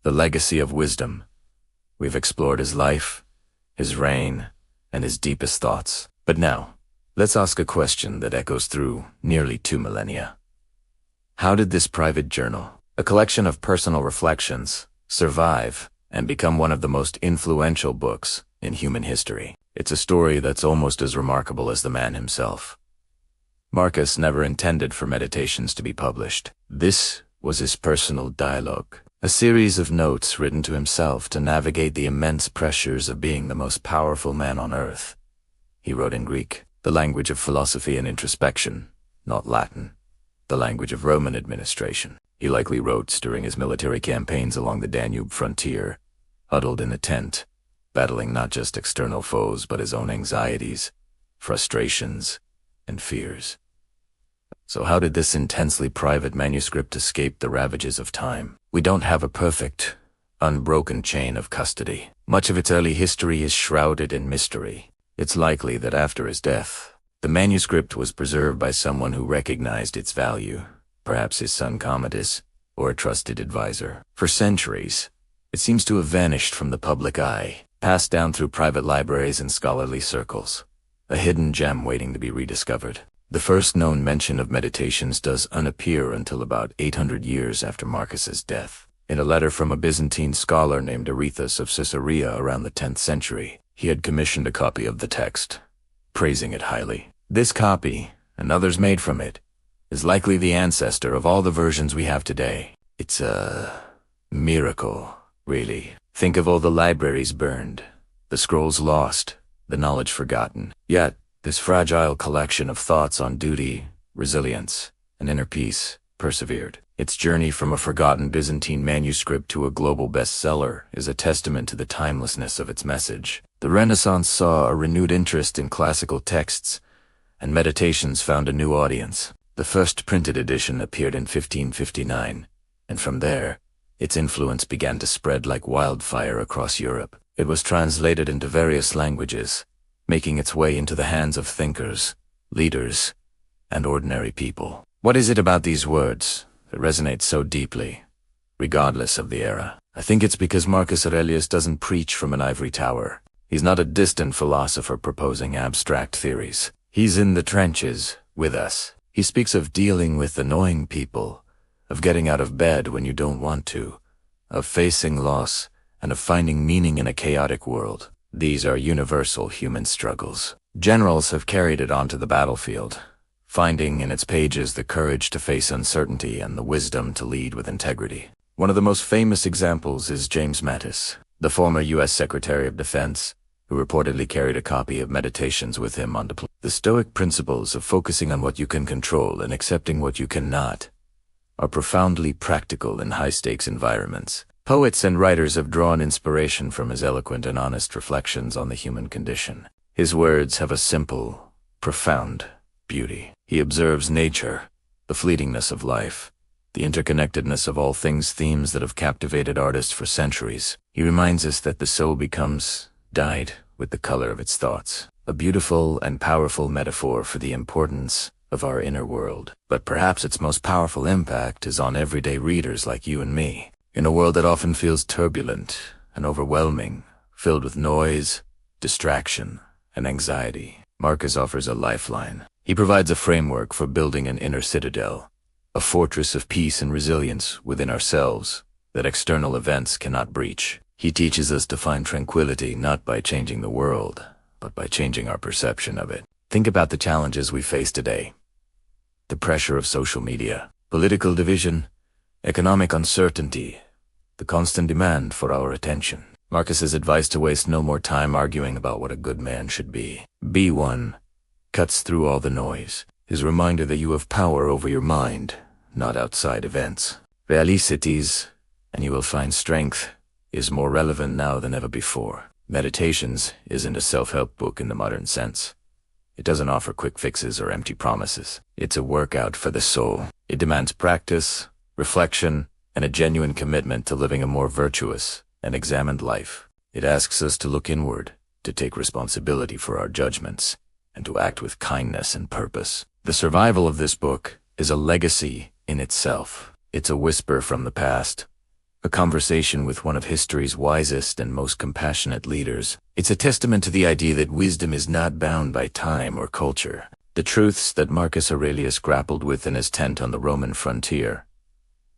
the legacy of wisdom. We've explored his life, his reign, and his deepest thoughts. But now, let's ask a question that echoes through nearly 2 millennia. How did this private journal, a collection of personal reflections, survive and become one of the most influential books in human history? It's a story that's almost as remarkable as the man himself. Marcus never intended for Meditations to be published. This was his personal dialogue, a series of notes written to himself to navigate the immense pressures of being the most powerful man on earth. He wrote in Greek, the language of philosophy and introspection, not Latin, the language of Roman administration. He likely wrote during his military campaigns along the Danube frontier, huddled in a tent, battling not just external foes but his own anxieties, frustrations, and fears. So how did this intensely private manuscript escape the ravages of time? We don't have a perfect, unbroken chain of custody. Much of its early history is shrouded in mystery. It's likely that after his death, the manuscript was preserved by someone who recognized its value, perhaps his son Commodus, or a trusted advisor. For centuries, it seems to have vanished from the public eye, passed down through private libraries and scholarly circles, a hidden gem waiting to be rediscovered. The first known mention of meditations does unappear until about 800 years after Marcus's death. In a letter from a Byzantine scholar named Arethusa of Caesarea around the 10th century, he had commissioned a copy of the text, praising it highly. This copy, and others made from it, is likely the ancestor of all the versions we have today. It's a miracle, really. Think of all the libraries burned, the scrolls lost, the knowledge forgotten. Yet, this fragile collection of thoughts on duty, resilience, and inner peace persevered. Its journey from a forgotten Byzantine manuscript to a global bestseller is a testament to the timelessness of its message. The Renaissance saw a renewed interest in classical texts, and meditations found a new audience. The first printed edition appeared in 1559, and from there, its influence began to spread like wildfire across Europe. It was translated into various languages, making its way into the hands of thinkers, leaders, and ordinary people. What is it about these words that resonates so deeply, regardless of the era? I think it's because Marcus Aurelius doesn't preach from an ivory tower. He's not a distant philosopher proposing abstract theories. He's in the trenches, with us. He speaks of dealing with annoying people, of getting out of bed when you don't want to, of facing loss, and of finding meaning in a chaotic world. These are universal human struggles. Generals have carried it onto the battlefield, finding in its pages the courage to face uncertainty and the wisdom to lead with integrity. One of the most famous examples is James Mattis, the former U.S. Secretary of Defense, who reportedly carried a copy of Meditations with him on deployment. The Stoic principles of focusing on what you can control and accepting what you cannot are profoundly practical in high-stakes environments. Poets and writers have drawn inspiration from his eloquent and honest reflections on the human condition. His words have a simple, profound beauty. He observes nature, the fleetingness of life, the interconnectedness of all things, themes that have captivated artists for centuries. He reminds us that the soul becomes dyed with the color of its thoughts, a beautiful and powerful metaphor for the importance of our inner world. But perhaps its most powerful impact is on everyday readers like you and me. In a world that often feels turbulent and overwhelming, filled with noise, distraction, and anxiety, Marcus offers a lifeline. He provides a framework for building an inner citadel, a fortress of peace and resilience within ourselves that external events cannot breach. He teaches us to find tranquility not by changing the world, but by changing our perception of it. Think about the challenges we face today. The pressure of social media, political division, economic uncertainty, the constant demand for our attention. Marcus's advice to waste no more time arguing about what a good man should be. Be one cuts through all the noise. His reminder that you have power over your mind, not outside events. Realicities, and you will find strength, is more relevant now than ever before. Meditations isn't a self-help book in the modern sense. It doesn't offer quick fixes or empty promises. It's a workout for the soul. It demands practice, reflection, and a genuine commitment to living a more virtuous and examined life. It asks us to look inward, to take responsibility for our judgments, and to act with kindness and purpose. The survival of this book is a legacy in itself. It's a whisper from the past, a conversation with one of history's wisest and most compassionate leaders. It's a testament to the idea that wisdom is not bound by time or culture. The truths that Marcus Aurelius grappled with in his tent on the Roman frontier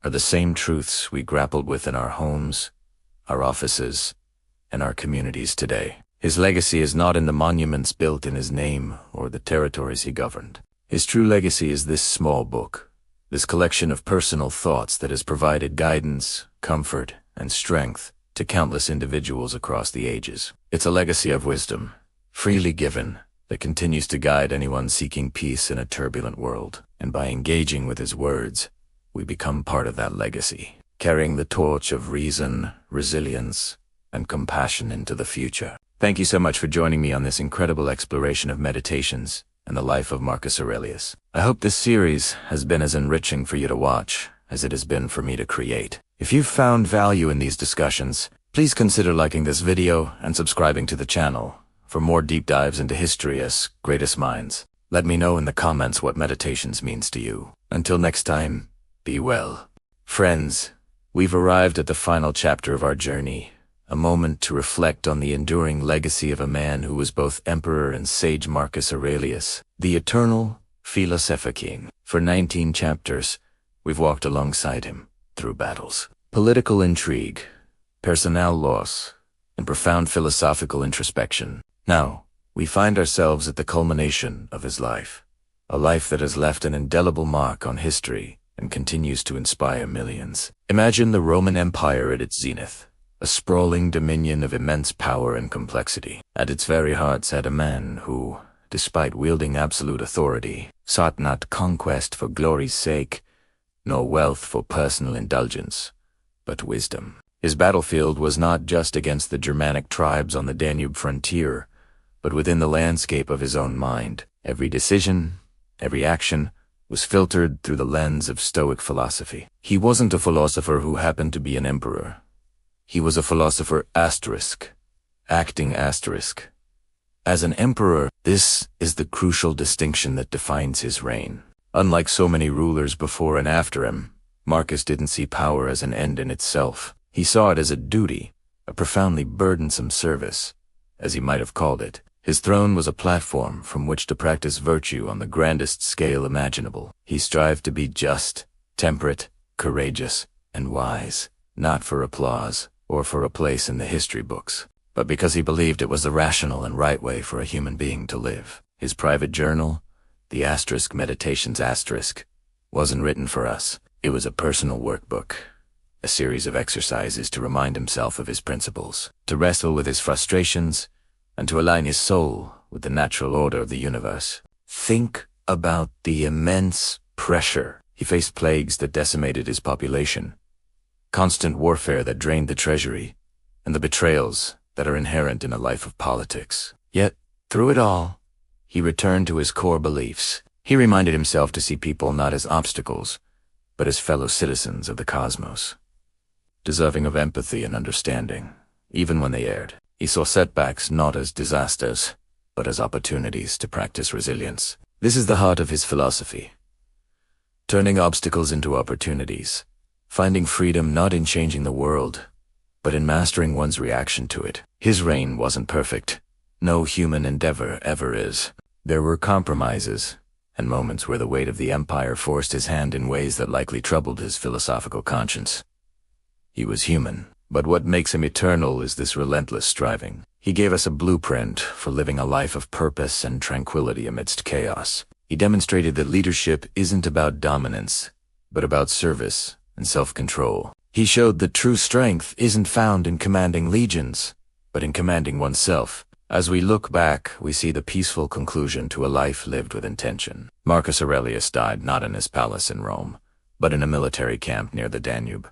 are the same truths we grappled with in our homes, our offices, and our communities today. His legacy is not in the monuments built in his name or the territories he governed. His true legacy is this small book, this collection of personal thoughts that has provided guidance, comfort, and strength to countless individuals across the ages. It's a legacy of wisdom, freely given, that continues to guide anyone seeking peace in a turbulent world. And by engaging with his words, we become part of that legacy, carrying the torch of reason, resilience, and compassion into the future. Thank you so much for joining me on this incredible exploration of meditations and the life of Marcus Aurelius. I hope this series has been as enriching for you to watch as it has been for me to create. If you've found value in these discussions, please consider liking this video and subscribing to the channel for For more deep dives into history as greatest minds, let me know in the comments what meditations means to you. Until next time, be well. Friends, we've arrived at the final chapter of our journey, a moment to reflect on the enduring legacy of a man who was both emperor and sage, Marcus Aurelius, the eternal Philosopher-King. For 19 chapters, we've walked alongside him through battles, political intrigue, personnel loss, and profound philosophical introspection. Now, we find ourselves at the culmination of his life, a life that has left an indelible mark on history and continues to inspire millions. Imagine the Roman Empire at its zenith, a sprawling dominion of immense power and complexity. At its very heart sat a man who, despite wielding absolute authority, sought not conquest for glory's sake, nor wealth for personal indulgence, but wisdom. His battlefield was not just against the Germanic tribes on the Danube frontier, but within the landscape of his own mind. Every decision, every action, was filtered through the lens of Stoic philosophy. He wasn't a philosopher who happened to be an emperor. He was a philosopher acting asterisk. As an emperor, this is the crucial distinction that defines his reign. Unlike so many rulers before and after him, Marcus didn't see power as an end in itself. He saw it as a duty, a profoundly burdensome service, as he might have called it. His throne was a platform from which to practice virtue on the grandest scale imaginable. He strived to be just, temperate, courageous, and wise, not for applause or for a place in the history books, but because he believed it was the rational and right way for a human being to live. His private journal, the Meditations wasn't written for us. It was a personal workbook, a series of exercises to remind himself of his principles, to wrestle with his frustrations, and to align his soul with the natural order of the universe. Think about the immense pressure. He faced plagues that decimated his population, constant warfare that drained the treasury, and the betrayals that are inherent in a life of politics. Yet, through it all, he returned to his core beliefs. He reminded himself to see people not as obstacles, but as fellow citizens of the cosmos, deserving of empathy and understanding, even when they erred. He saw setbacks not as disasters, but as opportunities to practice resilience. This is the heart of his philosophy, turning obstacles into opportunities, finding freedom not in changing the world, but in mastering one's reaction to it. His reign wasn't perfect. No human endeavor ever is. There were compromises, and moments where the weight of the empire forced his hand in ways that likely troubled his philosophical conscience. He was human, but what makes him eternal is this relentless striving. He gave us a blueprint for living a life of purpose and tranquility amidst chaos. He demonstrated that leadership isn't about dominance, but about service and self-control. He showed that true strength isn't found in commanding legions, but in commanding oneself. As we look back, we see the peaceful conclusion to a life lived with intention. Marcus Aurelius died not in his palace in Rome, but in a military camp near the Danube,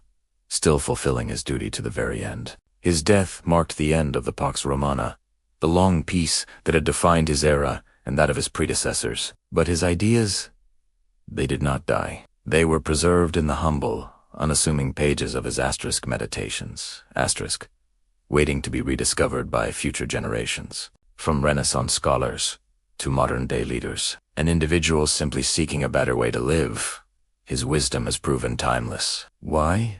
still fulfilling his duty to the very end. His death marked the end of the Pax Romana, the long peace that had defined his era and that of his predecessors. But his ideas, they did not die. They were preserved in the humble, unassuming pages of his Meditations, waiting to be rediscovered by future generations. From Renaissance scholars to modern-day leaders, and individuals simply seeking a better way to live, his wisdom has proven timeless. Why?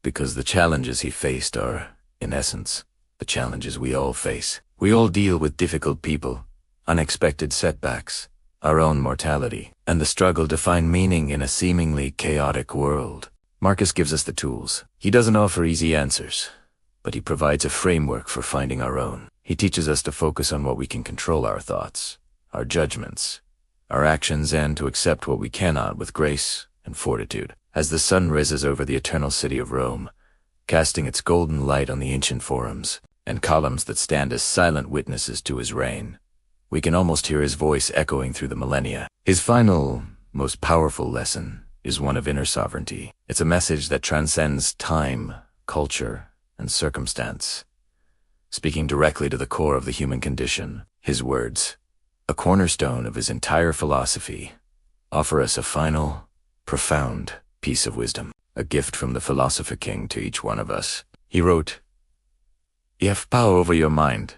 Because the challenges he faced are, in essence, the challenges we all face. We all deal with difficult people, unexpected setbacks, our own mortality, and the struggle to find meaning in a seemingly chaotic world. Marcus gives us the tools. He doesn't offer easy answers, but he provides a framework for finding our own. He teaches us to focus on what we can control: our thoughts, our judgments, our actions, and to accept what we cannot with grace and fortitude. As the sun rises over the eternal city of Rome, casting its golden light on the ancient forums and columns that stand as silent witnesses to his reign, we can almost hear his voice echoing through the millennia. His final, most powerful lesson is one of inner sovereignty. It's a message that transcends time, culture, and circumstance, speaking directly to the core of the human condition. His words, a cornerstone of his entire philosophy, offer us a final, profound piece of wisdom, a gift from the Philosopher-King to each one of us. He wrote, "You have power over your mind.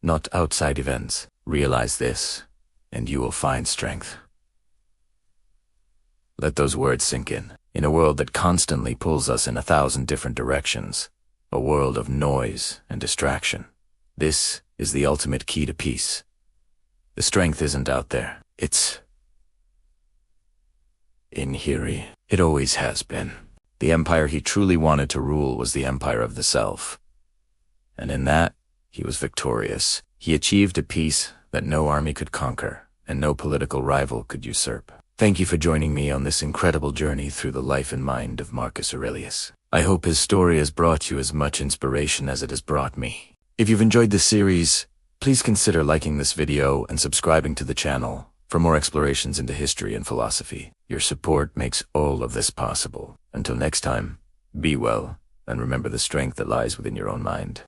not outside events. Realize this, and you will find strength. Let those words sink in. In a world that constantly pulls us in 1,000 different directions, a world of noise and distraction, this is the ultimate key to peace. The strength isn't out there. It's in here. It always has been. The empire he truly wanted to rule was the empire of the self. And in that, he was victorious. He achieved a peace that no army could conquer and no political rival could usurp. Thank you for joining me on this incredible journey through the life and mind of Marcus Aurelius. I hope his story has brought you as much inspiration as it has brought me. If you've enjoyed this series, please consider liking this video and subscribing to the channel for more explorations into history and philosophy. Your support makes all of this possible. Until next time, be well, and remember the strength that lies within your own mind.